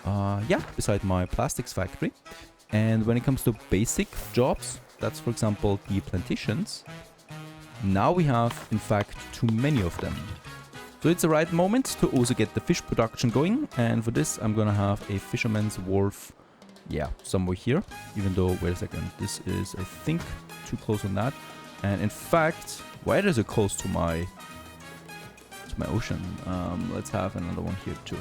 Yeah, beside my plastics factory. And when it comes to basic jobs, that's for example the plantations. Now we have, in fact, too many of them. So it's the right moment to also get the fish production going. And for this, I'm gonna have a fisherman's wharf, yeah, somewhere here. Even though, wait a second, this is, I think, too close on that. And in fact, why is it close to my ocean? Let's have another one here too.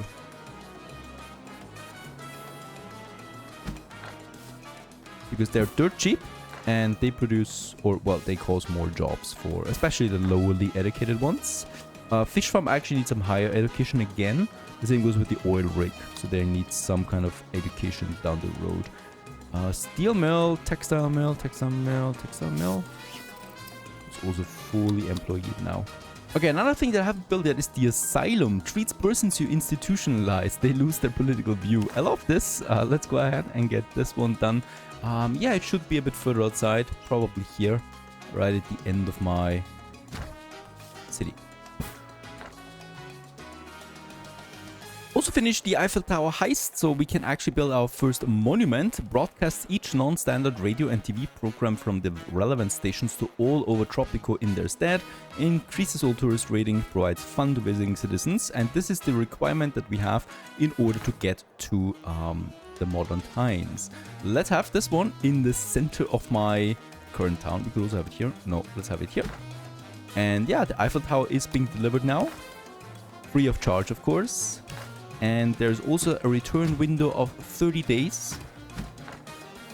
Because they're dirt cheap and they produce, or well, they cause more jobs for especially the lowerly educated ones. Fish farm actually needs some higher education again. The same goes with the oil rig, so they need some kind of education down the road. Steel mill, textile mill, textile mill, textile mill. It's also fully employed now. Okay, another thing that I haven't built yet is the asylum. Treats persons who institutionalize. They lose their political view. I love this. Let's go ahead and get this one done. Yeah, it should be a bit further outside. Probably here, right at the end of my city. Also finished the Eiffel Tower heist, so we can actually build our first monument, broadcast each non-standard radio and TV program from the relevant stations to all over Tropico in their stead, increases all tourist rating, provides fun to visiting citizens, and this is the requirement that we have in order to get to the modern times. Let's have this one in the center of my current town. We could also have it here. No, let's have it here. And yeah, the Eiffel Tower is being delivered now, free of charge, of course. And there's also a return window of 30 days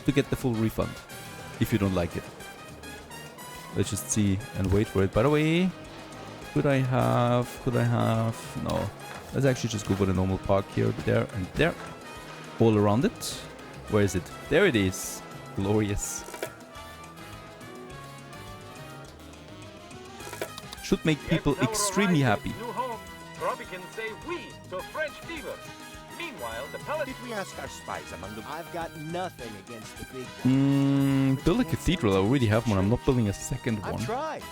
to get the full refund if you don't like it. Let's just see and wait for it. By the way, could I have, no. Let's actually just go for the normal park here, there and there. All around it. Where is it? There it is. Glorious. Should make people extremely happy. Tropicans say we to French fever. Meanwhile, the palace... Did we ask our spies among the... I've got nothing against the big guys. Build a cathedral. I already have one. I'm not building a second one. I've tried.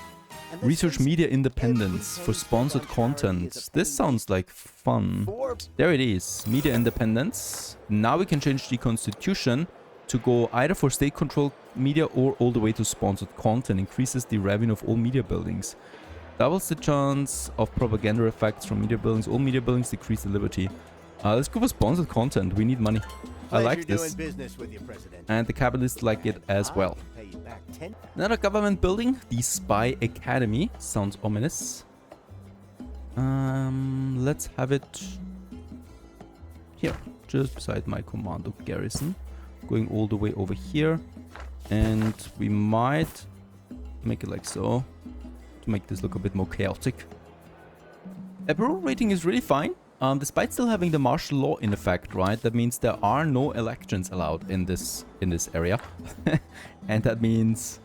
Research media independence for sponsored content. This sounds like fun. There it is. Media independence. Now we can change the constitution to go either for state-controlled media or all the way to sponsored content. Increases the revenue of all media buildings. Doubles the chance of propaganda effects from media buildings. All media buildings decrease the liberty. Let's go for sponsored content. We need money. I like this. And the capitalists like it as well. Another government building. The Spy Academy. Sounds ominous. Let's have it here. Just beside my commando garrison. Going all the way over here. And we might make it like so. To make this look a bit more chaotic. Approval rating is really fine, despite still having the martial law in effect, right? That means there are no elections allowed in this area. And that means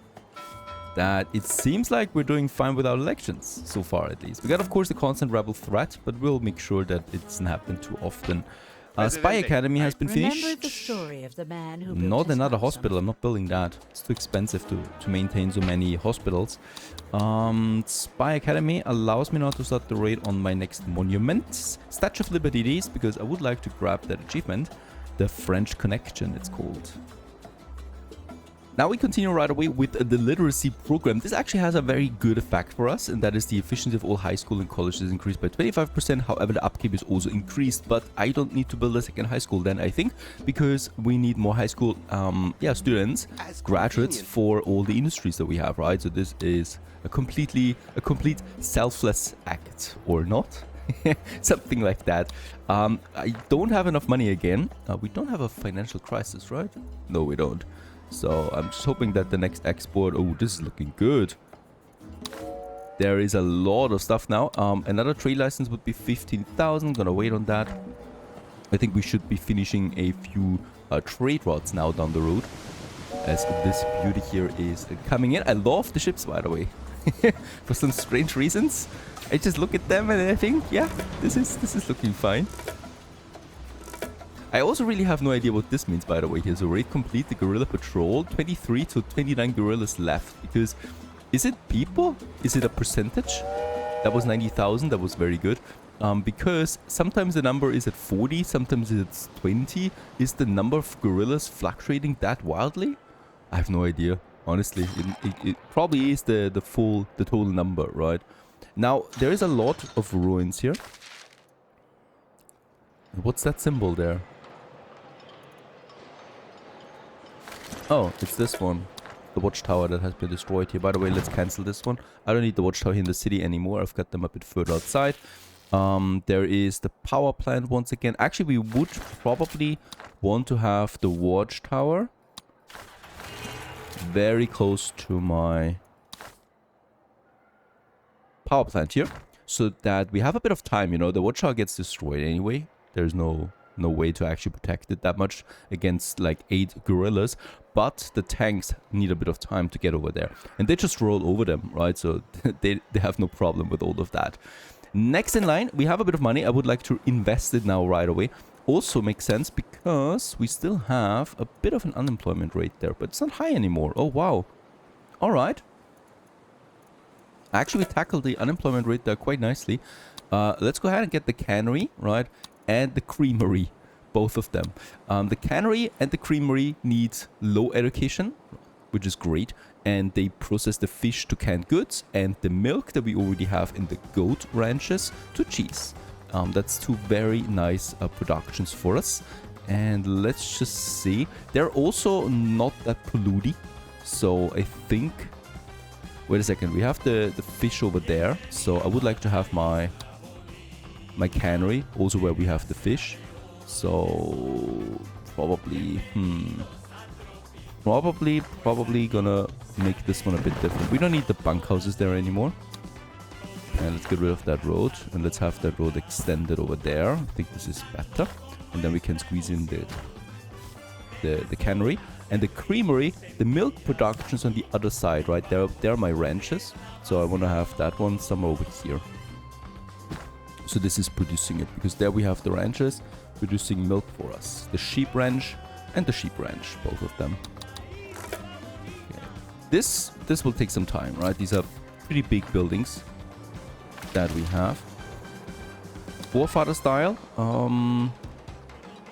that it seems like we're doing fine without elections, so far at least. We got, of course, the constant rebel threat, but we'll make sure that it doesn't happen too often. Spy Academy has been finished. The story of the man who not another hospital. I'm not building that. It's too expensive to maintain so many hospitals. Spy Academy allows me now to start the raid on my next monuments. Statue of Liberty it is, because I would like to grab that achievement. The French Connection, it's called. Now we continue right away with the literacy program. This actually has a very good effect for us, and that is the efficiency of all high school and colleges is increased by 25%. However, the upkeep is also increased, but I don't need to build a second high school then, I think, because we need more high school students, graduates for all the industries that we have, right? So this is a complete selfless act, or not? Something like that. I don't have enough money again. We don't have a financial crisis, right? No, we don't. So I'm just hoping that the next export... Oh, this is looking good. There is a lot of stuff now. Another trade license would be 15,000. Gonna wait on that. I think we should be finishing a few trade routes now down the road, as this beauty here is coming in. I love the ships, by the way. For some strange reasons. I just look at them and I think, yeah, this is looking fine. I also really have no idea what this means, by the way. Here, so raid complete the guerrilla patrol. 23 to 29 guerrillas left. Because, is it people? Is it a percentage? That was 90,000. That was very good. Because sometimes the number is at 40, sometimes it's 20. Is the number of guerrillas fluctuating that wildly? I have no idea. Honestly, it probably is the total number, right? Now, there is a lot of ruins here. What's that symbol there? Oh, it's this one. The watchtower that has been destroyed here. By the way, let's cancel this one. I don't need the watchtower here in the city anymore. I've got them a bit further outside. There is the power plant once again. Actually, we would probably want to have the watchtower very close to my power plant here, so that we have a bit of time. You know, the watchtower gets destroyed anyway. There's no way to actually protect it that much against like 8 guerrillas, but the tanks need a bit of time to get over there, and they just roll over them, right? So they have no problem with all of that. Next in line, we have a bit of money. I would like to invest it now right away. Also makes sense because we still have a bit of an unemployment rate there, but it's not high anymore. Oh wow. All right. Actually, we tackled the unemployment rate there quite nicely. Let's go ahead and get the cannery, right? And the creamery, both of them. The cannery and the creamery need low education, which is great. And they process the fish to canned goods and the milk that we already have in the goat ranches to cheese. That's 2 very nice productions for us. And let's just see. They're also not that polluting. So I think... Wait a second. We have the fish over there. So I would like to have my cannery also where we have the fish. So probably... Probably gonna make this one a bit different. We don't need the bunkhouses there anymore. And let's get rid of that road. And let's have that road extended over there. I think this is better. And then we can squeeze in the cannery. And the creamery, the milk production's on the other side, right? They're my ranches. So I want to have that one somewhere over here. So this is producing it. Because there we have the ranches producing milk for us. The sheep ranch and the sheep ranch. Both of them. This will take some time, right? These are pretty big buildings that we have. Forefather style.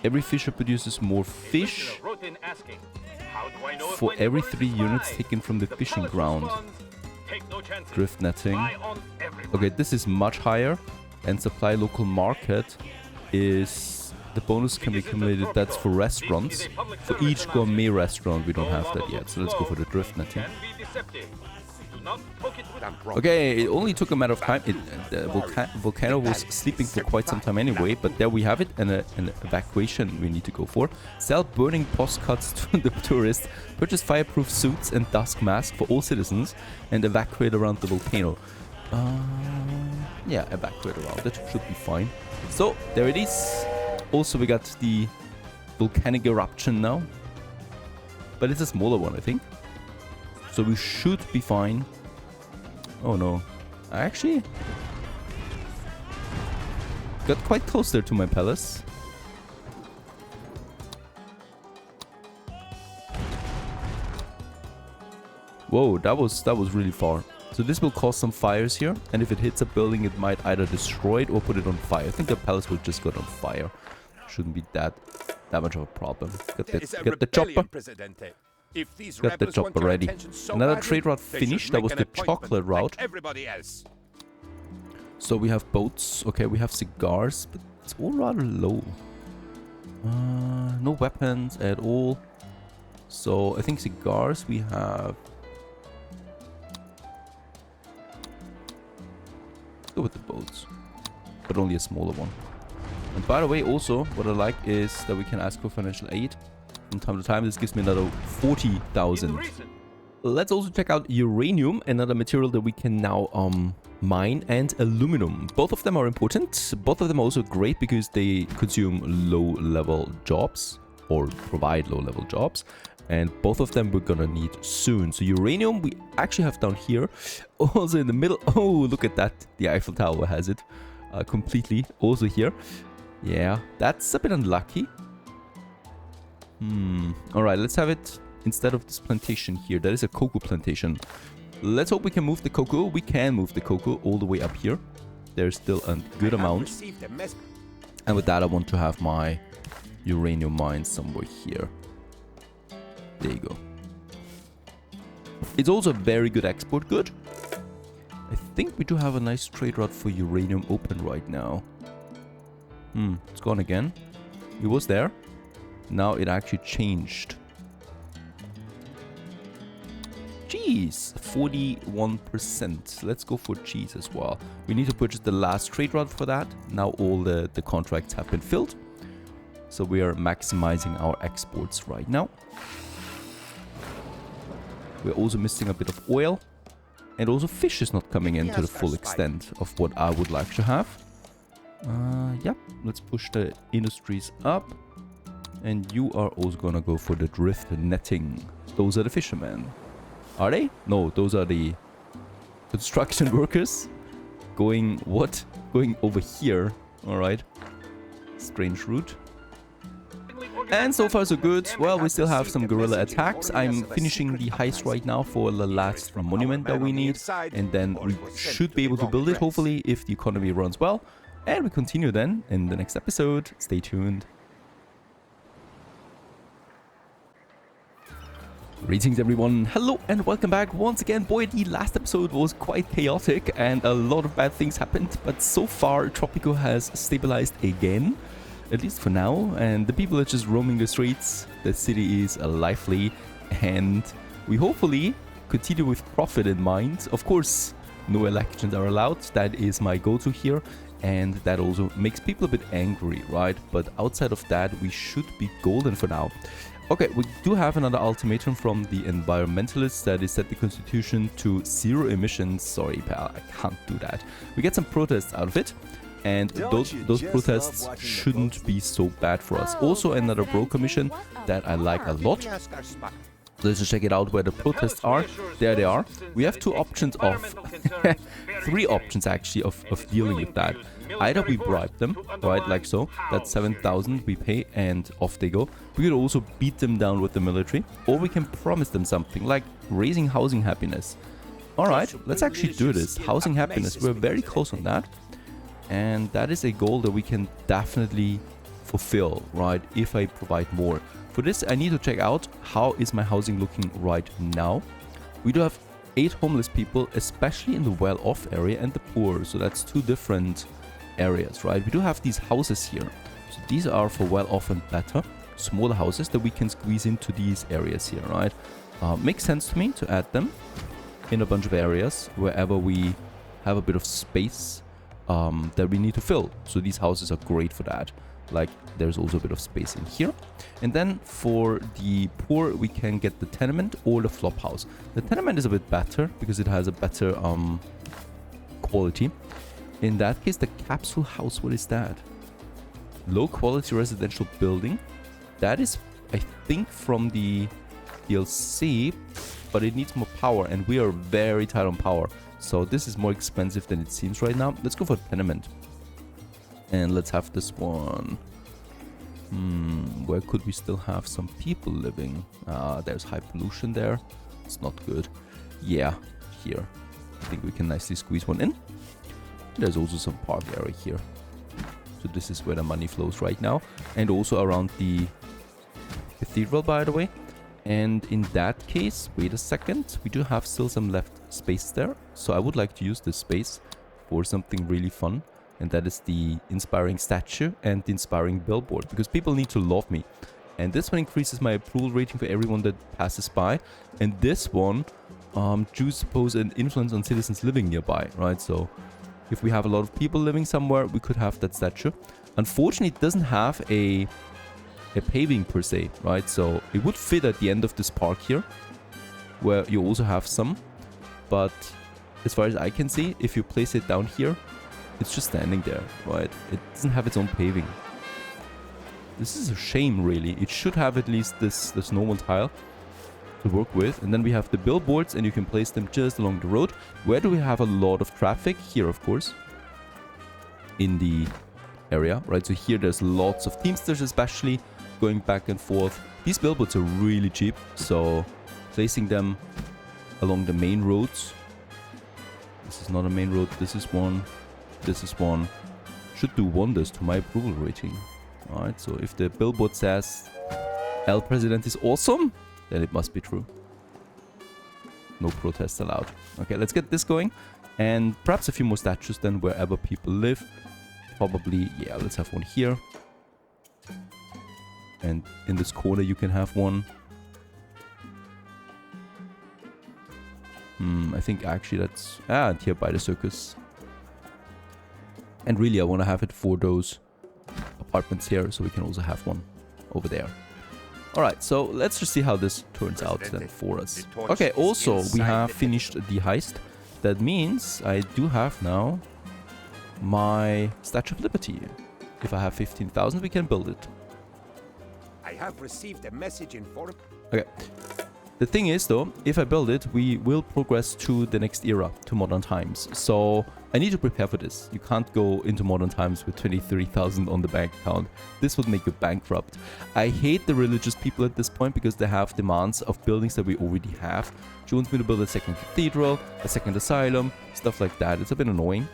Every fisher produces more fish for every 3 units taken from the fishing ground. Drift netting. Okay, this is much higher. And supply local market is... The bonus can be accumulated. That's for restaurants. For each gourmet restaurant, we don't have that yet. So let's go for the drift netting. Okay, it only took a matter of time. The volcano was sleeping for quite some time anyway. But there we have it. And an evacuation we need to go for. Sell burning postcards to the tourists. Purchase fireproof suits and dusk masks for all citizens. And evacuate around the volcano. Yeah, evacuate around it. Should be fine. So, there it is. Also, we got the volcanic eruption now. But it's a smaller one, I think. So we should be fine. Oh no. I actually got quite close there to my palace. Whoa, that was really far. So this will cause some fires here. And if it hits a building, it might either destroy it or put it on fire. I think the palace will just go on fire. Shouldn't be that much of a problem. Get the chopper. Presidente. If these Got the rebels chopper want your ready. attention so Another badly, trade route they should finished. That make was an the appointment chocolate like route. everybody else. So we have boats. Okay, we have cigars, but it's all rather low. No weapons at all. So I think cigars we have. Go with the boats, but only a smaller one. And by the way, also what I like is that we can ask for financial aid from time to time. This gives me another 40,000. Let's also check out uranium, another material that we can now mine, and aluminum. Both of them are important. Both of them are also great because they consume low-level jobs or provide low-level jobs. And both of them we're gonna need soon. So uranium we actually have down here. Also in the middle. Oh, look at that. The Eiffel Tower has it completely. Also here. Yeah, that's a bit unlucky. Alright, let's have it instead of this plantation here. That is a cocoa plantation. Let's hope we can move the cocoa. We can move the cocoa all the way up here. There's still a good amount. And with that, I want to have my uranium mine somewhere here. There you go. It's also a very good export good. I think we do have a nice trade route for uranium open right now. It's gone again. It was there. Now it actually changed. Cheese, 41%. Let's go for cheese as well. We need to purchase the last trade route for that. Now all the contracts have been filled. So we are maximizing our exports right now. We're also missing a bit of oil. And also fish is not coming in to the full extent of what I would like to have. Yeah, let's push the industries up. And you are also gonna go for the drift netting. Those are the fishermen. Are they? No, those are the construction workers. Going what? Going over here. Alright. Strange route. And so far so good. Well, we still have some guerrilla attacks. I'm finishing the heist right now for the last monument that we need. And then we should be able to build it, hopefully, if the economy runs well. And we continue then in the next episode. Stay tuned. Greetings everyone, hello and welcome back once again. Boy, the last episode was quite chaotic and a lot of bad things happened, but so far Tropico has stabilized again, at least for now, and the people are just roaming the streets. The city is lively and we hopefully continue with profit in mind. Of course, no elections are allowed, that is my go-to here, and that also makes people a bit angry, right? But outside of that, we should be golden for now. Okay, we do have another ultimatum from the environmentalists that is set the constitution to 0 emissions. Sorry, pal, I can't do that. We get some protests out of it, and those protests shouldn't be so bad for us. Also, another bro commission that I like a lot. Let's just check it out where the protests are. There they are. We have 2 options of 3 options actually of dealing with that. Either we bribe them, right, like so, that's 7,000 we pay and off they go. We could also beat them down with the military, or we can promise them something like raising housing happiness. Alright, let's actually do this. Housing happiness, we're very close on that. And that is a goal that we can definitely fulfill, right, if I provide more. For this, I need to check out how is my housing looking right now. We do have 8 homeless people, especially in the well-off area and the poor, so that's 2 different areas, right? We do have these houses here, so these are for well-off and better, smaller houses that we can squeeze into these areas here, right? Makes sense to me to add them in a bunch of areas wherever we have a bit of space that we need to fill. So these houses are great for that. Like, there's also a bit of space in here. And then for the poor, we can get the tenement or the flop house. The tenement is a bit better because it has a better quality. In that case, the capsule house, what is that? Low quality residential building. That is, I think, from the DLC, but it needs more power and we are very tight on power. So this is more expensive than it seems right now. Let's go for tenement. And let's have this one. Where could we still have some people living? There's high pollution there. It's not good. Yeah, here. I think we can nicely squeeze one in. There's also some park area here. So this is where the money flows right now. And also around the cathedral, by the way. And in that case, wait a second. We do have still some left space there. So I would like to use this space for something really fun. And that is the inspiring statue and the inspiring billboard. Because people need to love me. And this one increases my approval rating for everyone that passes by. And this one do suppose an influence on citizens living nearby, right? So if we have a lot of people living somewhere, we could have that statue. Unfortunately, it doesn't have a paving per se, right? So it would fit at the end of this park here, where you also have some. But as far as I can see, if you place it down here, it's just standing there, right? It doesn't have its own paving. This is a shame, really. It should have at least this normal tile to work with. And then we have the billboards, and you can place them just along the road. Where do we have a lot of traffic? Here, of course, in the area, right? So here there's lots of Teamsters, especially going back and forth These billboards are really cheap, so placing them along the main roads. This is not a main road, this is one, this is one. Should do wonders to my approval rating. Alright, so if the billboard says El Presidente is awesome, then it must be true. No protests allowed. Okay, let's get this going. And perhaps a few more statues then wherever people live. Probably, yeah, let's have one here. And in this corner you can have one. I think actually that's... and here by the circus. And really I want to have it for those apartments here, so we can also have one over there. Alright, so let's just see how this turns out then for us. Okay, also we have finished the heist. That means I do have now my Statue of Liberty. If I have 15,000, we can build it. I have received a message in form. Okay. The thing is though, if I build it, we will progress to the next era, to modern times. So I need to prepare for this. You can't go into modern times with 23,000 on the bank account. This would make you bankrupt. I hate the religious people at this point because they have demands of buildings that we already have. She wants me to build a second cathedral, a second asylum, stuff like that. It's a bit annoying.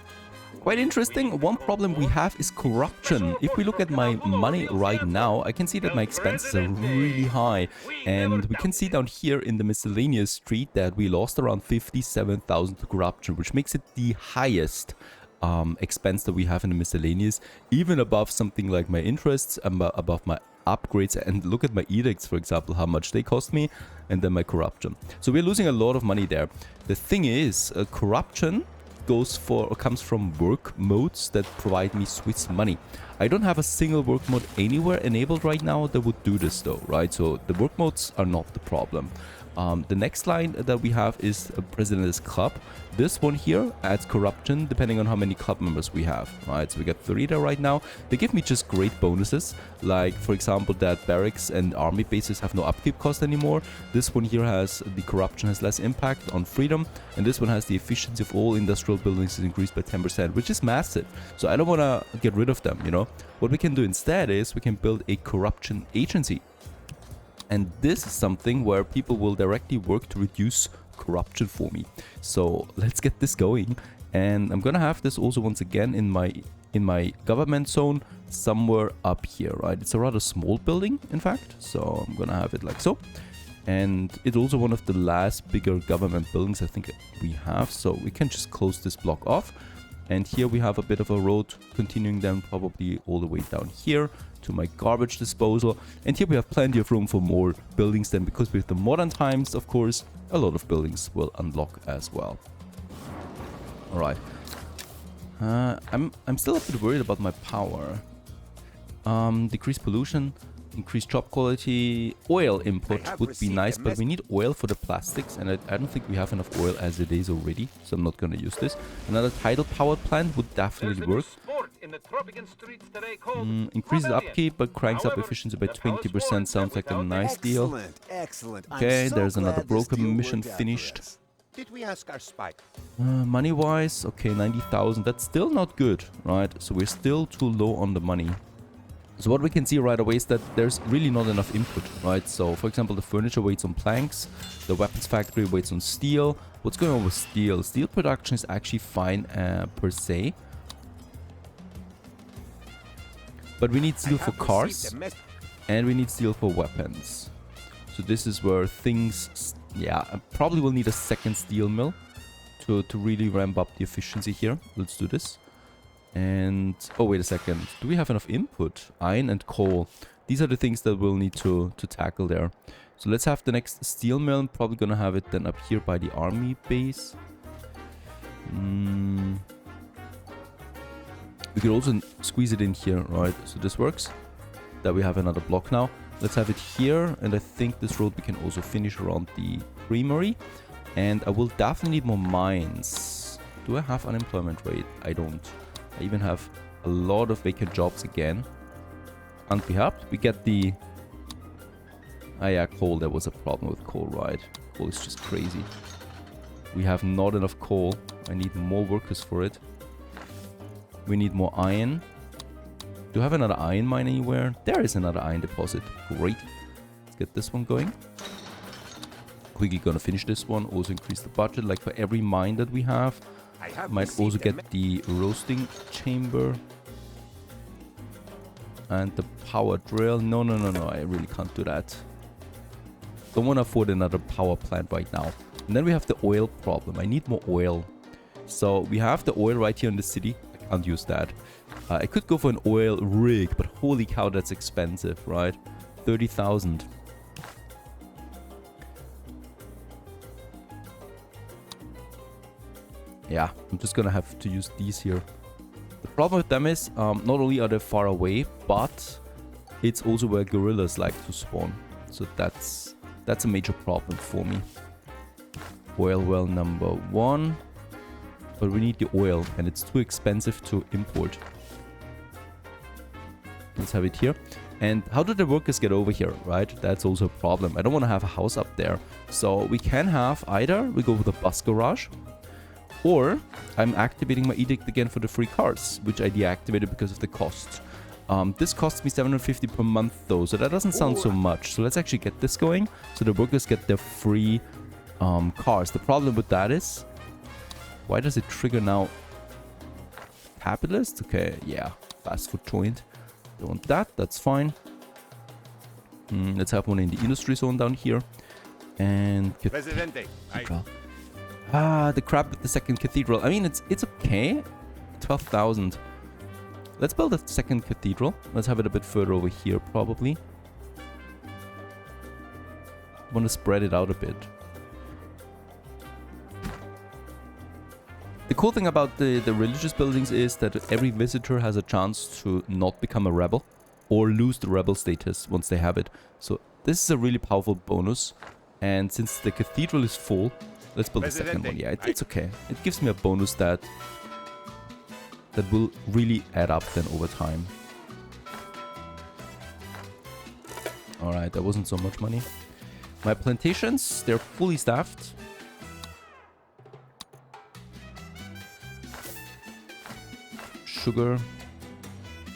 Quite interesting. One problem we have is corruption. If we look at my money right now, I can see that my expenses are really high. And we can see down here in the miscellaneous street that we lost around 57,000 to corruption, which makes it the highest expense that we have in the miscellaneous, even above something like my interests, above my upgrades. And look at my edicts, for example, how much they cost me, and then my corruption. So we're losing a lot of money there. The thing is, corruption comes from work modes that provide me Swiss money. I don't have a single work mode anywhere enabled right now that would do this though, right? So the work modes are not the problem. The next line that we have is President's Club. This one here adds corruption depending on how many club members we have, right? So we got 3 there right now. They give me just great bonuses, like for example that barracks and army bases have no upkeep cost anymore. This one here has the corruption has less impact on freedom, and this one has the efficiency of all industrial buildings is increased by 10%, which is massive. So I don't want to get rid of them, you know. What we can do instead is we can build a corruption agency. And this is something where people will directly work to reduce corruption for me. So let's get this going. And I'm gonna have this also once again in my government zone somewhere up here, right? It's a rather small building, in fact. So I'm gonna have it like so. And it's also one of the last bigger government buildings I think we have. So we can just close this block off. And here we have a bit of a road continuing then probably all the way down here to my garbage disposal. And here we have plenty of room for more buildings then, because with the modern times, of course, a lot of buildings will unlock as well. All right. I'm still a bit worried about my power. Decrease pollution, increase job quality, oil input would be nice, but we need oil for the plastics, and I don't think we have enough oil as it is already, so I'm not going to use this. Another tidal power plant would definitely work. Increases upkeep, but cranks up efficiency by 20%. Sounds like a nice deal. Excellent. Okay, there's another broker mission finished. Did we ask our spy? Money-wise, okay, 90,000. That's still not good, right? So we're still too low on the money. So what we can see right away is that there's really not enough input, right? So, for example, the furniture waits on planks, the weapons factory waits on steel. What's going on with steel? Steel production is actually fine per se. But we need steel for cars, and we need steel for weapons. So this is where things... yeah, I probably will need a second steel mill to really ramp up the efficiency here. Let's do this. And... oh, wait a second. Do we have enough input? Iron and coal. These are the things that we'll need to tackle there. So let's have the next steel mill. I'm probably gonna have it then up here by the army base. We could also squeeze it in here, right? So this works. That we have another block now. Let's have it here, and I think this road we can also finish around the creamery. And I will definitely need more mines. Do I have unemployment rate? I don't. I even have a lot of vacant jobs again. Can't be helped. We get the... ah yeah, coal. There was a problem with coal, right? Coal is just crazy. We have not enough coal. I need more workers for it. We need more iron. Do I have another iron mine anywhere? There is another iron deposit. Great. Let's get this one going. Quickly gonna finish this one. Also increase the budget. Like for every mine that we have. Might also get the roasting chamber. And the power drill. No. I really can't do that. Don't want to afford another power plant right now. And then we have the oil problem. I need more oil. So we have the oil right here in the city. I can't use that. I could go for an oil rig, but holy cow, that's expensive, right? 30,000. Yeah, I'm just gonna have to use these here. The problem with them is, not only are they far away, but it's also where gorillas like to spawn. So that's a major problem for me. Oil well number 1. But we need the oil, and it's too expensive to import. Let's have it here. And how do the workers get over here, right? That's also a problem. I don't want to have a house up there. So we can have either we go with a bus garage, or I'm activating my edict again for the free cars, which I deactivated because of the cost. This costs me 750 per month though, so that doesn't sound so much. So let's actually get this going, so the workers get their free cars. The problem with that is, why does it trigger now? Capitalist? Okay, yeah, fast food joint. Don't want that, that's fine. Let's have one in the industry zone down here. And Presidente, the crap with the second cathedral. I mean, it's okay. 12,000. Let's build a second cathedral. Let's have it a bit further over here, probably. I want to spread it out a bit. The cool thing about the religious buildings is that every visitor has a chance to not become a rebel or lose the rebel status once they have it. So this is a really powerful bonus. And since the cathedral is full, let's build a second one. Yeah, it's okay. It gives me a bonus that will really add up then over time. Alright, that wasn't so much money. My plantations, they're fully staffed. Sugar.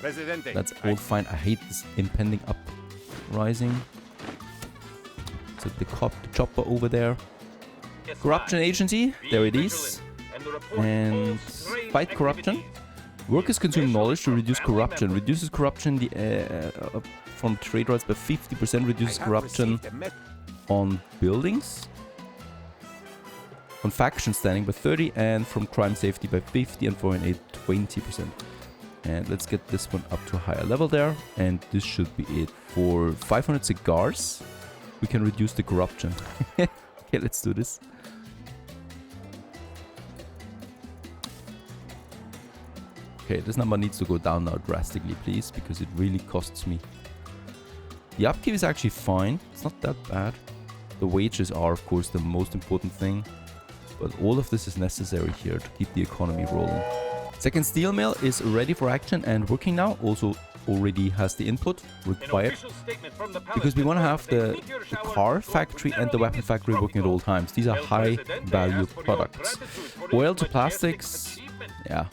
Presidente, That's all fine. I hate this impending uprising. So the chopper over there. Corruption agency. There it is. And fight corruption. Workers consume knowledge to reduce corruption. Reduces corruption from trade rights by 50%. Reduces corruption on buildings. On faction standing by 30, and from crime safety by 50, and foreign aid 20%. And let's get this one up to a higher level there. And this should be it. For 500 cigars, we can reduce the corruption. Okay, let's do this. Okay, this number needs to go down now drastically, please, because it really costs me. The upkeep is actually fine. It's not that bad. The wages are, of course, the most important thing. But all of this is necessary here to keep the economy rolling. Second steel mill is ready for action and working now. Also already has the input required. Because we want to have the car factory and the weapon factory working at all times. These are high value products. Oil to plastics. Yeah.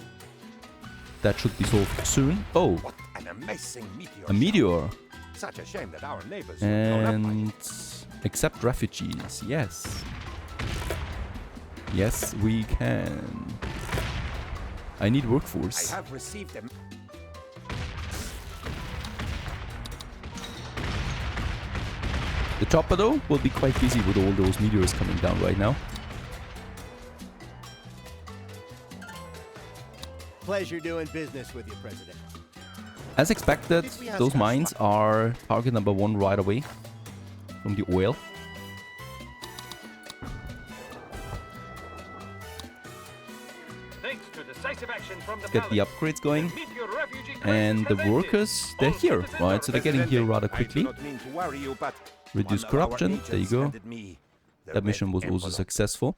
That should be solved soon. Oh. What an amazing meteor. A meteor. Such a shame that our neighbors And accept refugees. Yes. Yes, we can. I need workforce. I have received them. The chopper, though, will be quite busy with all those meteors coming down right now. Pleasure doing business with you, President. As expected, those mines are target number 1 right away from the oil. Let's get the upgrades going. And the workers, they're here, right? So they're getting here rather quickly. Reduce corruption. There you go. That mission was also successful.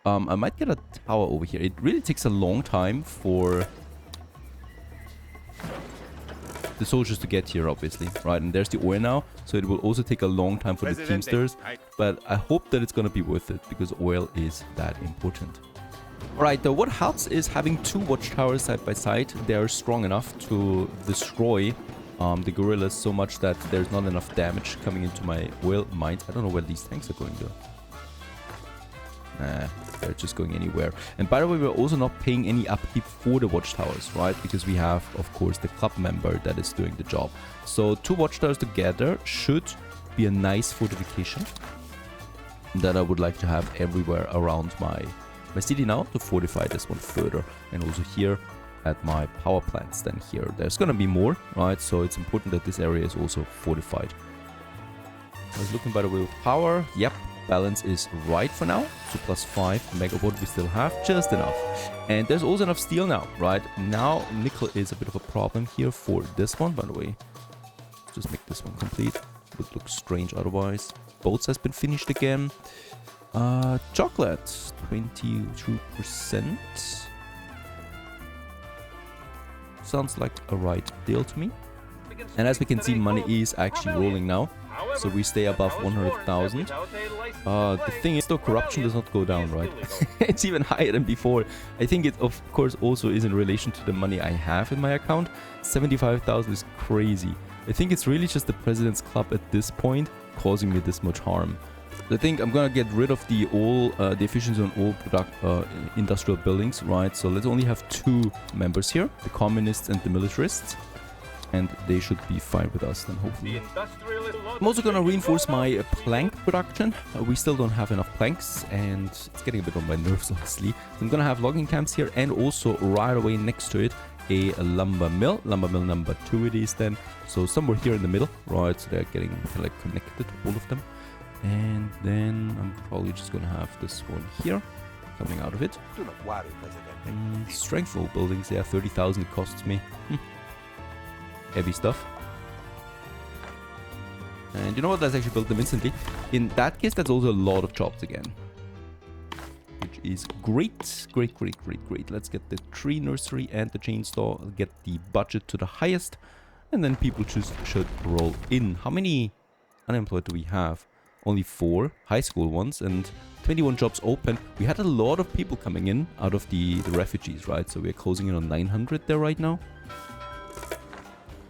I might get a tower over here. It really takes a long time for the soldiers to get here, obviously, right? And there's the oil now, so it will also take a long time for the teamsters. But I hope that it's gonna be worth it, because oil is that important. Alright, what helps is having 2 watchtowers side by side. They are strong enough to destroy the gorillas so much that there's not enough damage coming into my oil mines. I don't know where these tanks are going though. Nah, they're just going anywhere. And by the way, we're also not paying any upkeep for the watchtowers, right? Because we have, of course, the club member that is doing the job. So 2 watchtowers together should be a nice fortification that I would like to have everywhere around my city now to fortify this one further. And also here at my power plants. Then here there's gonna be more, right? So it's important that this area is also fortified. I was looking, by the way, with power. Yep, balance is right for now. So +5 megawatt we still have, just enough. And there's also enough steel now, right? Now nickel is a bit of a problem here for this one, by the way. Just make this one complete. Would look strange otherwise. Boats has been finished again. Chocolate 22%. Sounds like a right deal to me. And as we can see, money is actually rolling now. So we stay above 100,000. The thing is, though, corruption does not go down, right? It's even higher than before. I think it, of course, also is in relation to the money I have in my account. 75,000 is crazy. I think it's really just the President's Club at this point causing me this much harm. I think I'm gonna get rid of the efficiency on all industrial buildings, right? So let's only have 2 members here, the communists and the militarists. And they should be fine with us then, hopefully. I'm also gonna reinforce my plank production. We still don't have enough planks, and it's getting a bit on my nerves, honestly. So I'm gonna have logging camps here, and also right away next to it, a lumber mill number 2 it is then. So somewhere here in the middle, right? So they're getting like connected, all of them. And then I'm probably just gonna have this one here coming out of it. Do not worry, Presidente. Strengthful buildings, yeah, 30,000 it costs me. Heavy stuff. And you know what? Let's actually build them instantly. In that case, that's also a lot of jobs again. Which is great. Great, great, great, great. Let's get the tree nursery and the chainsaw. Get the budget to the highest. And then people just should roll in. How many unemployed do we have? Only 4 high school ones and 21 jobs open. We had a lot of people coming in out of the refugees, right? So we're closing in on 900 there right now.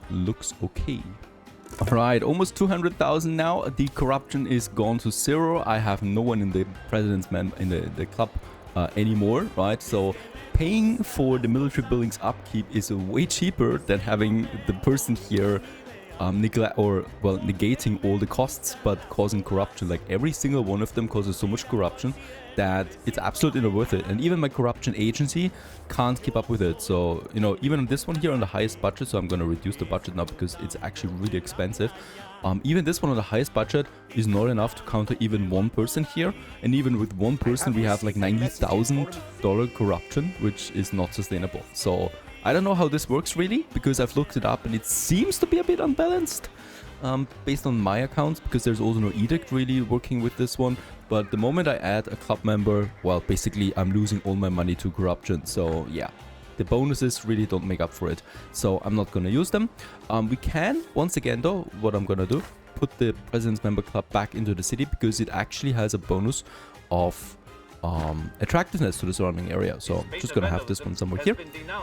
Looks okay. Alright, almost 200,000 now. The corruption is gone to 0. I have no one in the president's in the club anymore, right? So paying for the military buildings upkeep is way cheaper than having the person here negating all the costs but causing corruption. Like every single one of them causes so much corruption that it's absolutely not worth it. And even my corruption agency can't keep up with it. So, you know, even on this one here on the highest budget, so I'm going to reduce the budget now because it's actually really expensive. Even this one on the highest budget is not enough to counter even 1 person here. And even with 1 person, we have like $90,000 corruption, which is not sustainable. So I don't know how this works really, because I've looked it up and it seems to be a bit unbalanced based on my accounts, because there's also no edict really working with this one. But the moment I add a club member, well, basically I'm losing all my money to corruption. So yeah, the bonuses really don't make up for it. So I'm not going to use them. We can, once again though, what I'm going to do, put the President's Member Club back into the city, because it actually has a bonus of attractiveness to the surrounding area. So I'm just gonna have this one somewhere here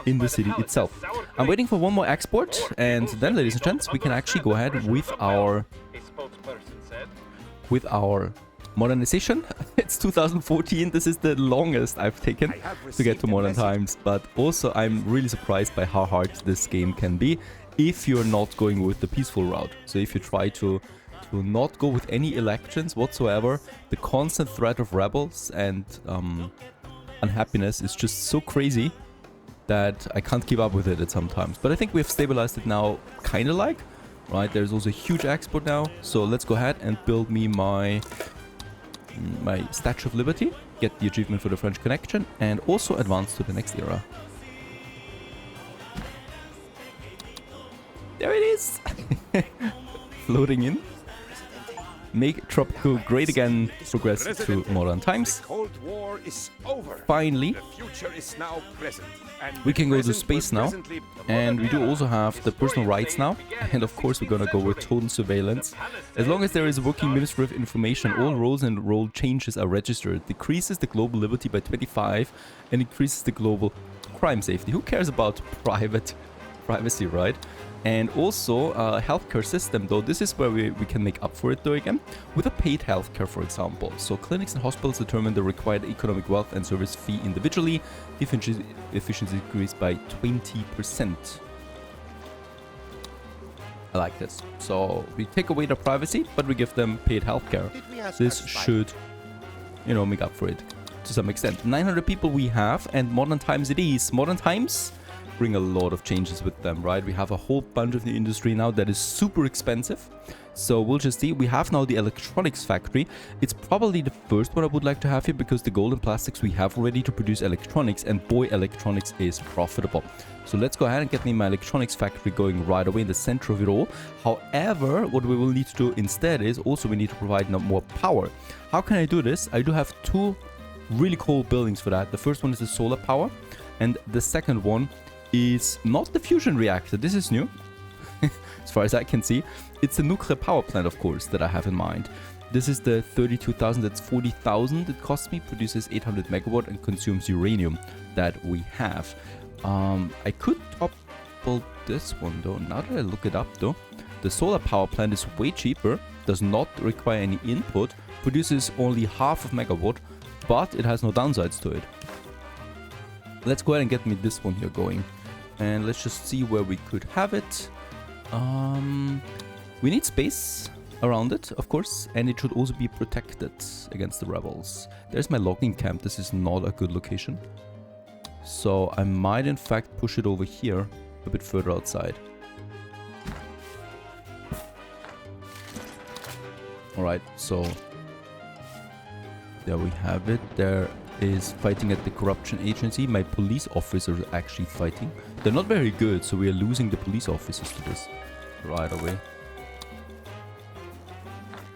in the city itself. I'm waiting for one more export, and then, ladies and gents, we can actually go ahead with our modernization. It's 2014. This is the longest I've taken to get to modern times, but also I'm really surprised by how hard this game can be if you're not going with the peaceful route. So if you try to not go with any elections whatsoever, the constant threat of rebels and unhappiness is just so crazy that I can't keep up with it at some times. But I think we've stabilized it now, kind of like, right? There's also a huge export now, so let's go ahead and build me my Statue of Liberty, get the achievement for the French Connection, and also advance to the next era. There it is! Floating in. Make Tropico great again, progress to modern times. Finally, we can go to space now, and we do also have the personal rights now, and of course we're gonna go with total surveillance. As long as there is a working Ministry of Information, all roles and role changes are registered. Decreases the global liberty by 25 and increases the global crime safety. Who cares about privacy, right? And also healthcare system, though this is where we can make up for it though again, with a paid healthcare, for example. So clinics and hospitals determine the required economic wealth and service fee individually. Efficiency increased by 20%. I like this. So we take away their privacy, but we give them paid healthcare. This should, you know, make up for it to some extent. 900 people we have, and modern times it is. Modern times bring a lot of changes with them, right? We have a whole bunch of the industry now that is super expensive. So we'll just see. We have now the electronics factory. It's probably the first one I would like to have here because the gold and plastics we have already to produce electronics, and boy, electronics is profitable. So let's go ahead and get me my electronics factory going right away in the center of it all. However, what we will need to do instead is also we need to provide more power. How can I do this? I do have two really cool buildings for that. The first one is the solar power, and the second one is not the fusion reactor. This is new. As far as I can see, it's a nuclear power plant, of course, that I have in mind. This is the 32,000, that's 40,000 it costs me, produces 800 megawatt and consumes uranium that we have. I could topple this one though. Now that I look it up though, the solar power plant is way cheaper, does not require any input, produces only half of megawatt, but it has no downsides to it. Let's go ahead and get me this one here going. And let's just see where we could have it. We need space around it, of course, and it should also be protected against the rebels. There's my logging camp. This is not a good location. So I might in fact push it over here a bit further outside. Alright, so there we have it. There is fighting at the corruption agency. My police officers are actually fighting. They're not very good, so we are losing the police officers to this right away.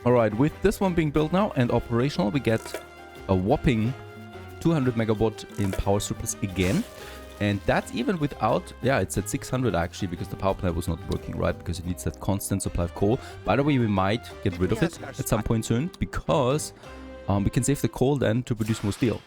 Alright, with this one being built now and operational, we get a whopping 200 megawatt in power surplus again. And that's even without, yeah, it's at 600 actually, because the power plant was not working, right? Because it needs that constant supply of coal. By the way, we might get rid of it at some point soon, because we can save the coal then to produce more steel,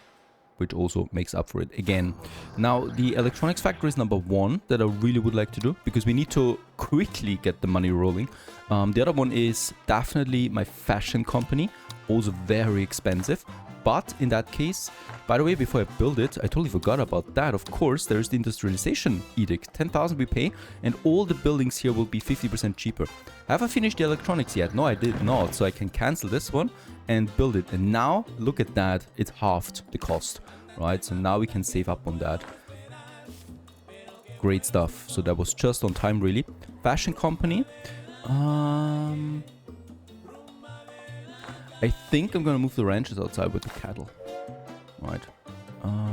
which also makes up for it again. Now, the electronics factory is number one that I really would like to do, because we need to quickly get the money rolling. The other one is definitely my fashion company, also very expensive. But in that case, by the way, before I build it, I totally forgot about that. Of course, there's the industrialization edict. 10,000 we pay, and all the buildings here will be 50% cheaper. Have I finished the electronics yet? No, I did not. So I can cancel this one and build it. And now, look at that. It's halved the cost, right? So now we can save up on that. Great stuff. So that was just on time, really. Fashion company. I think I'm gonna move the ranches outside with the cattle. Right.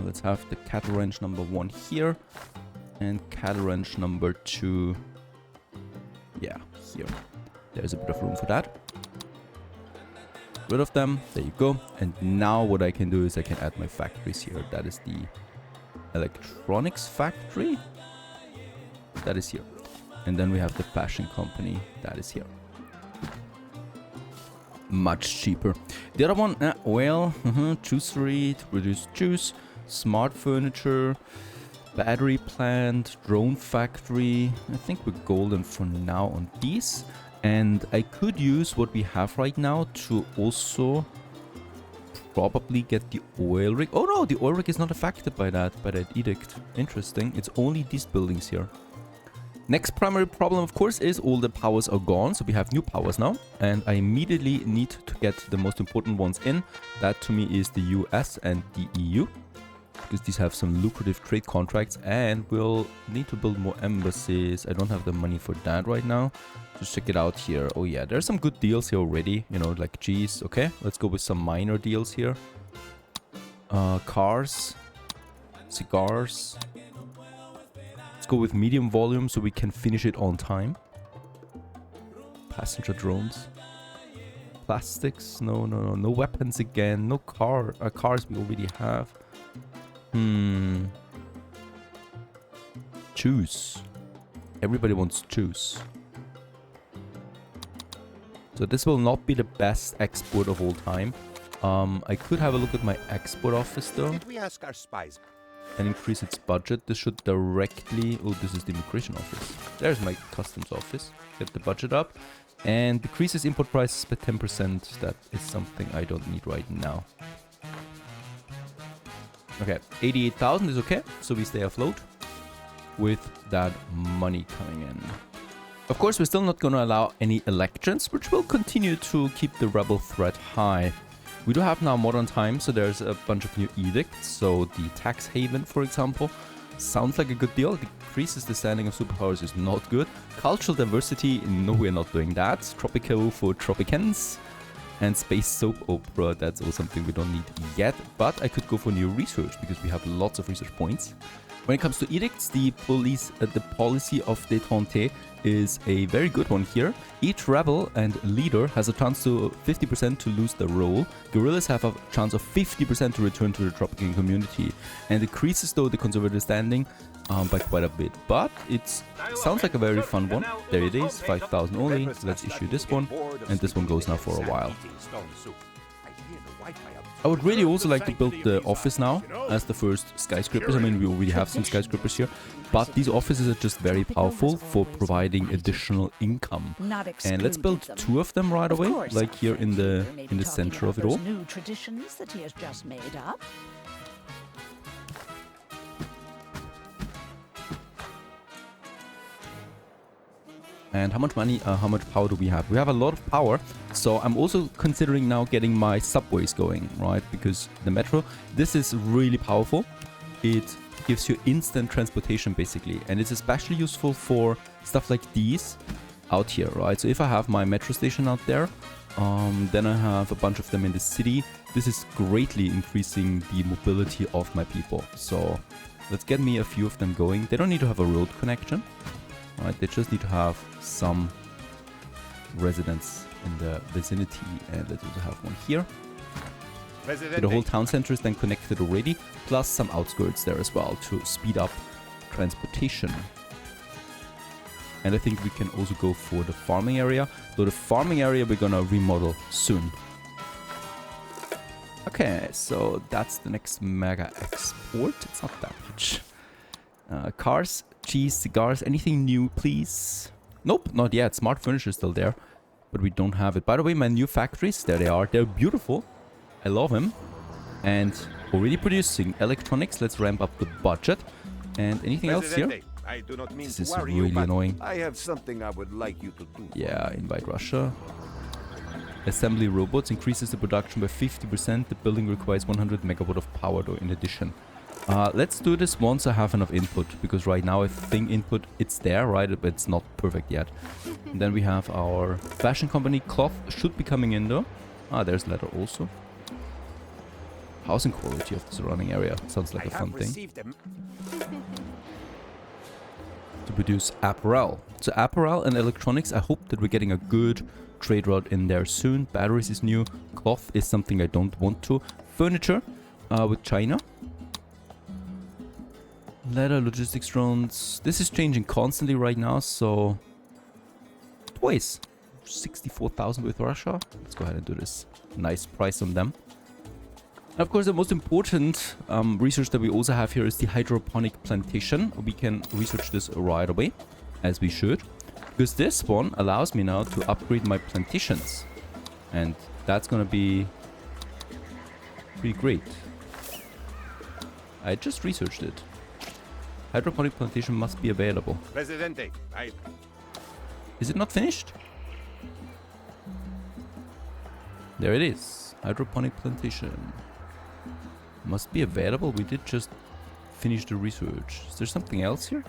Let's have the cattle ranch number 1 here. And cattle ranch number 2. Yeah, here. There's a bit of room for that. Rid of them. There you go. And now what I can do is I can add my factories here. That is the electronics factory. That is here. And then we have the fashion company. That is here. Much cheaper. The other one, well, juicery to produce juice, smart furniture, battery plant, drone factory. I think we're golden for now on these. And I could use what we have right now to also probably get the oil rig. Oh no, the oil rig is not affected by that edict. Interesting. It's only these buildings here. Next primary problem, of course, is all the powers are gone. So we have new powers now. And I immediately need to get the most important ones in. That to me is the US and the EU. Because these have some lucrative trade contracts. And we'll need to build more embassies. I don't have the money for that right now. Just check it out here. Oh yeah, there's some good deals here already. You know, like cheese. Okay, let's go with some minor deals here. Cars. Cigars. Go with medium volume so we can finish it on time. Passenger drones. Plastics. No weapons again. No cars we already have. Juice. Everybody wants juice. So this will not be the best export of all time. I could have a look at my export office though. Did we ask our spies? and increase its budget. This should directly... Oh, this is the immigration office. There's my customs office. Get the budget up. And decreases import prices by 10%. That is something I don't need right now. Okay, 88,000 is okay. So we stay afloat with that money coming in. Of course, we're still not going to allow any elections, which will continue to keep the rebel threat high. We do have now modern times, so there's a bunch of new edicts. So the tax haven, for example, sounds like a good deal. Decreases the standing of superpowers is not good. Cultural diversity, no, we're not doing that. Tropico for Tropicans. And space soap opera, that's also something we don't need yet. But I could go for new research, because we have lots of research points. When it comes to edicts, the policy of détente is a very good one here. Each rebel and leader has a chance to 50% to lose their role. Guerrillas have a chance of 50% to return to the Tropican community. And decreases though the conservative standing by quite a bit. But it sounds like a very fun one. There it is, 5,000 only. Let's issue this one. And this one goes now for a while. I would really also like to build the office now as the first skyscrapers. I mean, we already have some skyscrapers here, but these offices are just very powerful for providing additional income. And let's build 2 of them right away, like here in the center of it all. New traditions that he has just made up. And how much money, how much power do we have? We have a lot of power. So I'm also considering now getting my subways going, right? Because the metro, this is really powerful. It gives you instant transportation basically. And it's especially useful for stuff like these out here, right? So if I have my metro station out there, then I have a bunch of them in the city. This is greatly increasing the mobility of my people. So let's get me a few of them going. They don't need to have a road connection. Right, they just need to have some residents in the vicinity, and let's also have one here. So the whole town center is then connected already, plus some outskirts there as well to speed up transportation. And I think we can also go for the farming area. So the farming area we're gonna remodel soon. Okay, so that's the next mega export. It's not that much. Cars, cheese, cigars, anything new, please? Nope, not yet. Smart furniture is still there, but we don't have it. By the way, my new factories, there they are. They're beautiful. I love them. And already producing electronics. Let's ramp up the budget. And anything else here? I do not mean This to is worry really you, but annoying. I have something I would like you to do. Yeah, invite Russia. Assembly robots increases the production by 50%. The building requires 100 megawatt of power though in addition. Let's do this once I have enough input, because right now I think input, it's there, right, but it's not perfect yet. And then we have our fashion company. Cloth should be coming in though. Ah, there's leather also. Housing quality of the surrounding area. Sounds like a fun thing. To produce apparel. So apparel and electronics, I hope that we're getting a good trade route in there soon. Batteries is new. Cloth is something I don't want to. Furniture with China. Leather, logistics drones. This is changing constantly right now, so... Toys. 64,000 with Russia. Let's go ahead and do this. Nice price on them. And of course, the most important research that we also have here is the hydroponic plantation. We can research this right away, as we should. Because this one allows me now to upgrade my plantations. And that's gonna be pretty great. I just researched it. Hydroponic plantation must be available. Presidente, Is it not finished? There it is. Hydroponic plantation. Must be available. We did just finish the research. Is there something else here?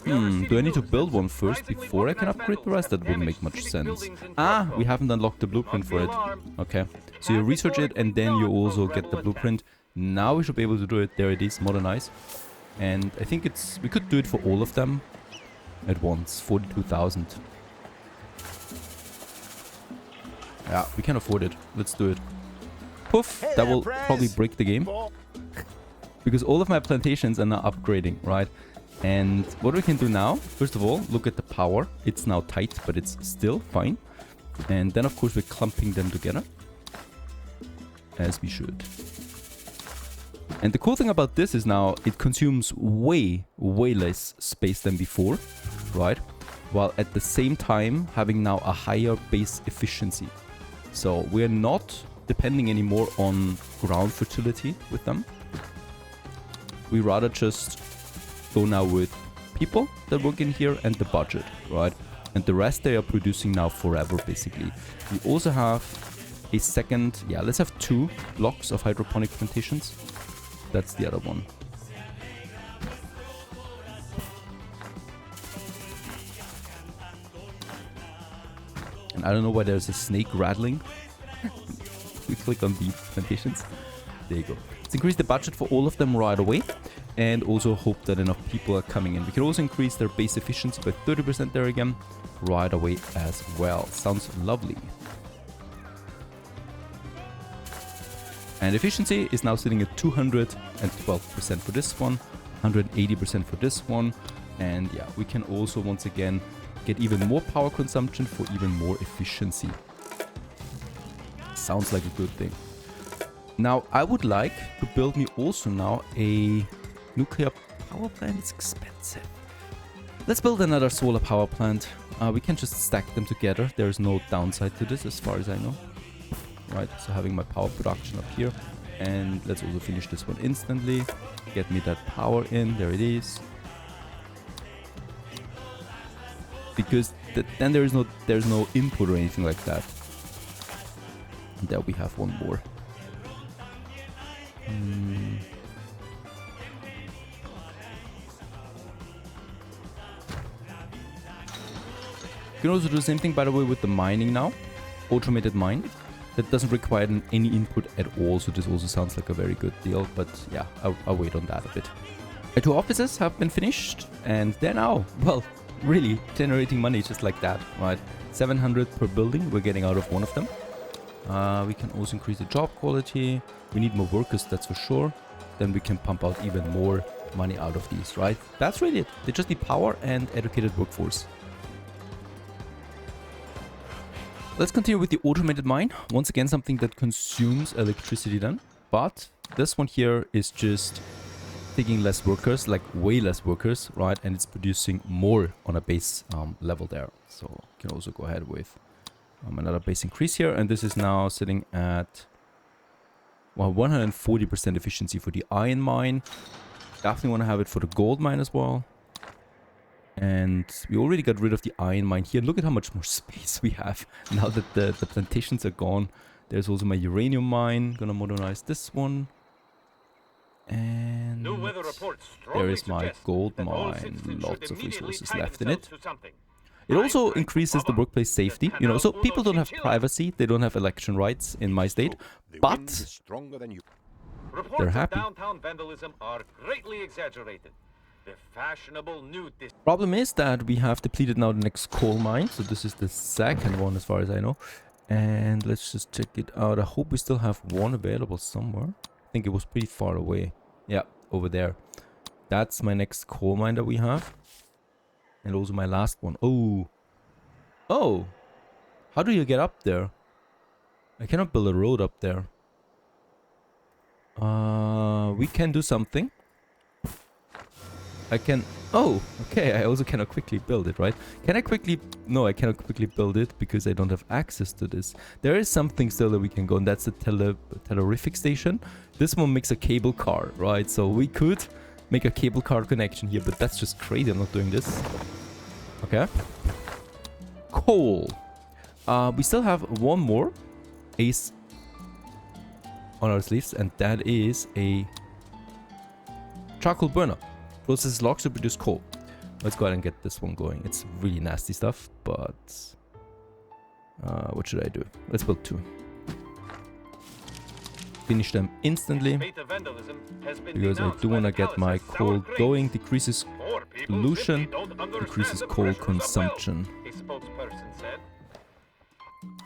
Do I need to build one first before I can upgrade the rest? That wouldn't make much sense. Ah, we haven't unlocked the blueprint for it. Okay. So you research it and then you also get the blueprint. Now we should be able to do it. There it is. Modernize. And I think we could do it for all of them at once. 42,000. Yeah, we can afford it. Let's do it. Poof! That will probably break the game. Because all of my plantations are now upgrading, right? And what we can do now, first of all, look at the power. It's now tight, but it's still fine. And then, of course, we're clumping them together. As we should. And the cool thing about this is now it consumes way less space than before, right? While at the same time having now a higher base efficiency. So we're not depending anymore on ground fertility with them. We rather just go now with people that work in here and the budget, right? And the rest they are producing now forever, basically. We also have a second, yeah, let's have 2 blocks of hydroponic plantations. That's the other one. And I don't know why there's a snake rattling. We click on the plantations. There you go. Let's increase the budget for all of them right away. And also hope that enough people are coming in. We can also increase their base efficiency by 30% there again. Right away as well. Sounds lovely. And efficiency is now sitting at 212% for this one. 180% for this one. And yeah, we can also once again get even more power consumption for even more efficiency. Sounds like a good thing. Now, I would like to build me also now a nuclear power plant. It's expensive. Let's build another solar power plant. We can just stack them together. There's no downside to this as far as I know. Right, so having my power production up here. And let's also finish this one instantly. Get me that power in. There it is. Because then there's no input or anything like that. And there we have one more. You can also do the same thing, by the way, with the mining now. Automated mine. That doesn't require any input at all, so this also sounds like a very good deal. But yeah, I'll wait on that a bit. My 2 offices have been finished, and they're now, well, really generating money just like that, right? 700 per building we're getting out of one of them. We can also increase the job quality. We need more workers, that's for sure. Then we can pump out even more money out of these, right? That's really it. They just need power and educated workforce. Let's continue with the automated mine. Once again, something that consumes electricity then. But this one here is just taking less workers, like way less workers, right? And it's producing more on a base level there. So you can also go ahead with another base increase here. And this is now sitting at, well, 140% efficiency for the iron mine. Definitely want to have it for the gold mine as well. And we already got rid of the iron mine here. Look at how much more space we have now that the plantations are gone. There's also my uranium mine. Gonna modernize this one. And there is my gold mine. Lots of resources left in it. It also increases the workplace safety, you know, so people don't have privacy. They don't have election rights in my state, but they're happy. Downtown vandalism are greatly exaggerated. The fashionable new Problem is that we have depleted now the next coal mine, so this is the second one as far as I know. And let's just check it out. I hope we still have one available somewhere. I think it was pretty far away. Yeah, over there. That's my next coal mine that we have. And also my last one. Oh. Oh. How do you get up there? I cannot build a road up there. We can do something. I can... Oh, okay, I also cannot quickly build it, right? Can I quickly... No, I cannot quickly build it because I don't have access to this. There is something still that we can go, and that's the telerific station. This one makes a cable car, right? So we could make a cable car connection here, but that's just crazy. I'm not doing this. Okay. Coal. We still have one more ace on our sleeves, and that is a charcoal burner. Processes logs to produce coal. Let's go ahead and get this one going. It's really nasty stuff, but what should I do? Let's build 2. Finish them instantly because I do want to get my coal going. Decreases pollution, decreases coal consumption.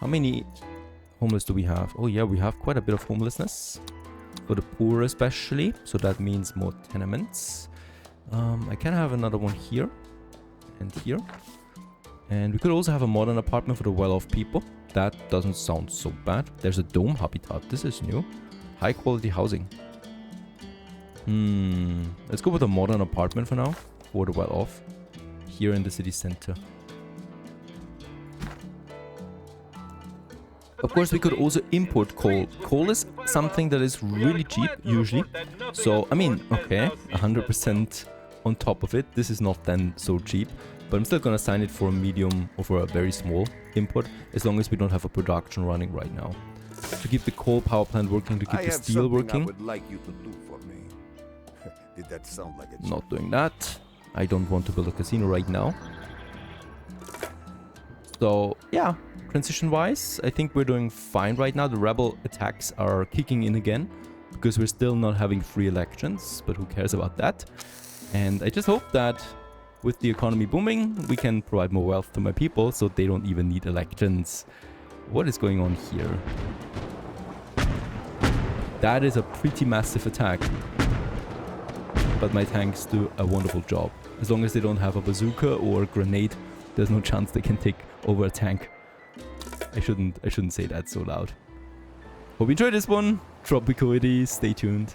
How many homeless do we have? Oh yeah, we have quite a bit of homelessness for the poor especially, so that means more tenements. I can have another one here and here, and we could also have a modern apartment for the well-off people. That doesn't sound so bad. There's a dome habitat. This is new. High quality housing. Let's go with a modern apartment for now. For the well off. Here in the city center. Of course, we could also import coal. Coal is something that is really cheap, usually. So, I mean, okay, 100% on top of it. This is not then so cheap. But I'm still gonna sign it for a medium or for a very small import, as long as we don't have a production running right now. To keep the coal power plant working, to keep the steel working. I would like you to do for me. Did that sound like a Not doing that. I don't want to build a casino right now. So, yeah, transition-wise, I think we're doing fine right now. The rebel attacks are kicking in again, because we're still not having free elections, but who cares about that? And I just hope that with the economy booming, we can provide more wealth to my people, so they don't even need elections. What is going on here? That is a pretty massive attack. But my tanks do a wonderful job. As long as they don't have a bazooka or a grenade, there's no chance they can take over a tank. I shouldn't say that so loud. Hope you enjoyed this one. Tropico it is. Stay tuned.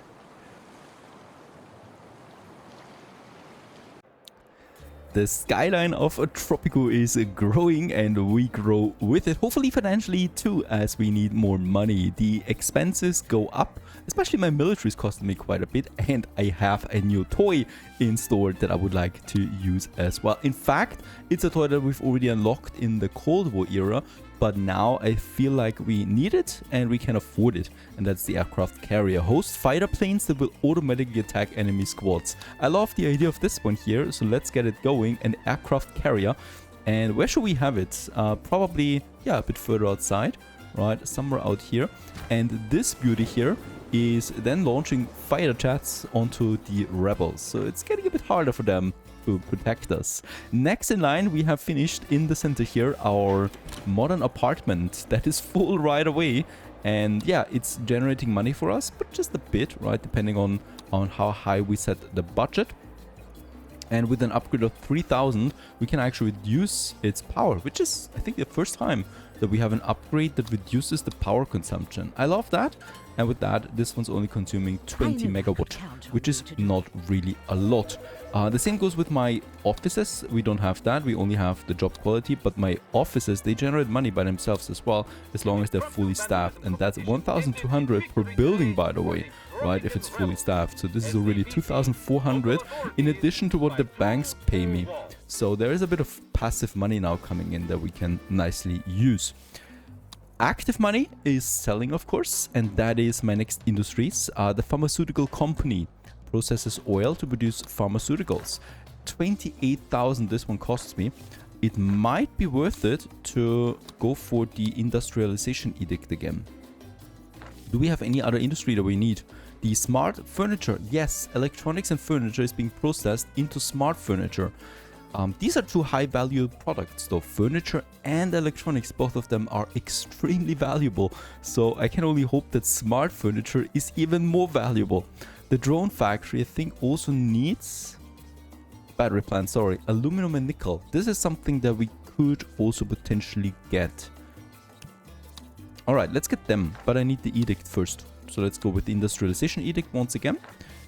The skyline of Tropico is growing and we grow with it, hopefully financially too, as we need more money. The expenses go up, especially my military is costing me quite a bit, and I have a new toy in store that I would like to use as well. In fact, it's a toy that we've already unlocked in the Cold War era, but now I feel like we need it and we can afford it, and that's the aircraft carrier. Host fighter planes that will automatically attack enemy squads. I love the idea of this one here, so let's get it going. An aircraft carrier. And where should we have it? Probably, yeah, a bit further outside, right? Somewhere out here. And this beauty here is then launching fighter jets onto the rebels. So it's getting a bit harder for them to protect us. Next in line, we have finished in the center here our modern apartment that is full right away. And yeah, it's generating money for us, but just a bit, right? Depending on how high we set the budget. And with an upgrade of 3000, we can actually reduce its power, which is, I think, the first time that we have an upgrade that reduces the power consumption. I love that. And with that, this one's only consuming 20 megawatt, which is not really a lot. The same goes with my offices. We don't have that. We only have the job quality. But my offices, they generate money by themselves as well, as long as they're fully staffed. And that's 1,200 per building, by the way, right, if it's fully staffed. So this is already 2,400 in addition to what the banks pay me. So there is a bit of passive money now coming in that we can nicely use. Active money is selling, of course, and that is my next industries. The pharmaceutical company processes oil to produce pharmaceuticals. 28,000 this one costs me. It might be worth it to go for the industrialization edict again. Do we have any other industry that we need? The smart furniture. Yes, electronics and furniture is being processed into smart furniture. These are two high value products though. Furniture and electronics, both of them are extremely valuable. So I can only hope that smart furniture is even more valuable. The drone factory, I think, also needs battery plant, sorry, aluminum and nickel. This is something that we could also potentially get. Alright, let's get them, but I need the edict first. So let's go with the industrialization edict once again.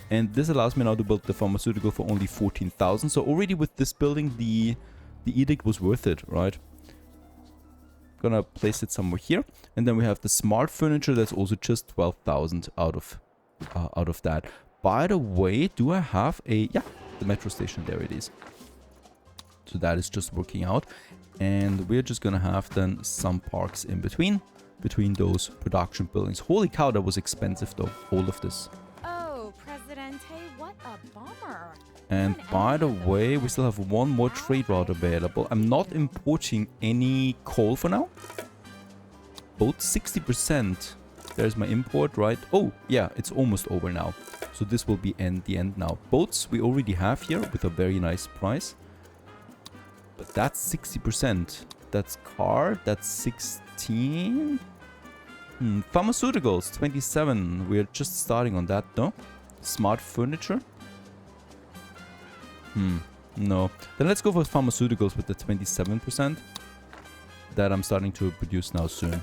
And this allows me now to build the pharmaceutical for only 14,000. So already with this building, the edict was worth it, right? Gonna place it somewhere here. And then we have the smart furniture. That's also just 12,000 out of that. By the way, do I have a... Yeah, the metro station. There it is. So that is just working out. And we're just gonna have then some parks in between those production buildings. Holy cow, that was expensive though, all of this. Oh, Presidente, what a bummer. And by the way, we still have one more trade route available. I'm not importing any coal for now. Both 60%. There's my import, right? Oh, yeah, it's almost over now. So this will be the end now. Boats we already have here with a very nice price. But that's 60%. That's car, that's 16. Pharmaceuticals, 27. We're just starting on that, though. Smart furniture. No. Then let's go for pharmaceuticals with the 27%. That I'm starting to produce now soon.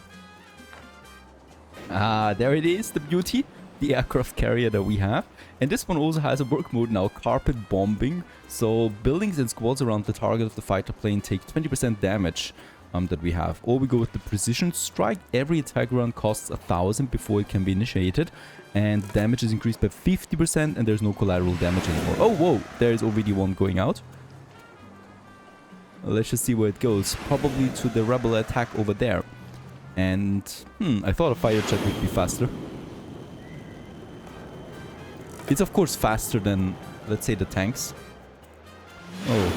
Ah, there it is, the beauty. the aircraft carrier that we have. And this one also has a work mode now, carpet bombing. So buildings and squads around the target of the fighter plane take 20% damage that we have. Or we go with the precision strike. Every attack round costs 1,000 before it can be initiated. And damage is increased by 50% and there's no collateral damage anymore. Oh, whoa, there is already one going out. Let's just see where it goes. Probably to the rebel attack over there. And, I thought a fighter jet would be faster. It's of course faster than, let's say, the tanks. Oh.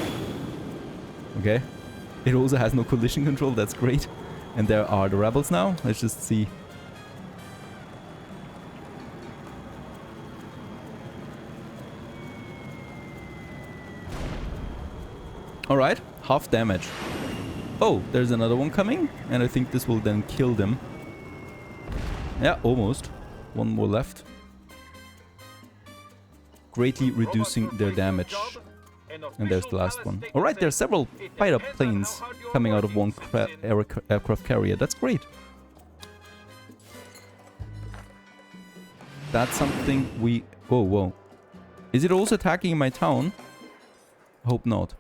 Okay. It also has no collision control, that's great. And there are the rebels now. Let's just see. Alright, half damage. Oh, there's another one coming. And I think this will then kill them. Yeah, almost. One more left. Greatly reducing their damage. And there's the last one. Alright, there are several fighter planes coming out of one aircraft carrier. That's great. That's something we... Whoa, whoa. Is it also attacking my town? I hope not.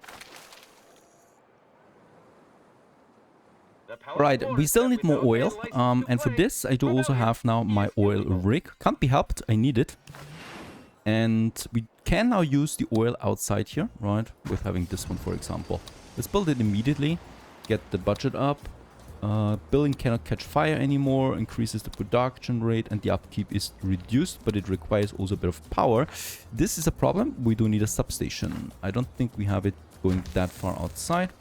Right, we still need more oil. And for this, I do also have now my oil rig. Can't be helped, I need it. And we can now use the oil outside here, right? With having this one, for example. Let's build it immediately. Get the budget up. Building cannot catch fire anymore. Increases the production rate and the upkeep is reduced, but it requires also a bit of power. This is a problem. We do need a substation. I don't think we have it going that far outside.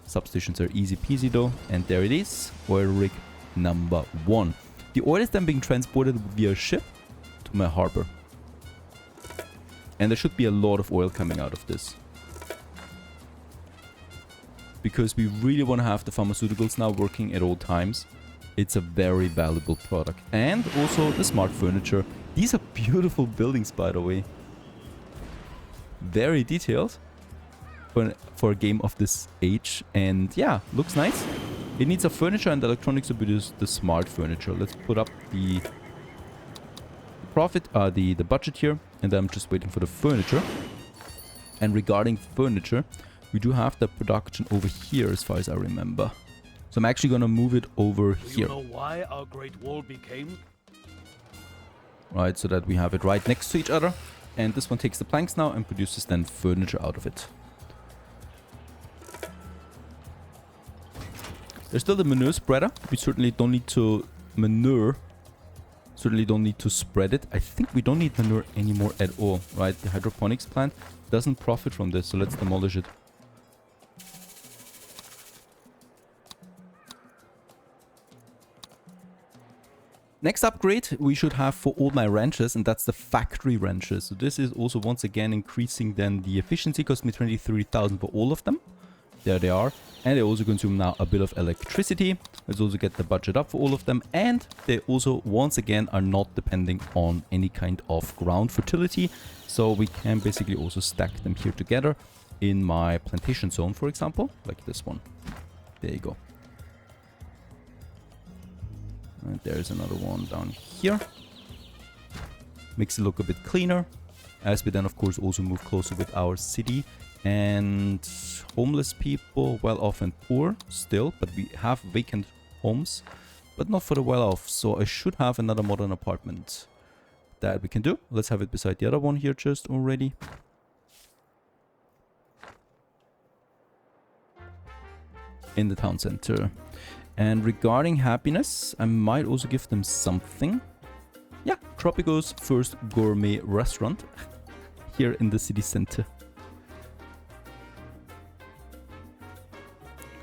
Substations are easy peasy though. And there it is. Oil rig number 1. The oil is then being transported via ship to my harbor. And there should be a lot of oil coming out of this. Because we really want to have the pharmaceuticals now working at all times. It's a very valuable product. And also the smart furniture. These are beautiful buildings, by the way. Very detailed for a game of this age. And yeah, looks nice. It needs a furniture and electronics to produce the smart furniture. Let's put up the the budget here. And I'm just waiting for the furniture. And regarding furniture, we do have the production over here as far as I remember. So I'm actually going to move it over here. Do you know why our Great Wall became? Right, so that we have it right next to each other. And this one takes the planks now and produces then furniture out of it. There's still the manure spreader. We certainly don't need to manure. Certainly don't need to spread it. I think we don't need manure anymore at all, right? The hydroponics plant doesn't profit from this, so let's demolish it. Next upgrade we should have for all my ranches, and that's the factory ranches. So this is also once again increasing then the efficiency. Cost me 23,000 for all of them. There they are. And they also consume now a bit of electricity. Let's also get the budget up for all of them. And they also, once again, are not depending on any kind of ground fertility. So we can basically also stack them here together in my plantation zone, for example, like this one. There you go. And there's another one down here. Makes it look a bit cleaner. As we then, of course, also move closer with our city. And homeless people, well off and poor still, but we have vacant homes, but not for the well off. So I should have another modern apartment that we can do. Let's have it beside the other one here just already. In the town center. And regarding happiness, I might also give them something. Yeah, Tropico's first gourmet restaurant here in the city center.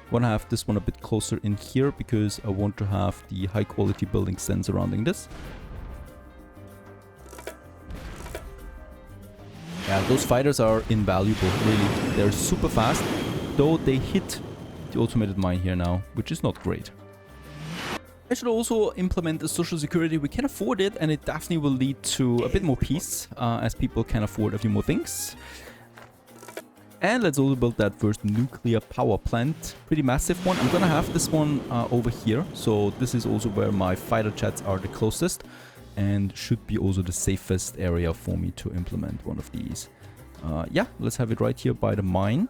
Want to have this one a bit closer in here because I want to have the high quality buildings then surrounding this. Yeah, those fighters are invaluable, really. They're super fast, though they hit the automated mine here now, which is not great. I should also implement the social security. We can afford it, and it definitely will lead to a bit more peace as people can afford a few more things. And let's also build that first nuclear power plant. Pretty massive one. I'm gonna have this one over here. So this is also where my fighter jets are the closest. and should be also the safest area for me to implement one of these. Yeah, let's have it right here by the mine.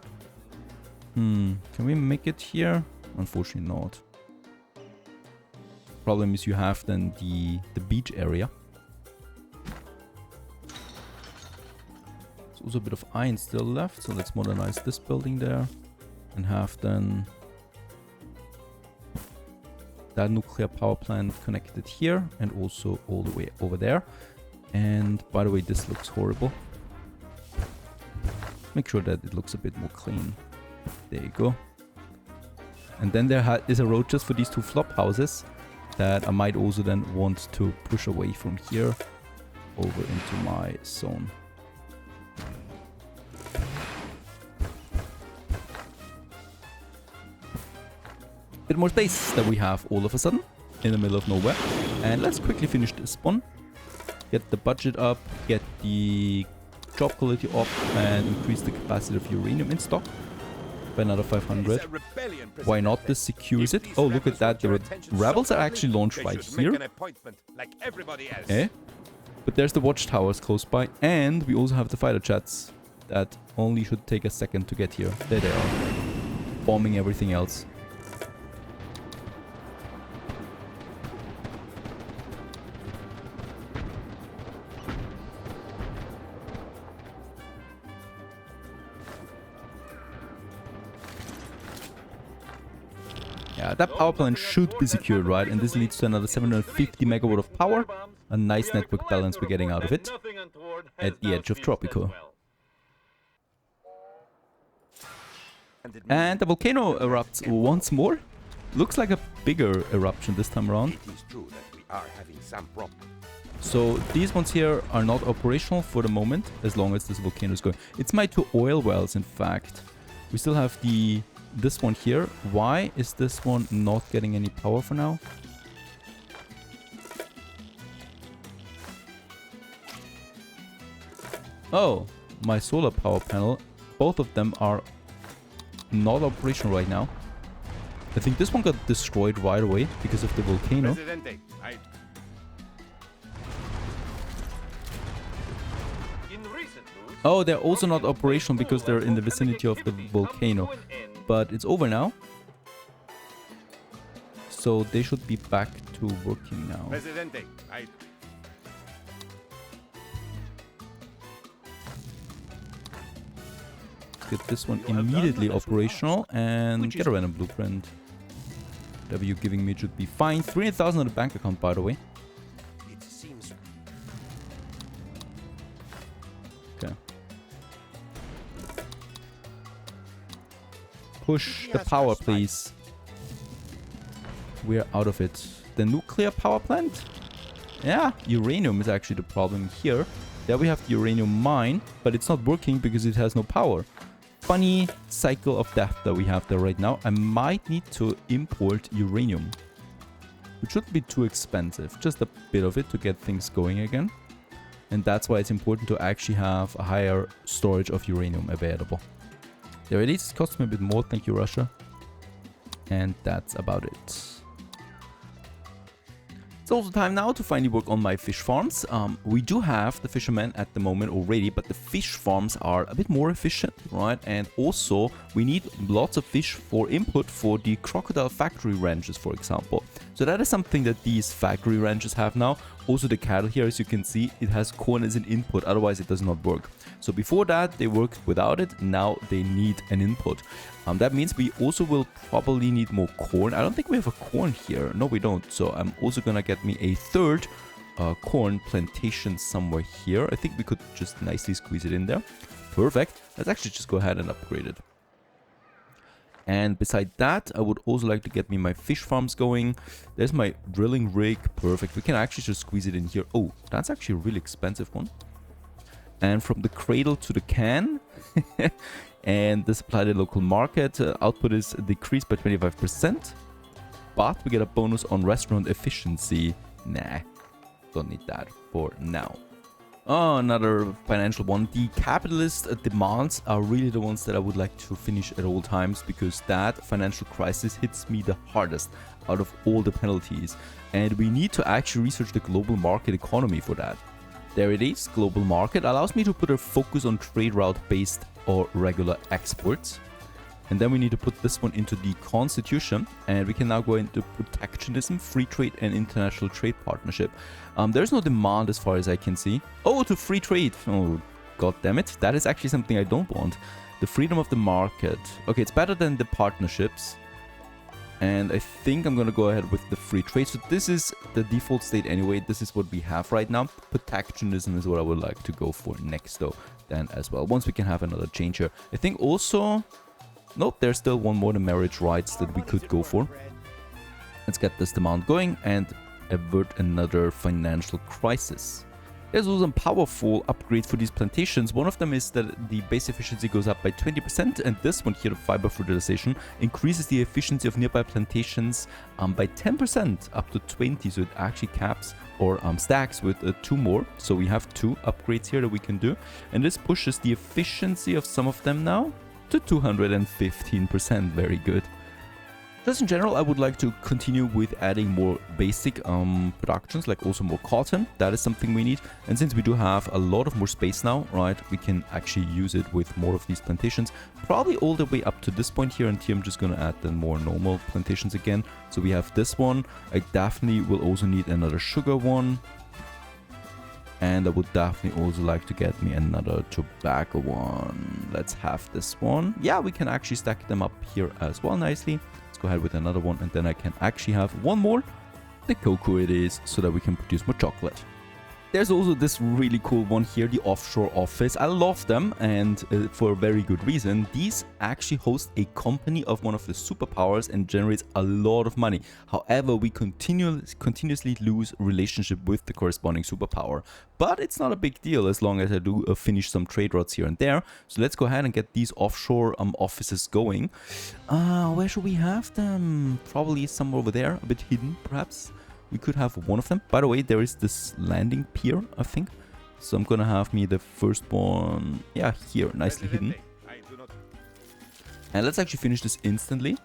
Can we make it here? Unfortunately not. Problem is you have then the beach area. There's also a bit of iron still left, so let's modernize this building there and have then that nuclear power plant connected here and also all the way over there. And by the way, this looks horrible. Make sure that it looks a bit more clean. There you go. And then there is a road just for these two flop houses that I might also then want to push away from here over into my zone. Bit more space that we have all of a sudden in the middle of nowhere. And let's quickly finish this one. Get the budget up, get the job quality up, and increase the capacity of uranium in stock by another 500. Why not? This secures it. Oh, look at that. The rebels are actually launched right here. Eh? But there's the watchtowers close by. And we also have the fighter jets that only should take a second to get here. There they are. Bombing everything else. Yeah, that power plant should be secured, right? And this leads to another 750 megawatt of power. A nice network balance we're getting out of it at the edge of Tropico. And the volcano erupts once more. Looks like a bigger eruption this time around. So these ones here are not operational for the moment, as long as this volcano is going. It's my two oil wells, in fact. We still have this one here. Why is this one not getting any power for now? Oh, my solar power panel. Both of them are not operational right now. I think this one got destroyed right away because of the volcano. Presidente, Oh, they're also not operational because they're in the vicinity of the volcano. But it's over now. So they should be back to working now. Presidente, Get this one immediately operational and get a random blueprint. Whatever you're giving me should be fine. 300,000 on the bank account, by the way. It seems Okay. Push the power, please. We're out of it. The nuclear power plant? Yeah, uranium is actually the problem here. There we have the uranium mine, but it's not working because it has no power. Funny cycle of death that we have there right now. I might need to import uranium, which shouldn't be too expensive. Just a bit of it to get things going again. And that's why it's important to actually have a higher storage of uranium available. There it is. It costs me a bit more. Thank you, Russia. And that's about it. It's also time now to finally work on my fish farms. We do have the fishermen at the moment already, but the fish farms are a bit more efficient, right? And also we need lots of fish for input for the crocodile factory ranches, for example. So that is something that these factory ranches have now. Also the cattle here, as you can see, it has corn as an input, otherwise it does not work. So before that they worked without it, now they need an input. That means we also will probably need more corn. I don't think we have a corn here. No, we don't. So I'm also gonna get me a third corn plantation somewhere here. I think we could just nicely squeeze it in there. Perfect. Let's actually just go ahead and upgrade it. And beside that, I would also like to get me my fish farms going. There's my drilling rig. Perfect. We can actually just squeeze it in here. Oh, that's actually a really expensive one. And from the cradle to the can. And the supply to the local market. Output is decreased by 25%. But we get a bonus on restaurant efficiency. Nah, don't need that for now. Oh, another financial one. The capitalist demands are really the ones that I would like to finish at all times, because that financial crisis hits me the hardest. out of all the penalties. And we need to actually research the global market economy for that. There it is. Global market allows me to put a focus on trade route based or regular exports. And then we need to put this one into the constitution, and we can now go into protectionism, free trade, and international trade partnership. There's no demand as far as I can see. Oh, to free trade. Oh, god damn it. That is actually something I don't want. The freedom of the market. Okay, it's better than the partnerships. And I think I'm going to go ahead with the free trade. So this is the default state anyway. This is what we have right now. Protectionism is what I would like to go for next though, then as well. Once we can have another change here. I think also... Nope, there's still one more, the marriage rights that we could go for. Let's get this demand going and avert another financial crisis. There's also some powerful upgrades for these plantations. One of them is that the base efficiency goes up by 20%, and this one here, the fiber fertilization, increases the efficiency of nearby plantations by 10% up to 20. So it actually caps or stacks with 2 more. So we have 2 upgrades here that we can do. And this pushes the efficiency of some of them now to 215%. Very good. Just in general, I would like to continue with adding more basic productions, like also more cotton. That is something we need. And since we do have a lot of more space now, right, we can actually use it with more of these plantations. Probably all the way up to this point here. And here I'm just going to add the more normal plantations again. So we have this one. I definitely will also need another sugar one. And I would definitely also like to get me another tobacco one. Let's have this one. Yeah, we can actually stack them up here as well nicely. Let's go ahead with another one, and then I can actually have one more. The cocoa it is, so that we can produce more chocolate. There's also this really cool one here, the offshore office. I love them, and for a very good reason. These actually host a company of one of the superpowers and generates a lot of money. However, we continuously lose relationship with the corresponding superpower. But it's not a big deal as long as I do finish some trade routes here and there. So let's go ahead and get these offshore offices going. Where should we have them? Probably somewhere over there, a bit hidden perhaps. We could have one of them. By the way, there is this landing pier, I think. So I'm gonna have me the first one, yeah, here, nicely hidden. And let's actually finish this instantly.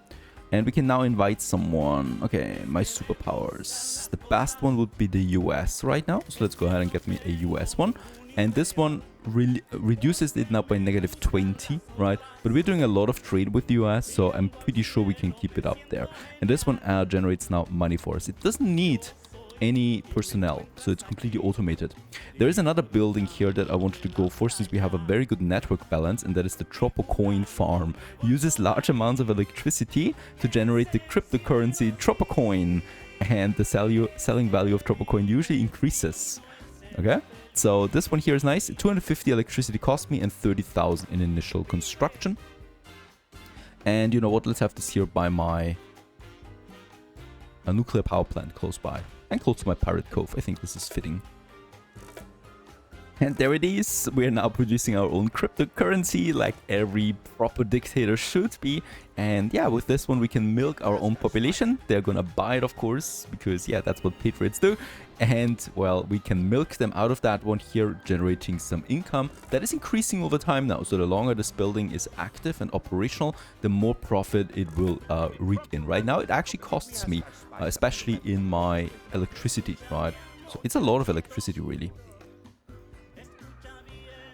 And we can now invite someone. Okay, my superpowers. The best one would be the US right now. So let's go ahead and get me a US one. And this one really reduces it now by -20, right? But we're doing a lot of trade with the US, so I'm pretty sure we can keep it up there. And this one generates now money for us. It doesn't need any personnel, so it's completely automated. There is another building here that I wanted to go for since we have a very good network balance, and that is the Tropico farm. It uses large amounts of electricity to generate the cryptocurrency Tropico, and the selling value of Tropico usually increases. Okay? So this one here is nice. 250 electricity cost me and 30,000 in initial construction. And you know what? Let's have this here by my nuclear power plant close by. And close to my pirate cove. I think this is fitting. And there it is. We're now producing our own cryptocurrency like every proper dictator should be. And yeah, with this one we can milk our own population. They're gonna buy it, of course, because yeah, that's what patriots do. And well, we can milk them out of that one here, generating some income that is increasing over time now. So the longer this building is active and operational, the more profit it will reap in. Right now it actually costs me, especially in my electricity, right? So it's a lot of electricity really.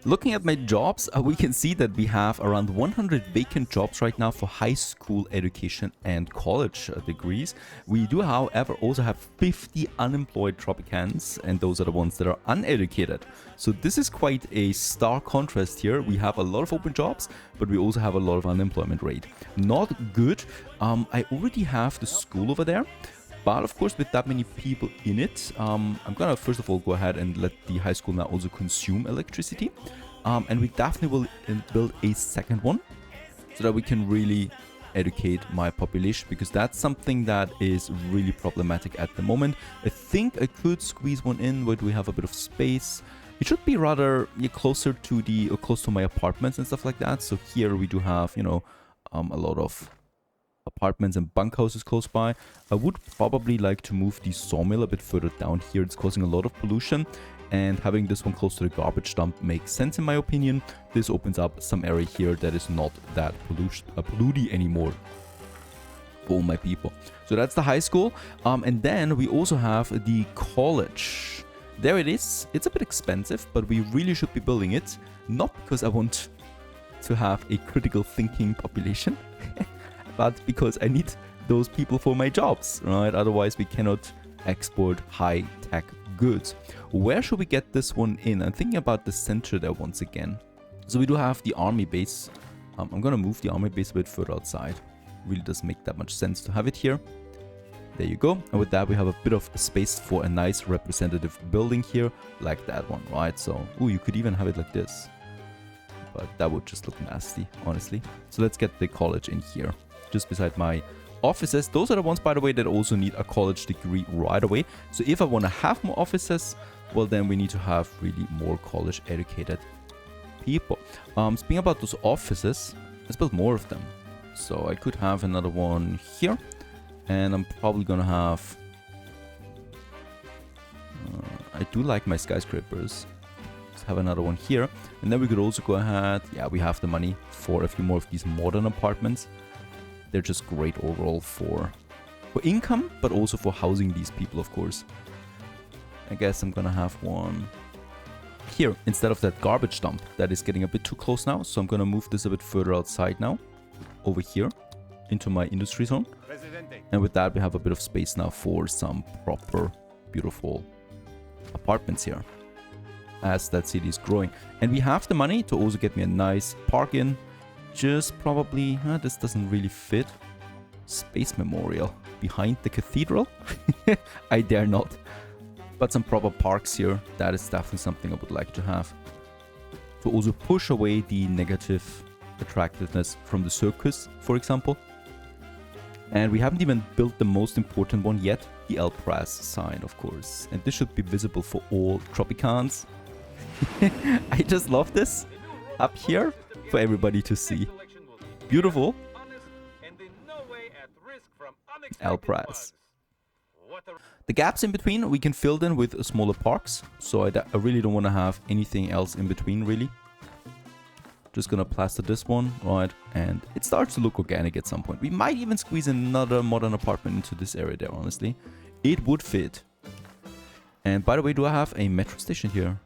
Looking at my jobs, we can see that we have around 100 vacant jobs right now for high school education and college degrees. We do, however, also have 50 unemployed Tropicans, and those are the ones that are uneducated. So this is quite a stark contrast here. We have a lot of open jobs, but we also have a lot of unemployment rate. Not good. I already have the school over there. But of course, with that many people in it, I'm gonna first of all go ahead and let the high school now also consume electricity. And we definitely will build a second one so that we can really educate my population, because that's something that is really problematic at the moment. I think I could squeeze one in where we have a bit of space. It should be rather closer to close to my apartments and stuff like that. So here we do have, you know, a lot of apartments and bunkhouses close by. I would probably like to move the sawmill a bit further down here. It's causing a lot of pollution, and having this one close to the garbage dump makes sense in my opinion. This opens up some area here that is not that polluty anymore. for my people. So that's the high school. And then we also have the college. There it is. It's a bit expensive, but we really should be building it. Not because I want to have a critical thinking population, but because I need those people for my jobs, right? Otherwise, we cannot export high-tech goods. Where should we get this one in? I'm thinking about the center there once again. So we do have the army base. I'm gonna move the army base a bit further outside. Really doesn't make that much sense to have it here. There you go. And with that, we have a bit of space for a nice representative building here, like that one, right? So, ooh, you could even have it like this. But that would just look nasty, honestly. So let's get the college in here, just beside my offices. Those are the ones, by the way, that also need a college degree right away. So if I want to have more offices, well, then we need to have really more college educated people. Speaking about those offices, let's build more of them. So I could have another one here, and I'm probably gonna have I do like my skyscrapers. Let's have another one here, and then we could also go ahead, yeah, we have the money for a few more of these modern apartments. They're just great overall for income, but also for housing these people, of course. I guess I'm gonna have one here instead of that garbage dump. That is getting a bit too close now, so I'm gonna move this a bit further outside now, over here, into my industry zone. Presidente. And with that, we have a bit of space now for some proper, beautiful apartments here, as that city is growing. And we have the money to also get me a nice park in. Just probably, this doesn't really fit. Space memorial behind the cathedral? I dare not. But some proper parks here, that is definitely something I would like to have. To also push away the negative attractiveness from the circus, for example. And we haven't even built the most important one yet, the El Pras sign, of course. And this should be visible for all Tropicans. I just love this up here for everybody to see. Beautiful. El Pras. The gaps in between, we can fill them with smaller parks. So I really don't want to have anything else in between, really. Just gonna plaster this one, right? And it starts to look organic at some point. We might even squeeze another modern apartment into this area there, honestly. It would fit. And by the way, do I have a metro station here?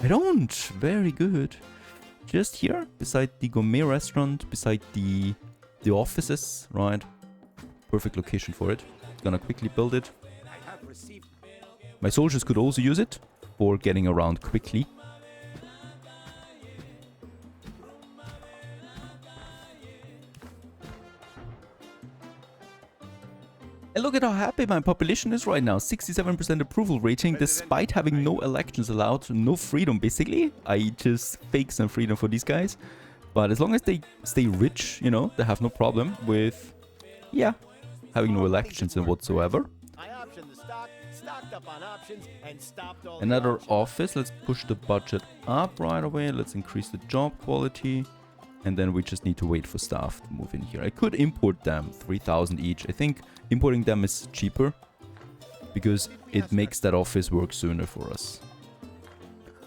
I don't. Very good. Just here, beside the gourmet restaurant, beside the offices, right? Perfect location for it. Gonna quickly build it. My soldiers could also use it for getting around quickly. And look at how happy my population is right now. 67% approval rating, despite having no elections allowed, no freedom basically. I just fake some freedom for these guys. But as long as they stay rich, you know, they have no problem with, yeah, having no elections and whatsoever. Another office. Let's push the budget up right away. Let's increase the job quality. And then we just need to wait for staff to move in here. I could import them, 3,000 each. I think importing them is cheaper because it makes that office work sooner for us.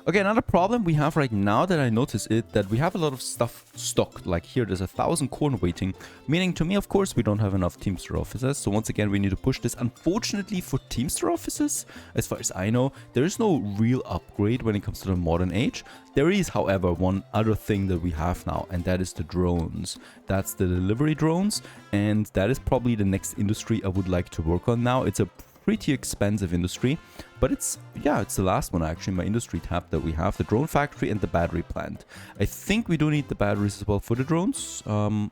Okay, another problem we have right now that I notice is that we have a lot of stuff stocked. Like here, there's 1,000 corn waiting, meaning to me, of course, we don't have enough Teamster offices. So once again, we need to push this. Unfortunately for Teamster offices, as far as I know, there is no real upgrade when it comes to the modern age. There is, however, one other thing that we have now, and that is the drones. That's the delivery drones, and that is probably the next industry I would like to work on now. It's a pretty expensive industry, but it's the last one actually, my industry tab that we have, the drone factory and the battery plant. I think we do need the batteries as well for the drones.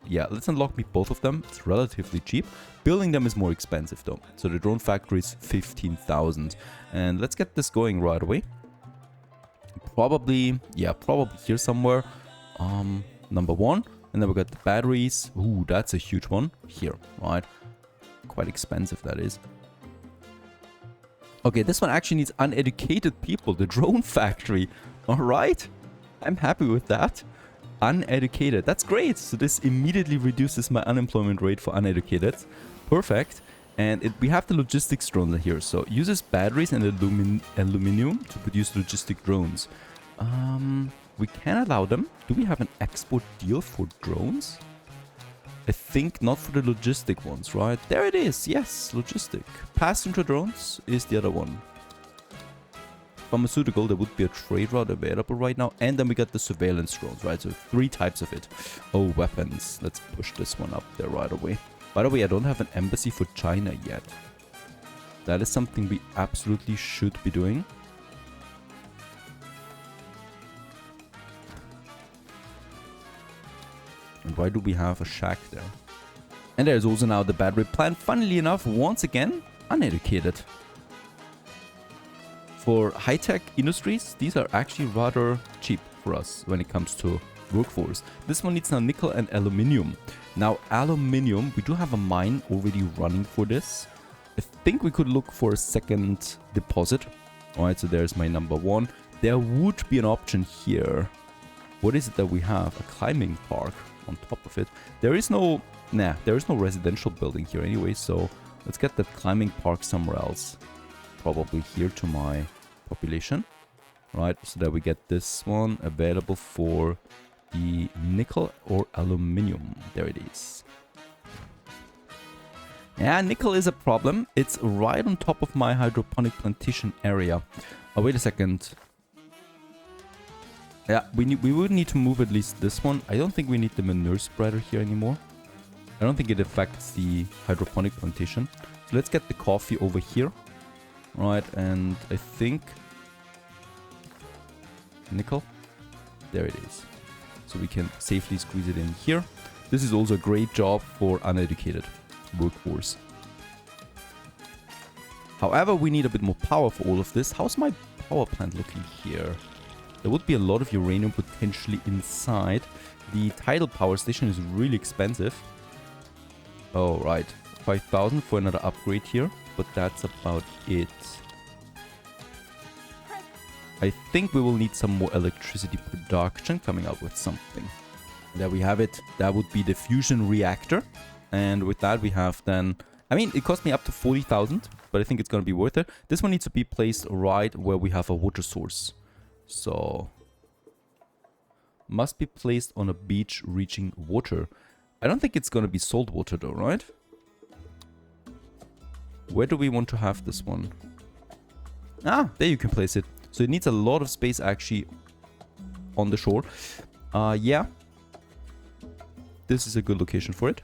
Yeah, let's unlock me both of them. It's relatively cheap. Building them is more expensive though. So the drone factory is 15,000, and let's get this going right away. Probably here somewhere. Number one, and then we got the batteries. Ooh, that's a huge one here, right? Quite expensive that is. Okay, this one actually needs uneducated people, the drone factory. All right, I'm happy with that. Uneducated, that's great. So this immediately reduces my unemployment rate for uneducated. Perfect. And we have the logistics drone here. So uses batteries and aluminum to produce logistic drones. We can allow them. Do we have an export deal for drones? I think not for the logistic ones, right? There it is. Yes, logistic. Passenger drones is the other one. Pharmaceutical, there would be a trade route available right now. And then we got the surveillance drones, right? So 3 types of it. Oh, weapons. Let's push this one up there right away. By the way, I don't have an embassy for China yet. That is something we absolutely should be doing. And why do we have a shack there? And there's also now the battery plant. Funnily enough, once again, uneducated. For high-tech industries, these are actually rather cheap for us when it comes to workforce. This one needs now nickel and aluminium. Now, aluminium, we do have a mine already running for this. I think we could look for a second deposit. Alright, so there's my number 1. There would be an option here. What is it that we have? A climbing park on top of it. There is no residential building here anyway, so let's get that climbing park somewhere else. Probably here to my population, right? So that we get this one available for the nickel or aluminium. There it is. Yeah, nickel is a problem. It's right on top of my hydroponic plantation area. Oh, wait a second. Yeah, we would need to move at least this one. I don't think we need the manure spreader here anymore. I don't think it affects the hydroponic plantation. So let's get the coffee over here. Right, and I think nickel. There it is. So we can safely squeeze it in here. This is also a great job for uneducated workforce. However, we need a bit more power for all of this. How's my power plant looking here? There would be a lot of uranium potentially inside. The tidal power station is really expensive. Oh, right. 5,000 for another upgrade here. But that's about it. I think we will need some more electricity production coming out with something. There we have it. That would be the fusion reactor. And with that we have then... I mean, it cost me up to 40,000, but I think it's going to be worth it. This one needs to be placed right where we have a water source. So... must be placed on a beach reaching water. I don't think it's going to be salt water though, right? Where do we want to have this one? Ah, there you can place it. So it needs a lot of space actually on the shore. Yeah. This is a good location for it.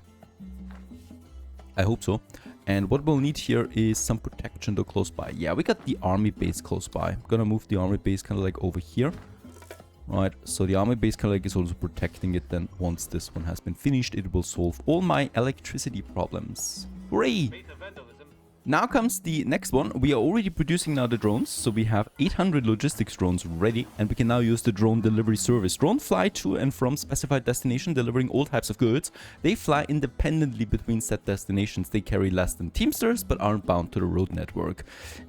I hope so. And what we'll need here is some protection though close by. Yeah, we got the army base close by. I'm gonna move the army base kind of like over here. Right, so the army base kind of like is also protecting it. Then once this one has been finished, it will solve all my electricity problems. Hooray! Now comes the next one. We are already producing now the drones. So we have 800 logistics drones ready. And we can now use the drone delivery service. Drones fly to and from specified destination, delivering all types of goods. They fly independently between set destinations. They carry less than Teamsters, but aren't bound to the road network.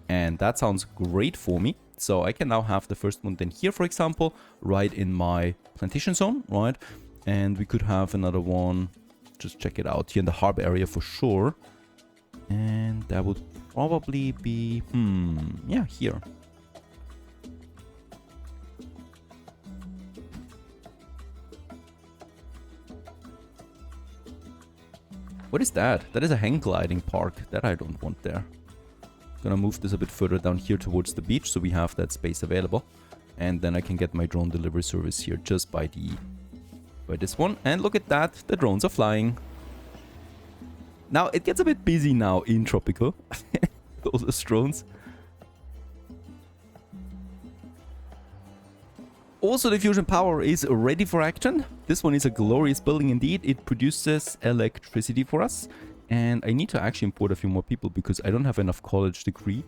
And that sounds great for me. So I can now have the first one then here, for example, right in my plantation zone, right? And we could have another one, just check it out, here in the harbor area for sure. And that would probably be, yeah, here. What is that? That is a hang gliding park. That I don't want there. Gonna move this a bit further down here towards the beach so we have that space available. And then I can get my drone delivery service here just by this one. And look at that, the drones are flying. Now, it gets a bit busy now in Tropico. Those drones. Also, the fusion power is ready for action. This one is a glorious building indeed. It produces electricity for us. And I need to actually import a few more people because I don't have enough college degree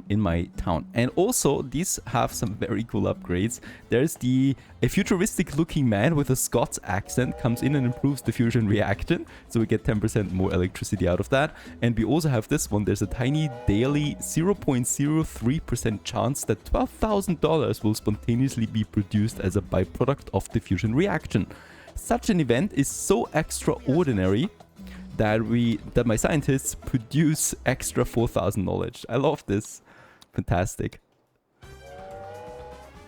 in my town. And also, these have some very cool upgrades. There's a futuristic looking man with a Scots accent comes in and improves the fusion reaction. So we get 10% more electricity out of that. And we also have this one. There's a tiny daily 0.03% chance that $12,000 will spontaneously be produced as a byproduct of the fusion reaction. Such an event is so extraordinary that my scientists produce extra 4,000 knowledge. I love this. Fantastic.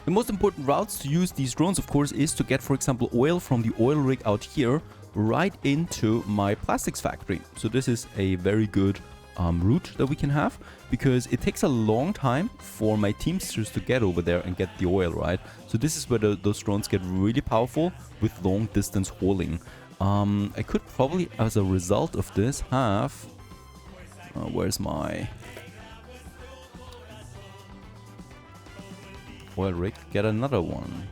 The most important routes to use these drones, of course, is to get, for example, oil from the oil rig out here right into my plastics factory. So this is a very good route that we can have, because it takes a long time for my teamsters to get over there and get the oil, right? So this is where those drones get really powerful with long distance hauling. I could probably, as a result of this, have... where's my oil rig? Get another one.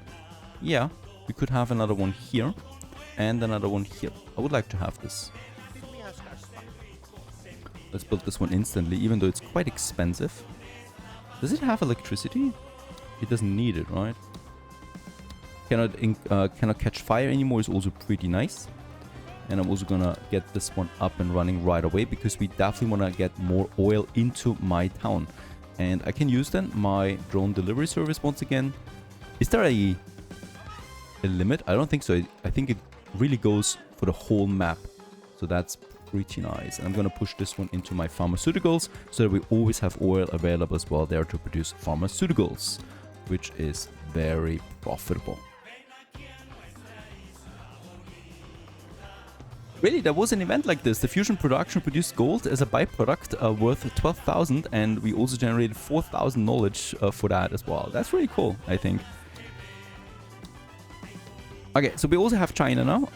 Yeah, we could have another one here and another one here. I would like to have this. Let's build this one instantly, even though it's quite expensive. Does it have electricity? It doesn't need it, right? Cannot catch fire anymore is also pretty nice. And I'm also gonna get this one up and running right away, because we definitely want to get more oil into my town. And I can use then my drone delivery service once again. Is there a limit? I don't think so. I think it really goes for the whole map. So that's pretty nice. And I'm gonna push this one into my pharmaceuticals, so that we always have oil available as well there to produce pharmaceuticals, which is very profitable. Really, there was an event like this. The fusion production produced gold as a byproduct worth 12,000, and we also generated 4,000 knowledge for that as well. That's really cool, I think. Okay, so we also have China now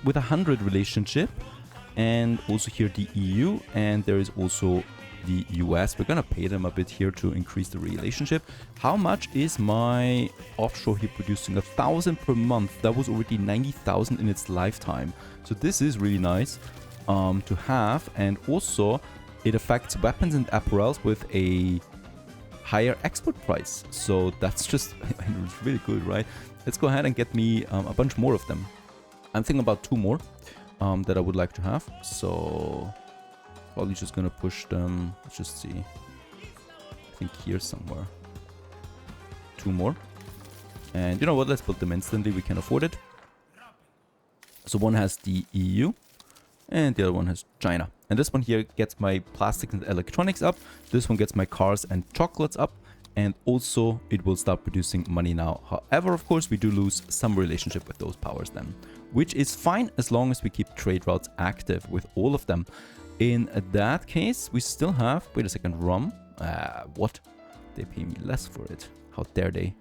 with 100 relationship, and also here the EU, and there is also the US. We're gonna pay them a bit here to increase the relationship. How much is my offshore here producing? 1,000 per month. That was already 90,000 in its lifetime. So this is really nice to have, and also it affects weapons and apparels with a higher export price. So that's just it's really good, right? Let's go ahead and get me a bunch more of them. I'm thinking about 2 more that I would like to have. So probably just gonna push them. Let's just see. I think here somewhere. 2 more. And you know what? Let's build them instantly. We can afford it. So one has the EU and the other one has China. And this one here gets my plastics and electronics up. This one gets my cars and chocolates up. And also it will start producing money now. However, of course, we do lose some relationship with those powers then, which is fine as long as we keep trade routes active with all of them. In that case, we still have, wait a second, rum. What? They pay me less for it. How dare they?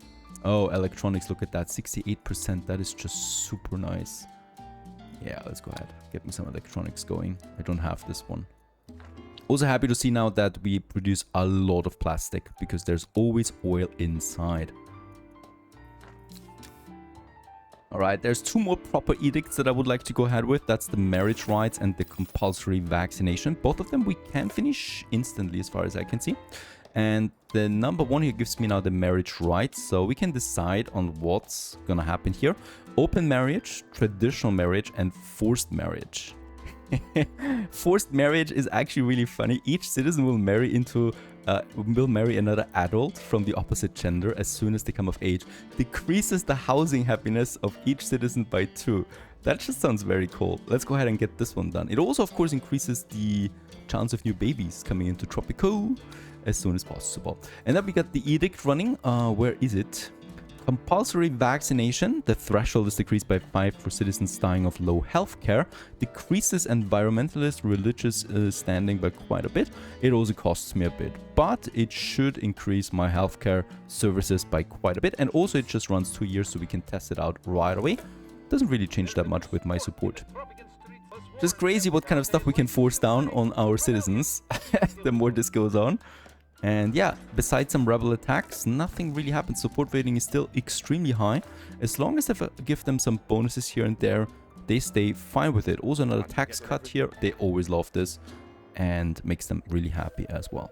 Oh, electronics, look at that, 68%. That is just super nice. Yeah, let's go ahead. Get me some electronics going. I don't have this one. Also happy to see now that we produce a lot of plastic, because there's always oil inside. Alright, there's 2 more proper edicts that I would like to go ahead with. That's the marriage rights and the compulsory vaccination. Both of them we can finish instantly as far as I can see. And the number 1 here gives me now the marriage rights. So we can decide on what's gonna happen here. Open marriage, traditional marriage, and forced marriage. Forced marriage is actually really funny. Each citizen will marry another adult from the opposite gender as soon as they come of age. Decreases the housing happiness of each citizen by 2. That just sounds very cool. Let's go ahead and get this one done. It also, of course, increases the chance of new babies coming into Tropico as soon as possible. And then we got the edict running. Where is it? Compulsory vaccination. The threshold is decreased by 5 for citizens dying of low health care. Decreases environmentalist religious standing by quite a bit. It also costs me a bit, but it should increase my healthcare services by quite a bit. And also it just runs 2 years, so we can test it out right away. Doesn't really change that much with my support. Just crazy what kind of stuff we can force down on our citizens the more this goes on. And yeah, besides some rebel attacks, nothing really happens. Support rating is still extremely high. As long as I give them some bonuses here and there, they stay fine with it. Also another tax cut here. They always love this and makes them really happy as well.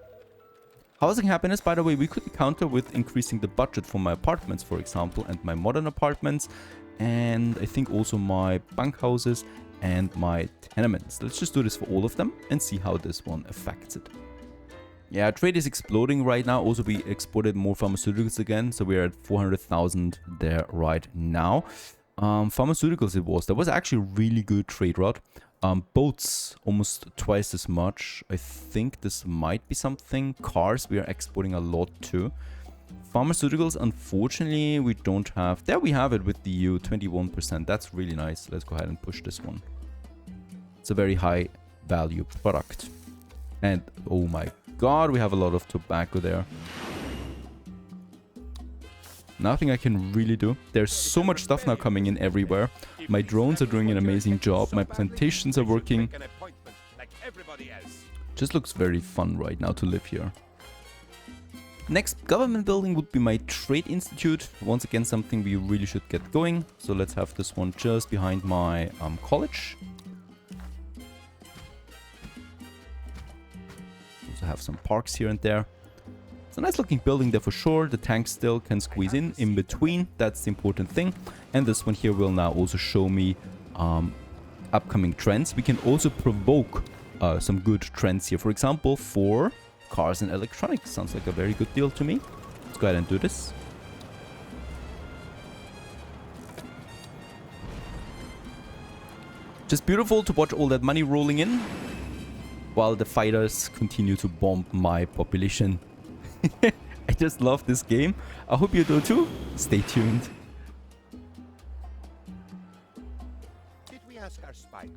Housing happiness, by the way, we could counter with increasing the budget for my apartments, for example, and my modern apartments. And I think also my bunk houses and my tenements. Let's just do this for all of them and see how this one affects it. Yeah, trade is exploding right now. Also, we exported more pharmaceuticals again. So we're at 400,000 there right now. Pharmaceuticals it was. That was actually a really good trade route. Boats, almost twice as much. I think this might be something. Cars, we are exporting a lot too. Pharmaceuticals, unfortunately, we don't have. There we have it with the EU, 21%. That's really nice. Let's go ahead and push this one. It's a very high value product. And oh my god, we have a lot of tobacco there. Nothing I can really do. There's so much stuff now coming in everywhere. My drones are doing an amazing job. My plantations are working. Just looks very fun right now to live here. Next government building would be my trade institute. Once again, something we really should get going. So let's have this one just behind my college. Also have some parks here and there. It's a nice looking building there for sure. The tanks still can squeeze in between. That's the important thing. And this one here will now also show me upcoming trends. We can also provoke some good trends here. For example, for cars and electronics. Sounds like a very good deal to me. Let's go ahead and do this. Just beautiful to watch all that money rolling in while the fighters continue to bomb my population. I just love this game. I hope you do too. Stay tuned. Did we ask our spy?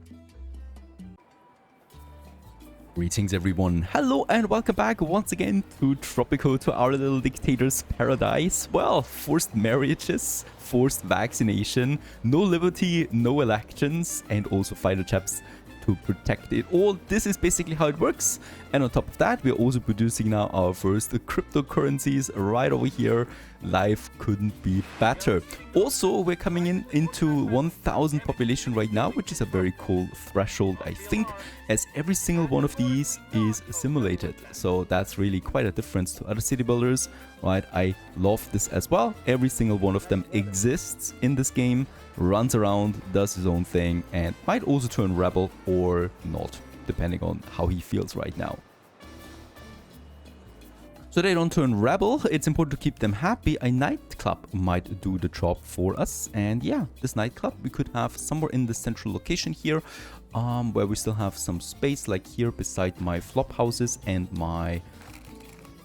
Greetings everyone. Hello and welcome back once again to Tropico, to our little dictator's paradise. Well, forced marriages, forced vaccination, no liberty, no elections, and also fighter chaps to protect it all. This is basically how it works. And on top of that, we're also producing now our first cryptocurrencies right over here. Life couldn't be better. Also, we're coming into 1000 population right now, which is a very cool threshold, I think, as every single one of these is simulated. So that's really quite a difference to other city builders, right? I love this as well. Every single one of them exists in this game, runs around, does his own thing, and might also turn rebel or not, depending on how he feels right now. So they don't turn rebel, it's important to keep them happy. A nightclub might do the job for us. And yeah, this nightclub we could have somewhere in the central location here, where we still have some space, like here beside my flop houses and my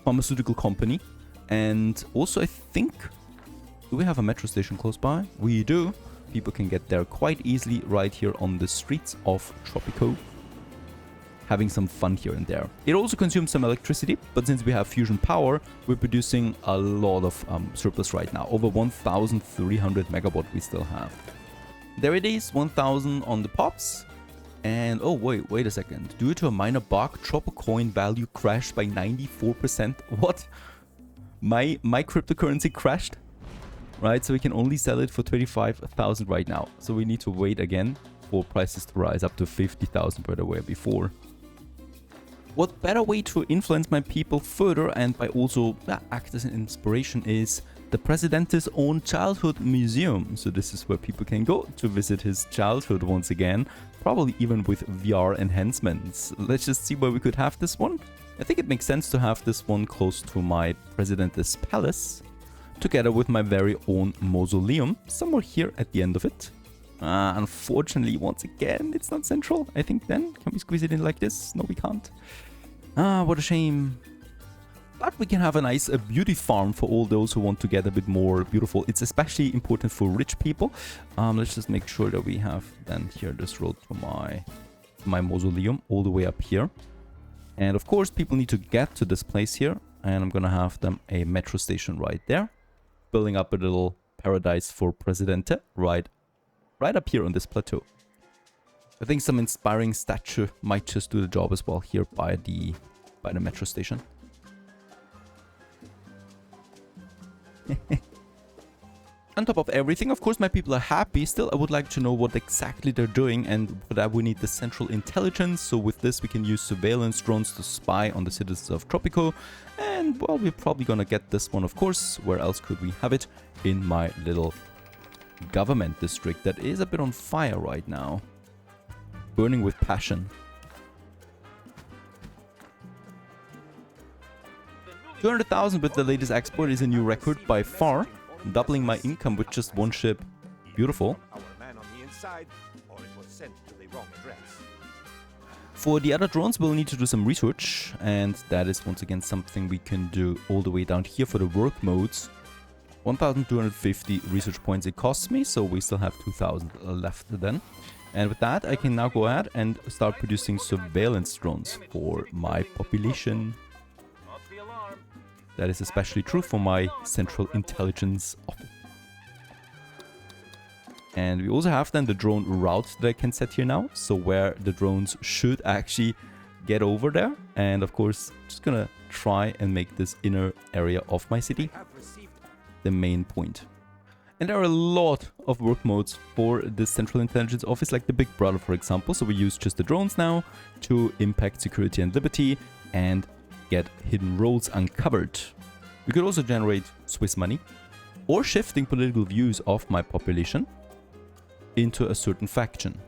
pharmaceutical company. And also I think, do we have a metro station close by? We do. People can get there quite easily right here on the streets of Tropico. Having some fun here and there. It also consumes some electricity, but since we have fusion power, we're producing a lot of surplus right now. Over 1,300 megawatt we still have. There it is, 1,000 on the pops. And oh wait a second. Due to a minor bug, Tropicoin value crashed by 94%. What? My cryptocurrency crashed? Right, so we can only sell it for 25,000 right now. So we need to wait again for prices to rise up to 50,000 per the way before. What better way to influence my people further and by also act as an inspiration is the Presidente's own childhood museum. So this is where people can go to visit his childhood once again, probably even with VR enhancements. Let's just see where we could have this one. I think it makes sense to have this one close to my Presidente's palace, together with my very own mausoleum, somewhere here at the end of it. Unfortunately, once again, it's not central. I think then, can we squeeze it in like this? No, we can't. What a shame. But we can have a nice beauty farm for all those who want to get a bit more beautiful. It's especially important for rich people. Let's just make sure that we have then here this road to my mausoleum all the way up here. And of course, people need to get to this place here. And I'm gonna have them a metro station right there. Building up a little paradise for Presidente right up here on this plateau. I think some inspiring statue might just do the job as well here by the metro station. On top of everything, of course, my people are happy. Still, I would like to know what exactly they're doing, and for that we need the central intelligence. So with this, we can use surveillance drones to spy on the citizens of Tropico. And, well, we're probably gonna get this one, of course. Where else could we have it? In my little government district that is a bit on fire right now. Burning with passion. 200,000 with the latest export is a new record by far. Doubling my income with just one ship. Beautiful. Our man on the inside, or it was sent to the wrong address. For the other drones, we'll need to do some research, and that is once again something we can do all the way down here for the work modes. 1,250 research points it costs me, so we still have 2,000 left then. And with that, I can now go ahead and start producing surveillance drones for my population. That is especially true for my Central Intelligence Office. And we also have then the drone route that I can set here now. So where the drones should actually get over there. And of course, just gonna try and make this inner area of my city the main point. And there are a lot of work modes for the Central Intelligence Office, like the Big Brother, for example. So we use just the drones now to impact security and liberty and get hidden roles uncovered. We could also generate Swiss money or shifting political views of my population into a certain faction.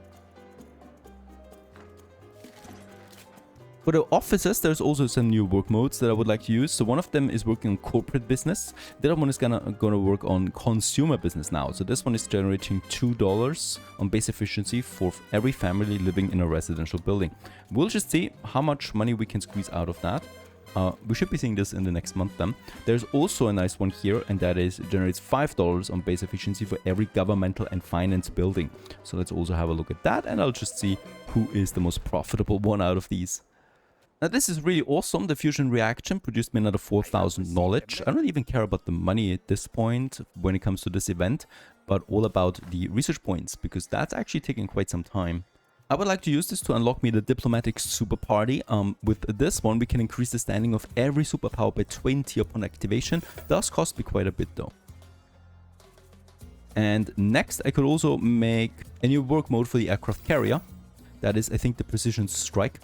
For the offices, there's also some new work modes that I would like to use. So one of them is working on corporate business. The other one is gonna work on consumer business now. So this one is generating $2 on base efficiency for every family living in a residential building. We'll just see how much money we can squeeze out of that. We should be seeing this in the next month then. There's also a nice one here, and that is it generates $5 on base efficiency for every governmental and finance building. So let's also have a look at that, and I'll just see who is the most profitable one out of these. Now this is really awesome. The fusion reaction produced me another 4,000 knowledge. I don't even care about the money at this point when it comes to this event, but all about the research points, because that's actually taking quite some time. I would like to use this to unlock me the diplomatic super party. With this one, we can increase the standing of every superpower by 20 upon activation. Does cost me quite a bit though. And next, I could also make a new work mode for the aircraft carrier. That is, I think, the precision strike.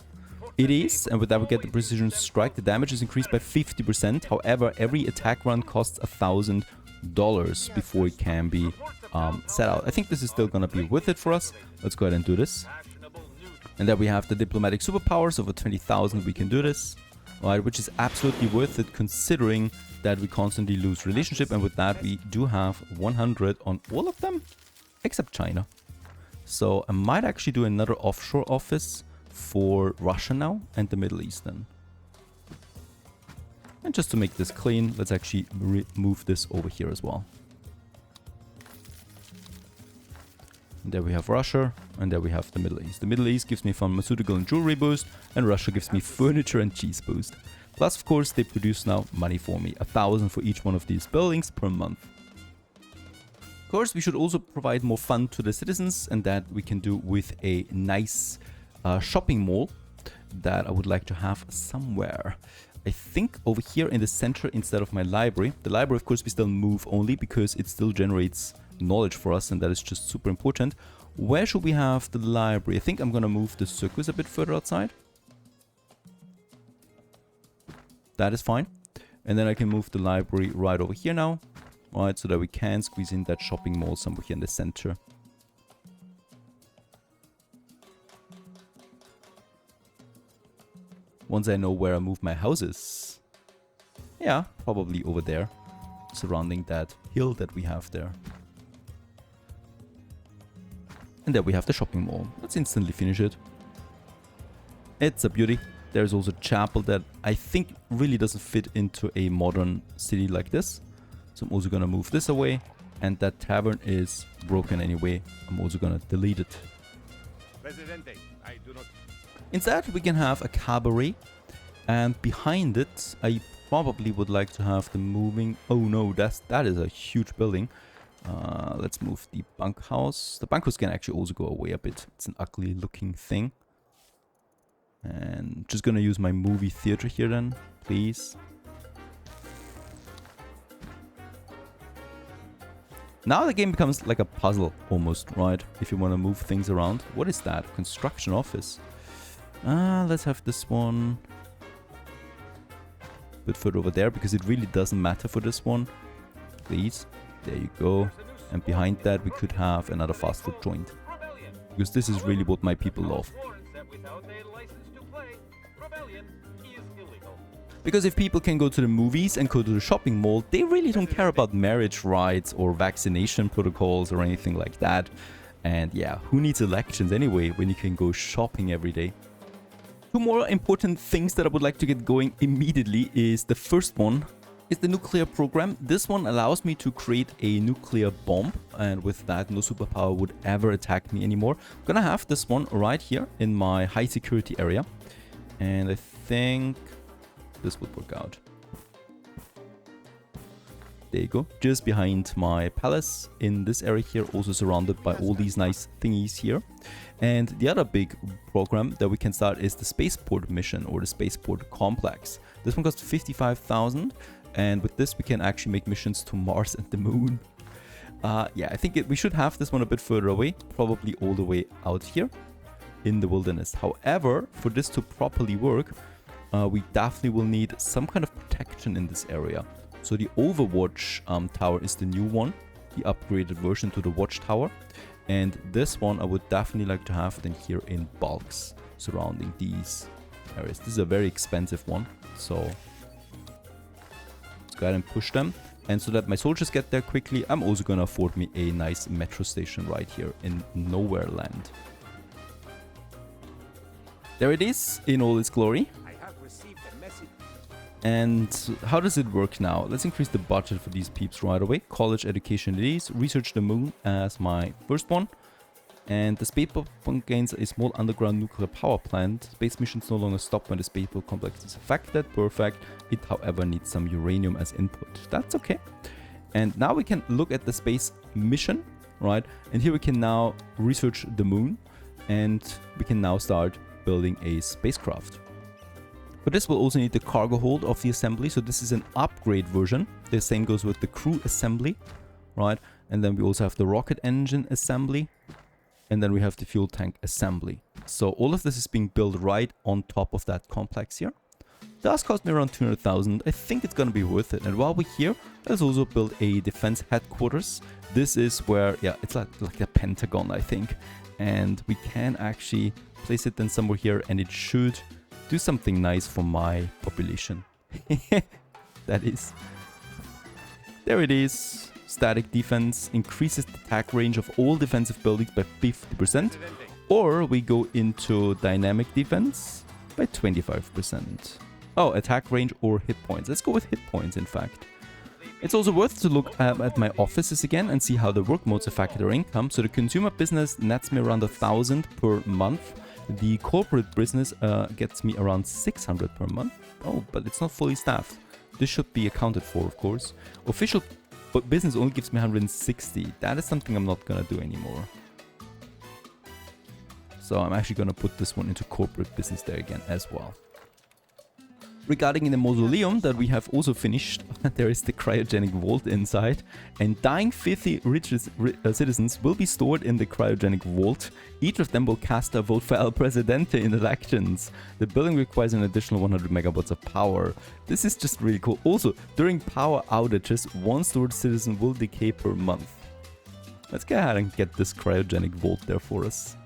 It is, and with that we get the precision strike. The damage is increased by 50%. However, every attack run costs $1,000 before it can be set out. I think this is still gonna be worth it for us. Let's go ahead and do this. And then we have the diplomatic superpowers. Over 20,000 we can do this, right? Which is absolutely worth it considering that we constantly lose relationship. And with that we do have 100 on all of them except China. So I might actually do another offshore office for Russia now and the Middle East then. And just to make this clean, let's actually move this over here as well. And there we have Russia, and there we have the Middle East. The Middle East gives me pharmaceutical and jewelry boost, and Russia gives me furniture and cheese boost. Plus, of course, they produce now money for me, 1,000 for each one of these buildings per month. Of course, we should also provide more fun to the citizens, and that we can do with a nice shopping mall that I would like to have somewhere. I think over here in the center instead of my library. The library, of course, we still move only because it still generates knowledge for us, and that is just super important. Where should we have the library? I think I'm gonna move the circus a bit further outside. That is fine. And then I can move the library right over here now. Alright, so that we can squeeze in that shopping mall somewhere here in the center. Once I know where I move my houses. Yeah, probably over there. Surrounding that hill that we have there. And there we have the shopping mall. Let's instantly finish it. It's a beauty. There's also a chapel that I think really doesn't fit into a modern city like this. So I'm also gonna move this away. And that tavern is broken anyway. I'm also gonna delete it. Presidente, I do not... Instead, we can have a cabaret. And behind it, I probably would like to have the moving... Oh no, that is a huge building. Let's move the bunkhouse. The bunkhouse can actually also go away a bit. It's an ugly looking thing. And just gonna use my movie theater here then, please. Now the game becomes like a puzzle almost, right? If you want to move things around. What is that? Construction office. Let's have this one a bit further over there because it really doesn't matter for this one. Please. There you go. And behind that we could have another fast food joint. Because this is really what my people love. Because if people can go to the movies and go to the shopping mall, they really don't care about marriage rights or vaccination protocols or anything like that. And yeah, who needs elections anyway when you can go shopping every day? Two more important things that I would like to get going immediately is the first one is the nuclear program. This one allows me to create a nuclear bomb, and with that no superpower would ever attack me anymore. I'm gonna have this one right here in my high security area, and I think this would work out. There you go, just behind my palace in this area here, also surrounded by all these nice thingies here. And the other big program that we can start is the spaceport mission, or the spaceport complex. This one costs 55,000, and with this we can actually make missions to Mars and the moon. Yeah, I think we should have this one a bit further away, probably all the way out here in the wilderness. However, for this to properly work, we definitely will need some kind of protection in this area. So the Overwatch tower is the new one, the upgraded version to the watchtower. And this one I would definitely like to have then here in bulks surrounding these areas. This is a very expensive one, so let's go ahead and push them. And so that my soldiers get there quickly, I'm also gonna afford me a nice metro station right here in Nowhere Land. There it is in all its glory. And how does it work now? Let's increase the budget for these peeps right away. College education it is. Research the moon as my first one. And the spaceport gains a small underground nuclear power plant. Space missions no longer stop when the spaceport complex is affected. Perfect. It, however, needs some uranium as input. That's okay. And now we can look at the space mission, right? And here we can now research the moon. And we can now start building a spacecraft. For this, we'll also need the cargo hold of the assembly. So this is an upgrade version. The same goes with the crew assembly, right? And then we also have the rocket engine assembly. And then we have the fuel tank assembly. So all of this is being built right on top of that complex here. It does cost me around 200,000. I think it's going to be worth it. And while we're here, let's also build a defense headquarters. This is where, yeah, it's like a Pentagon, I think. And we can actually place it then somewhere here, and it should do something nice for my population. That is. There it is. Static defense increases the attack range of all defensive buildings by 50%. Or we go into dynamic defense by 25%. Oh, attack range or hit points. Let's go with hit points, in fact. It's also worth to look at my offices again and see how the work modes affect their income. So the consumer business nets me around 1,000 per month. The corporate business gets me around 600 per month. Oh, but it's not fully staffed. This should be accounted for, of course. Official business only gives me 160. That is something I'm not gonna do anymore. So I'm actually gonna put this one into corporate business there again as well. Regarding the mausoleum that we have also finished, there is the cryogenic vault inside, and dying filthy rich citizens will be stored in the cryogenic vault. Each of them will cast a vote for El Presidente in elections. The building requires an additional 100 megawatts of power. This is just really cool. Also, during power outages, one stored citizen will decay per month. Let's go ahead and get this cryogenic vault there for us.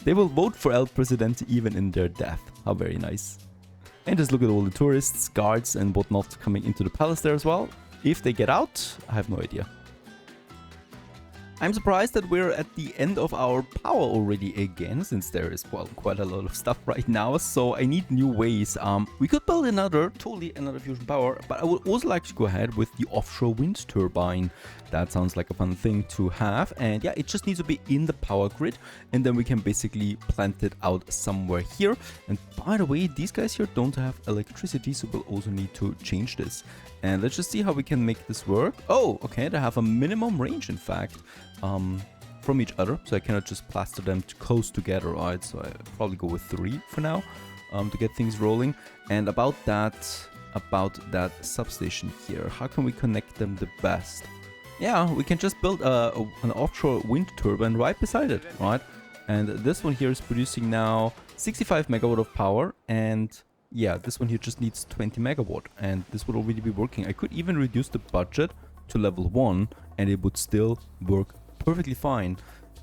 They will vote for El Presidente even in their death. How very nice. And just look at all the tourists, guards and whatnot coming into the palace there as well. If they get out, I have no idea. I'm surprised that we're at the end of our power already again, since there is, well, quite a lot of stuff right now. So I need new ways. We could build another fusion power, but I would also like to go ahead with the offshore wind turbine. That sounds like a fun thing to have. And yeah, it just needs to be in the power grid, and then we can basically plant it out somewhere here. And by the way, these guys here don't have electricity, so we'll also need to change this. And let's just see how we can make this work. Oh, okay, they have a minimum range, in fact, from each other. So I cannot just plaster them close together, right? So I probably go with 3 for now, to get things rolling. And about that substation here, how can we connect them the best? Yeah, we can just build an offshore wind turbine right beside it, right? And this one here is producing now 65 megawatt of power, and yeah, this one here just needs 20 megawatt, and this would already be working. I could even reduce the budget to level 1 and it would still work perfectly fine.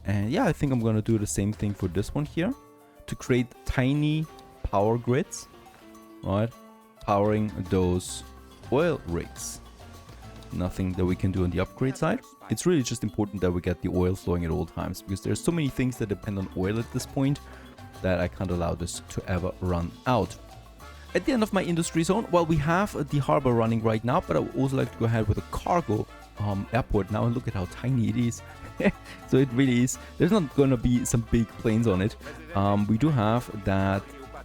And yeah, I think I'm gonna do the same thing for this one here to create tiny power grids, right? Powering those oil rigs. Nothing that we can do on the upgrade side. It's really just important that we get the oil flowing at all times, because there's so many things that depend on oil at this point. that I can't allow this to ever run out. At the end of my industry zone, well, we have the harbor running right now, but I would also like to go ahead with a cargo airport now, and look at how tiny it is. So it really is. There's not gonna be some big planes on it. We do have that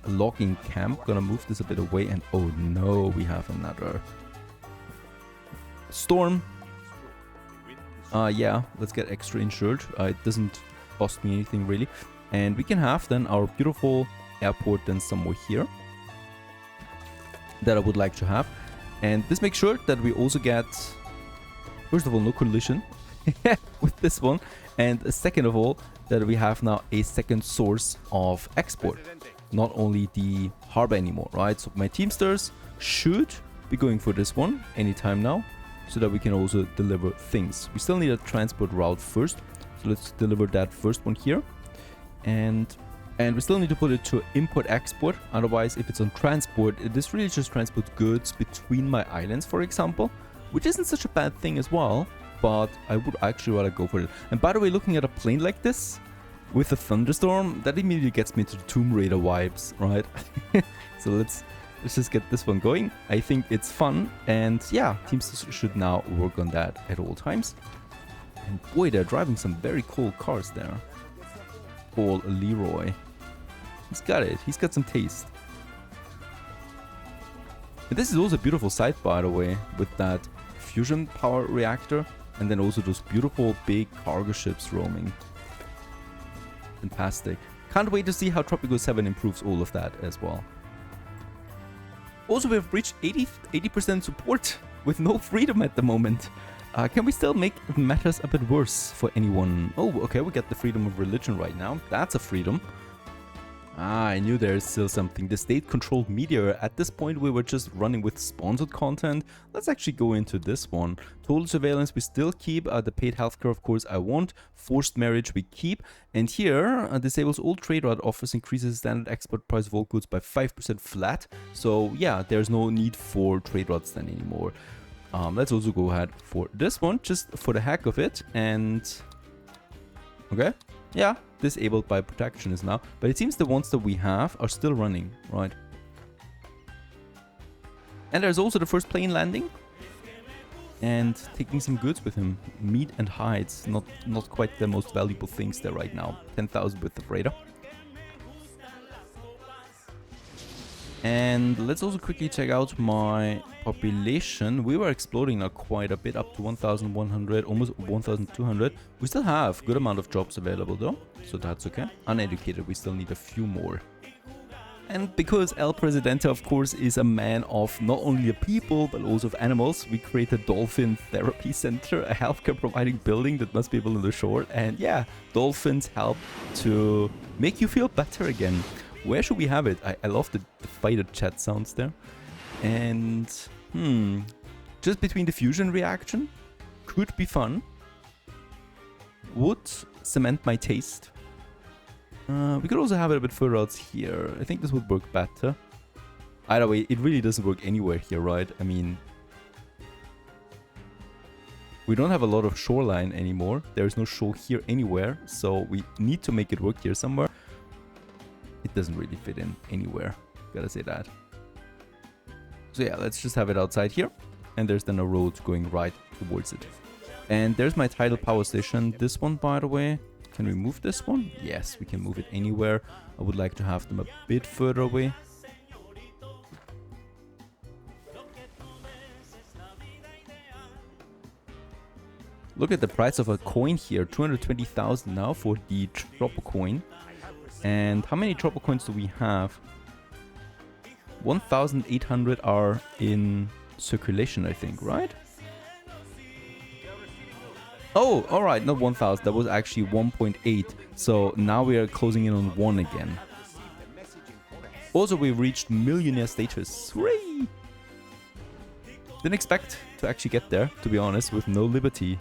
logging camp. Gonna move this a bit away, and oh no, we have another storm. Yeah, let's get extra insured. It doesn't cost me anything really. And we can have then our beautiful airport then somewhere here that I would like to have. And this makes sure that we also get, first of all, no collision with this one. And second of all, that we have now a second source of export. Not only the harbor anymore, right? So my Teamsters should be going for this one anytime now, so that we can also deliver things. We still need a transport route first. So let's deliver that first one here. And we still need to put it to import-export. Otherwise, if it's on transport, this really just transports goods between my islands, for example, which isn't such a bad thing as well, but I would actually rather go for it. And by the way, looking at a plane like this with a thunderstorm, that immediately gets me to the Tomb Raider vibes, right? So let's just get this one going. I think it's fun, and yeah, teams should now work on that at all times. And boy, they're driving some very cool cars there. Paul Leroy. He's got it. He's got some taste. And this is also a beautiful site, by the way, with that fusion power reactor. And then also those beautiful big cargo ships roaming. Fantastic. Can't wait to see how Tropico 7 improves all of that as well. Also, we have reached 80% support with no freedom at the moment. Can we still make matters a bit worse for anyone? Oh, okay, we got the freedom of religion right now. That's a freedom. I knew there's still something. The state-controlled media. At this point, we were just running with sponsored content. Let's actually go into this one. Total surveillance, we still keep. The paid healthcare, of course, I want. Forced marriage, we keep. And here, disables all trade route offers, increases standard export price of all goods by 5% flat. So, yeah, there's no need for trade routes then anymore. Let's also go ahead for this one, just for the heck of it. And okay, yeah, disabled by protection is now, but it seems the ones that we have are still running, right? And there's also the first plane landing and taking some goods with him. Meat and hides, not quite the most valuable things there right now. 10,000 with the freighter. And let's also quickly check out my population. We were exploding now quite a bit, up to 1,100, almost 1,200. We still have a good amount of jobs available though, so that's okay. Uneducated, we still need a few more. And because El Presidente, of course, is a man of not only the people, but also of animals, we create a dolphin therapy center, a healthcare providing building that must be able on the shore. And yeah, dolphins help to make you feel better again. Where should we have it? I love the fighter chat sounds there. And, just between the fusion reaction. Could be fun. Would cement my taste. We could also have it a bit further out here. I think this would work better. Either way, it really doesn't work anywhere here, right? I mean, we don't have a lot of shoreline anymore. There's no shore here anywhere. So we need to make it work here somewhere. It doesn't really fit in anywhere, gotta say that. So yeah, let's just have it outside here. And there's then a road going right towards it. And there's my tidal power station. This one, by the way, can we move this one? Yes, we can move it anywhere. I would like to have them a bit further away. Look at the price of a coin here, 220,000 now for the Tropico coin. And how many Tropico coins do we have? 1,800 are in circulation, I think, right? Oh, alright, not 1,000. That was actually 1.8. So now we are closing in on 1 again. Also, we've reached millionaire status. Hooray! Didn't expect to actually get there, to be honest, with no liberty.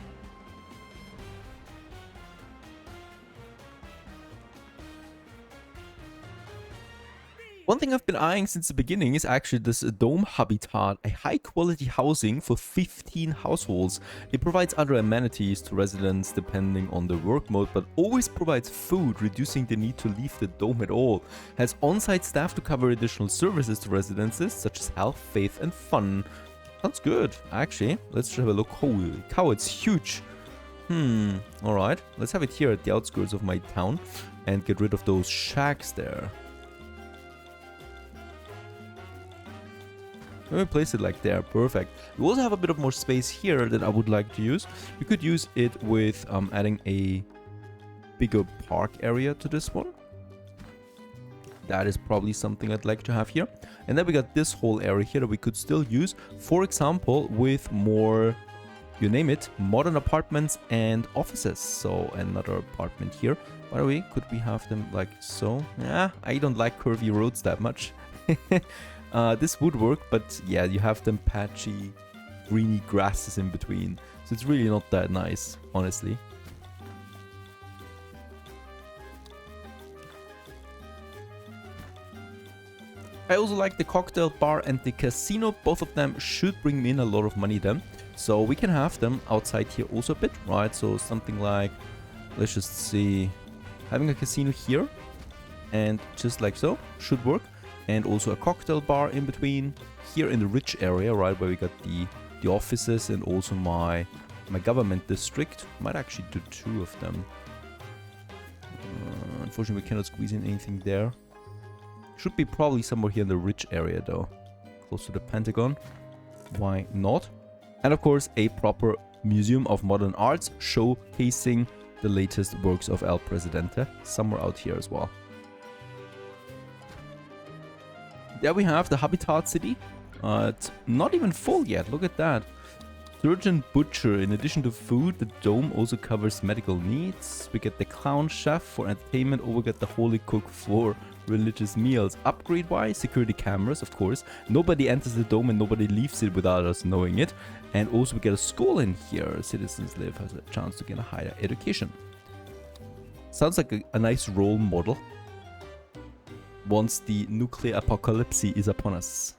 One thing I've been eyeing since the beginning is actually this dome habitat, a high quality housing for 15 households. It provides other amenities to residents depending on the work mode, but always provides food, reducing the need to leave the dome at all. Has on-site staff to cover additional services to residences such as health, faith and fun. Sounds good, actually. Let's just have a look. Holy cow, it's huge. Alright. Let's have it here at the outskirts of my town and get rid of those shacks there. Let me place it like there. Perfect. We also have a bit of more space here that I would like to use. We could use it with adding a bigger park area to this one. That is probably something I'd like to have here. And then we got this whole area here that we could still use, for example, with more, you name it, modern apartments and offices. So another apartment here. By the way, could we have them like so? Yeah, I don't like curvy roads that much. This would work, but yeah, you have them patchy, greeny grasses in between. So it's really not that nice, honestly. I also like the cocktail bar and the casino. Both of them should bring me in a lot of money then. So we can have them outside here also a bit, right? So something like, let's just see, having a casino here and just like so should work. And also a cocktail bar in between here in the rich area, right, where we got the offices and also my government district. Might actually do 2 of them. Unfortunately, we cannot squeeze in anything there. Should be probably somewhere here in the rich area though, close to the Pentagon. Why not? And of course, a proper museum of modern arts showcasing the latest works of El Presidente somewhere out here as well. There we have the Habitat City. It's not even full yet. Look at that. Surgeon Butcher. In addition to food, the dome also covers medical needs. We get the Clown Chef for entertainment. Or we get the Holy Cook for religious meals. Upgrade-wise, security cameras, of course. Nobody enters the dome and nobody leaves it without us knowing it. And also we get a school in here. Citizens live has a chance to get a higher education. Sounds like a nice role model once the nuclear apocalypse is upon us.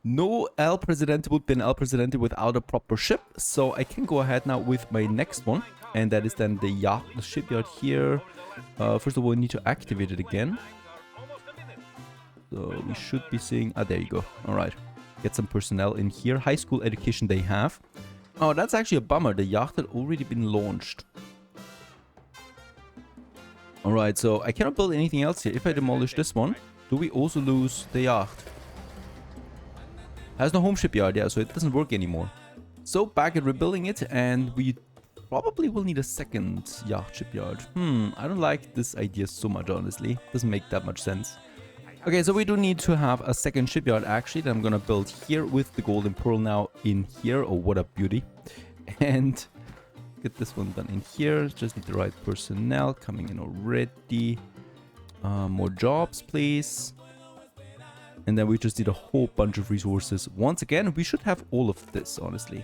No El Presidente would be an El Presidente without a proper ship, so I can go ahead now with my next one, and that is then the yacht, the shipyard here. First of all, we need to activate it again. So we should be seeing, there you go. All right, get some personnel in here. High school education they have. Oh, that's actually a bummer. The yacht had already been launched. Alright, so I cannot build anything else here. If I demolish this one, do we also lose the yacht? Has no home shipyard, yeah, so it doesn't work anymore. So back at rebuilding it, and we probably will need a second yacht shipyard. I don't like this idea so much, honestly. Doesn't make that much sense. Okay, so we do need to have a second shipyard actually that I'm gonna build here with the golden pearl now in here. Oh, what a beauty. And get this one done in here. Just need the right personnel coming in already. More jobs, please. And then we just need a whole bunch of resources. Once again, we should have all of this, honestly.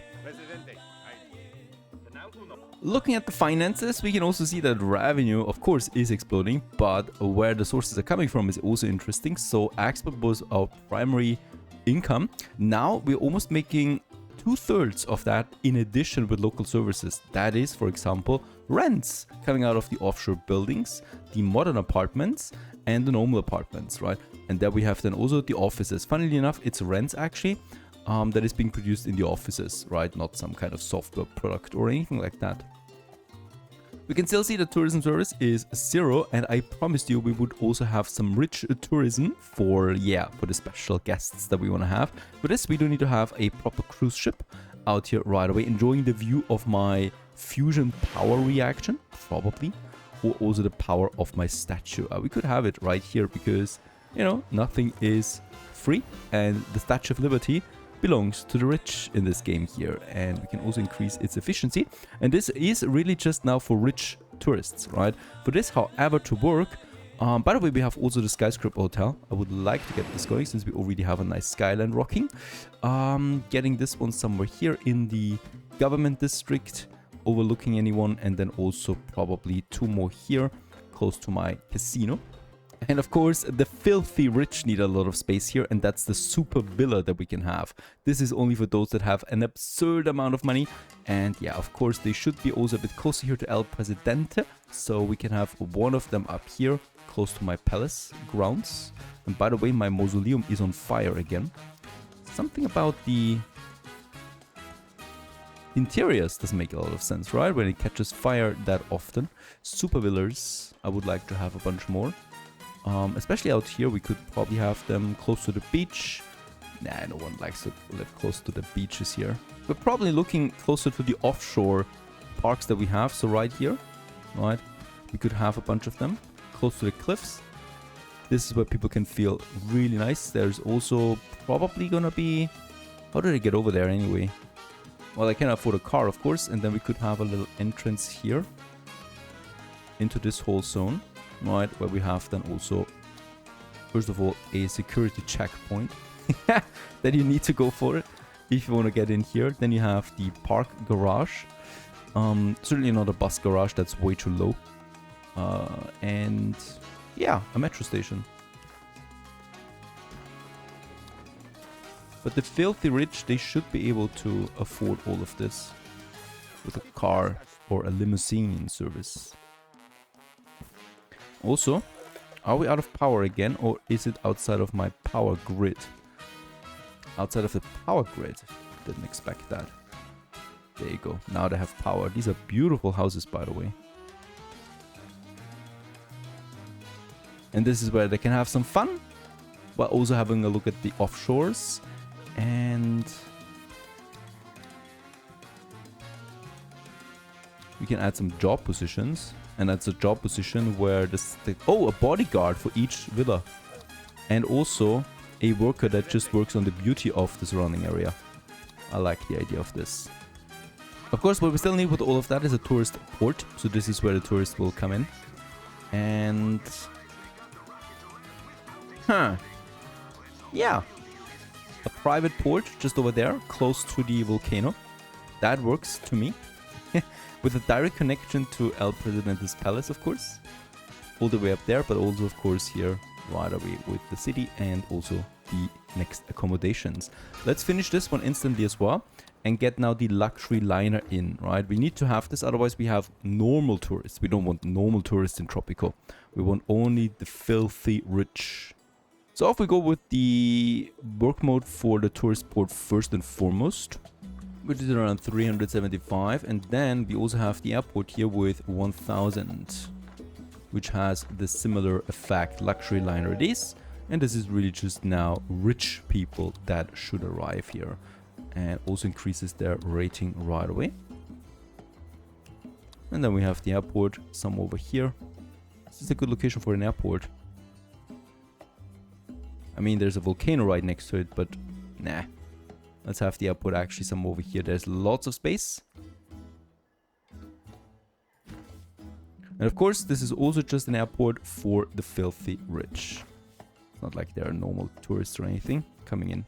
Looking at the finances, we can also see that revenue, of course, is exploding, but where the sources are coming from is also interesting. So export was our primary income. Now we're almost making 2/3 of that in addition with local services. That is, for example, rents coming out of the offshore buildings, the modern apartments, and the normal apartments, right? And there we have then also the offices. Funnily enough, it's rents actually that is being produced in the offices, right? Not some kind of software product or anything like that. We can still see the tourism service is 0, and I promised you we would also have some rich tourism for the special guests that we want to have. For this, we do need to have a proper cruise ship out here right away, enjoying the view of my fusion power reaction, probably, or also the power of my statue. We could have it right here because, you know, nothing is free, and the Statue of Liberty belongs to the rich in this game here, and we can also increase its efficiency. And this is really just now for rich tourists, right? For this, however, to work, by the way, we have also the skyscraper hotel. I would like to get this going since we already have a nice skyline rocking. Getting this one somewhere here in the government district, overlooking anyone, and then also probably 2 more here close to my casino. And of course, the filthy rich need a lot of space here, and that's the super villa that we can have. This is only for those that have an absurd amount of money. And yeah, of course, they should be also a bit closer here to El Presidente. So we can have one of them up here, close to my palace grounds. And by the way, my mausoleum is on fire again. Something about the interiors doesn't make a lot of sense, right? When it catches fire that often. Super villas, I would like to have a bunch more. Especially out here, we could probably have them close to the beach. Nah, no one likes to live close to the beaches here. We're probably looking closer to the offshore parks that we have. So right here, right, we could have a bunch of them close to the cliffs. This is where people can feel really nice. There's also probably gonna be... How did I get over there anyway? Well, I can afford a car, of course. And then we could have a little entrance here into this whole zone. Right, where we have then also, first of all, a security checkpoint that you need to go for it if you want to get in here. Then you have the park garage. Certainly not a bus garage, that's way too low. And yeah, a metro station. But the filthy rich, they should be able to afford all of this with a car or a limousine service. Also, are we out of power again, or is it outside of my power grid? Outside of the power grid. Didn't expect that. There you go. Now they have power. These are beautiful houses, by the way. And this is where they can have some fun, while also having a look at the offshores. And we can add some job positions. And that's a job position where a bodyguard for each villa. And also a worker that just works on the beauty of the surrounding area. I like the idea of this. Of course, what we still need with all of that is a tourist port. So this is where the tourists will come in. And... yeah. A private port just over there, close to the volcano. That works to me. With a direct connection to El Presidente's palace, of course. All the way up there, but also, of course, here right away with the city and also the next accommodations. Let's finish this one instantly as well and get now the luxury liner in, right? We need to have this, otherwise we have normal tourists. We don't want normal tourists in Tropico. We want only the filthy rich. So if we go with the work mode for the tourist port first and foremost, which is around 375, and then we also have the airport here with 1000, which has the similar effect. Luxury liner it is, and this is really just now rich people that should arrive here, and also increases their rating right away. And then we have the airport, some over here. This is a good location for an airport. I mean, there's a volcano right next to it, but nah. Let's have the airport actually some over here. There's lots of space. And of course, this is also just an airport for the filthy rich. It's not like there are normal tourists or anything coming in.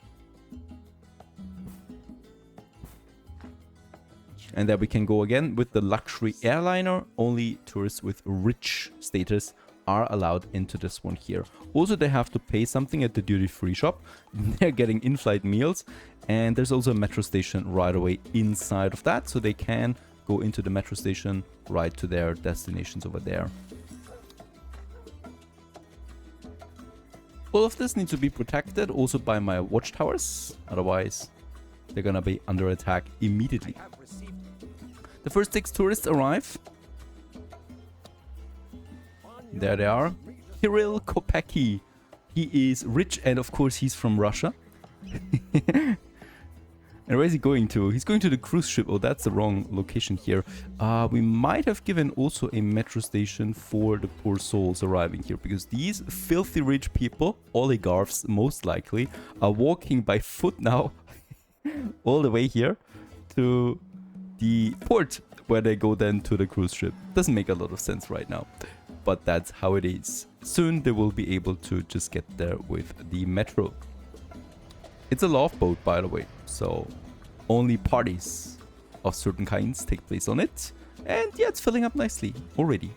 And there we can go again with the luxury airliner. Only tourists with rich status are allowed into this one here. Also, they have to pay something at the duty-free shop. They're getting in-flight meals. And there's also a metro station right away inside of that. So they can go into the metro station right to their destinations over there. All of this needs to be protected also by my watchtowers. Otherwise, they're gonna be under attack immediately. The first 6 tourists arrive. There they are. Kirill Kopecki. He is rich and of course he's from Russia. And where is he going to? He's going to the cruise ship. Oh, that's the wrong location here. We might have given also a metro station for the poor souls arriving here, because these filthy rich people, oligarchs most likely, are walking by foot now all the way here to the port where they go then to the cruise ship. Doesn't make a lot of sense right now, but that's how it is. Soon they will be able to just get there with the metro. It's a love boat, by the way, so only parties of certain kinds take place on it. And yeah, it's filling up nicely already.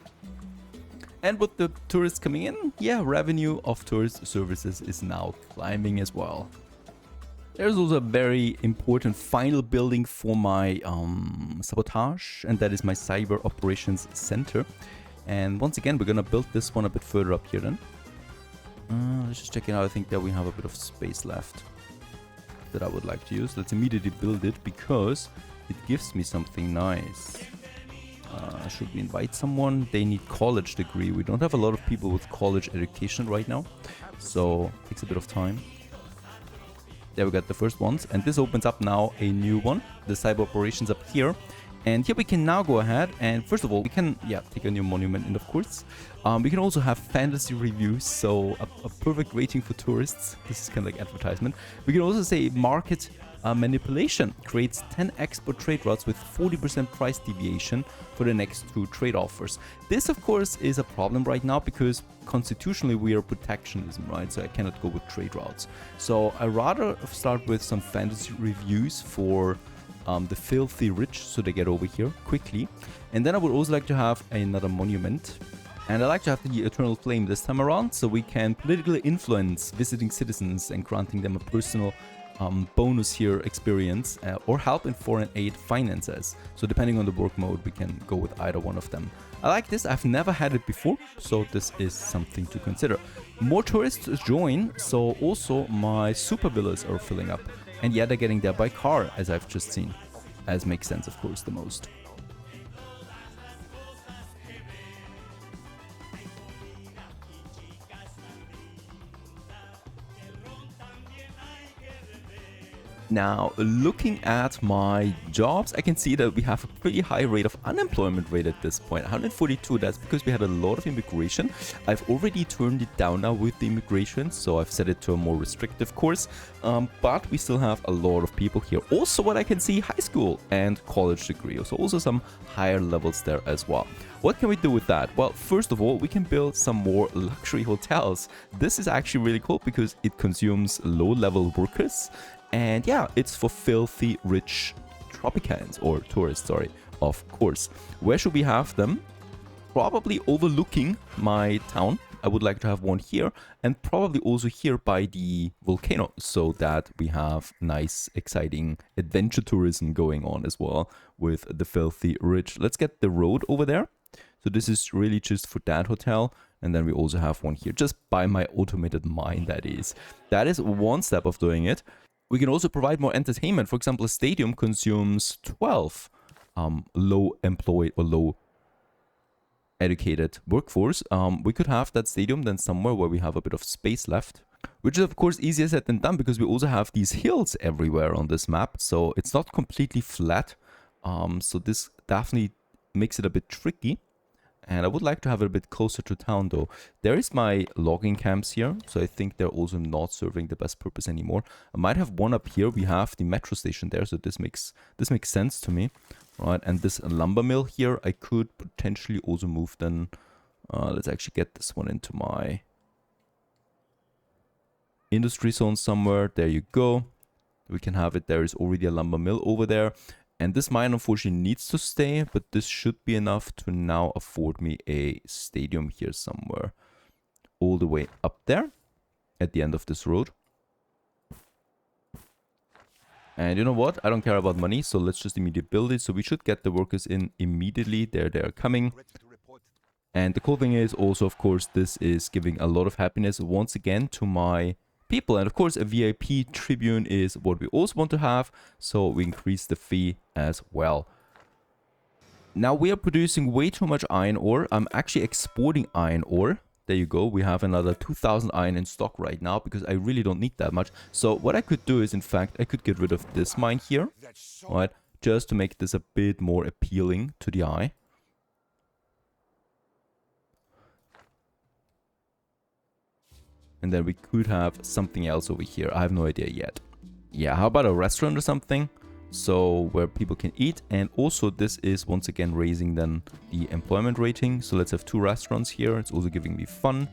And with the tourists coming in, yeah, revenue of tourist services is now climbing as well. There's also a very important final building for my sabotage, and that is my cyber operations center. And once again, we're gonna build this one a bit further up here then. Let's just check it out. I think that we have a bit of space left that I would like to use. Let's immediately build it because it gives me something nice. Should we invite someone? They need college degree. We don't have a lot of people with college education right now, so it takes a bit of time. There we got the first ones, and this opens up now a new one, the cyber operations up here. And here we can now go ahead and first of all, we can, take a new monument in, of course. We can also have fantasy reviews, so a perfect rating for tourists. This is kind of like advertisement. We can also say market manipulation creates 10 export trade routes with 40% price deviation for the next 2 trade offers. This, of course, is a problem right now because constitutionally we are protectionism, right? So I cannot go with trade routes. So I rather start with some fantasy reviews for the filthy rich, so they get over here quickly. And then I would also like to have another monument. And I like to have the Eternal Flame this time around, so we can politically influence visiting citizens and granting them a personal bonus here experience or help in foreign aid finances. So depending on the work mode, we can go with either one of them. I like this. I've never had it before, so this is something to consider. More tourists join, so also my super villas are filling up. And yeah, they're getting there by car, as I've just seen. As makes sense, of course, the most. Now, looking at my jobs, I can see that we have a pretty high rate of unemployment rate at this point, 142. That's because we had a lot of immigration. I've already turned it down now with the immigration, so I've set it to a more restrictive course. But we still have a lot of people here. Also, what I can see, high school and college degree. So also some higher levels there as well. What can we do with that? Well, first of all, we can build some more luxury hotels. This is actually really cool because it consumes low-level workers. And yeah, it's for filthy rich Tropicans, or tourists, sorry, of course. Where should we have them? Probably overlooking my town. I would like to have one here, and probably also here by the volcano, so that we have nice, exciting adventure tourism going on as well with the filthy rich. Let's get the road over there. So this is really just for that hotel. And then we also have one here, just by my automated mine, that is. That is one step of doing it. We can also provide more entertainment. For example, a stadium consumes 12 low employed or low educated workforce. We could have that stadium then somewhere where we have a bit of space left, which is of course easier said than done because we also have these hills everywhere on this map. So it's not completely flat. So this definitely makes it a bit tricky. And I would like to have it a bit closer to town though. There is my logging camps here, so I think they're also not serving the best purpose anymore. I might have one up here. We have the metro station there, so this makes sense to me. Right, and this lumber mill here, I could potentially also move then. Let's actually get this one into my industry zone somewhere. There you go. We can have it. There is already a lumber mill over there. And this mine unfortunately needs to stay, but this should be enough to now afford me a stadium here somewhere. All the way up there at the end of this road. And you know what? I don't care about money, so let's just immediately build it. So we should get the workers in immediately. There they are coming. And the cool thing is also, of course, this is giving a lot of happiness once again to my people. And of course, a VIP tribune is what we also want to have, so we increase the fee as well. Now we are producing way too much iron ore. I'm actually exporting iron ore. There you go. We have another 2000 iron in stock right now because I really don't need that much. So what I could do is, in fact, I could get rid of this mine here, right? Just to make this a bit more appealing to the eye. And then we could have something else over here. I have no idea yet. Yeah, how about a restaurant or something? So where people can eat. And also this is once again raising then the employment rating. So let's have 2 restaurants here. It's also giving me fun.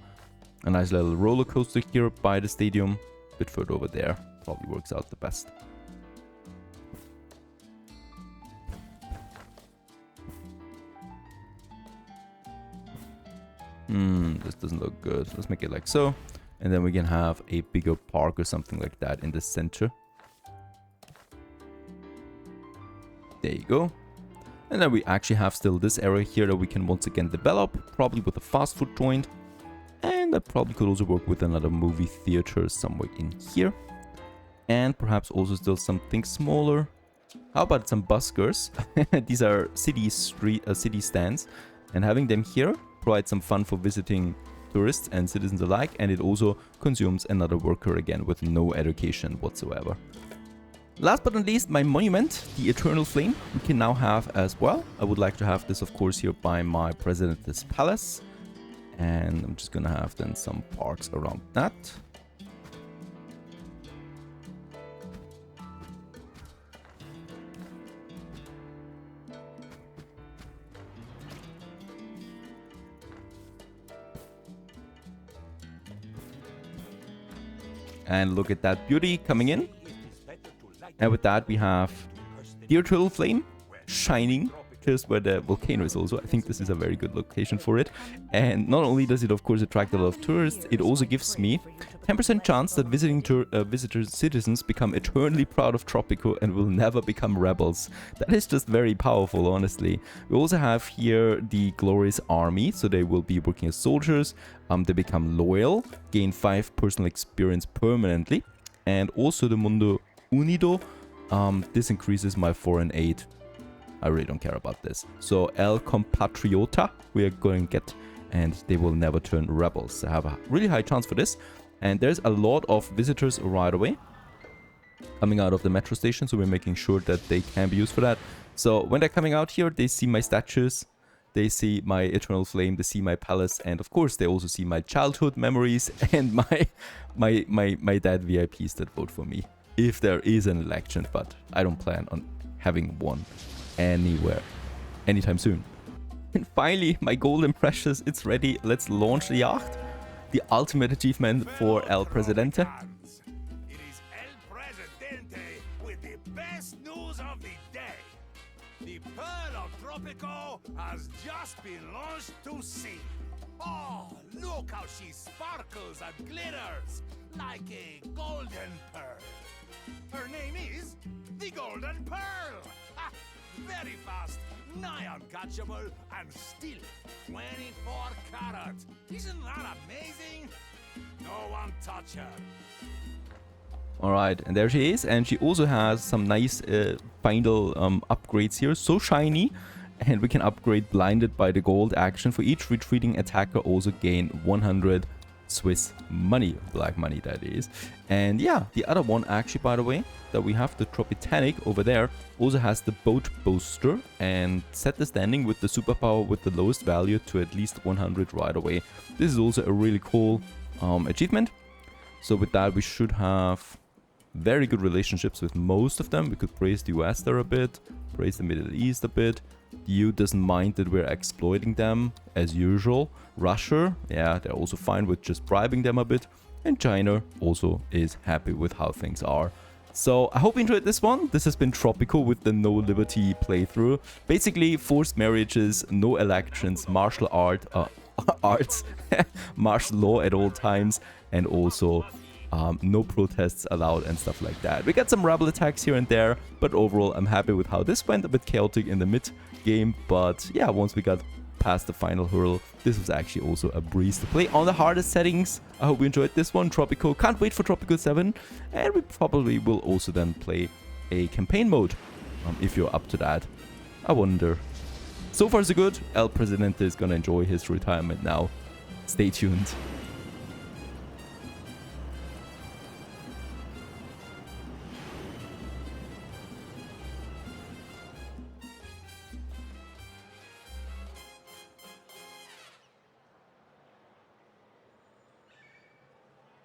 A nice little roller coaster here by the stadium. A bit further over there. Probably works out the best. This doesn't look good. Let's make it like so. And then we can have a bigger park or something like that in the center. There you go. And then we actually have still this area here that we can once again develop, probably with a fast food joint. And that probably could also work with another movie theater somewhere in here. And perhaps also still something smaller. How about some buskers? These are city stands. And having them here provides some fun for visiting tourists and citizens alike. And it also consumes another worker again with no education whatsoever. Last but not least, my monument, the Eternal Flame, we can now have as well. I would like to have this, of course, here by my Presidente's Palace. And I'm just gonna have then some parks around that. And look at that beauty coming in. And with that we have the Eternal Flame shining just where the volcano is also. I think this is a very good location for it. And not only does it of course attract a lot of tourists, it also gives me 10% chance that visitors, citizens become eternally proud of Tropico and will never become rebels. That is just very powerful, honestly. We also have here the Glorious Army, so they will be working as soldiers. They become loyal, gain 5 personal experience permanently. And also the Mundo Unido, this increases my foreign aid. I really don't care about this. So El Compatriota we are going to get, and they will never turn rebels. I have a really high chance for this. And there's a lot of visitors right away coming out of the metro station, so we're making sure that they can be used for that. So when they're coming out here, they see my statues, they see my Eternal Flame, they see my palace, and of course they also see my childhood memories and my dead VIPs that vote for me. If there is an election, but I don't plan on having one anywhere anytime soon. And finally, my golden precious, it's ready. Let's launch the yacht. The ultimate achievement for El Presidente. It is El Presidente with the best news of the day. The Pearl of Tropico has just been launched to sea. Oh, look how she sparkles and glitters like a golden pearl. Her name is the Golden Pearl. Ha! Very fast, nigh uncatchable, and still 24 karat. Isn't that amazing? No one touch her. Alright, and there she is, and she also has some nice final upgrades here. So shiny, and we can upgrade Blinded by the Gold action. For each retreating attacker also gain 100 Swiss money, black money that is. And yeah, the other one actually, by the way, that we have, the Tropitanic over there, also has the boat booster and set the standing with the superpower with the lowest value to at least 100 right away. This is also a really cool achievement. So with that we should have very good relationships with most of them. We could praise the US there a bit, praise the Middle East a bit. The EU doesn't mind that we're exploiting them as usual. Russia, yeah, they're also fine with just bribing them a bit. And China also is happy with how things are. So I hope you enjoyed this one. This has been Tropico with the No Liberty playthrough. Basically forced marriages, no elections, martial arts, martial law at all times, and also no protests allowed and stuff like that. We got some rebel attacks here and there, but overall I'm happy with how this went. A bit chaotic in the mid game, but yeah, once we got past the final hurdle, this was actually also a breeze to play on the hardest settings. I hope you enjoyed this one, Tropico. Can't wait for Tropico 7, and we probably will also then play a campaign mode if you're up to that. I wonder. So far so good. El Presidente is gonna enjoy his retirement now. Stay tuned.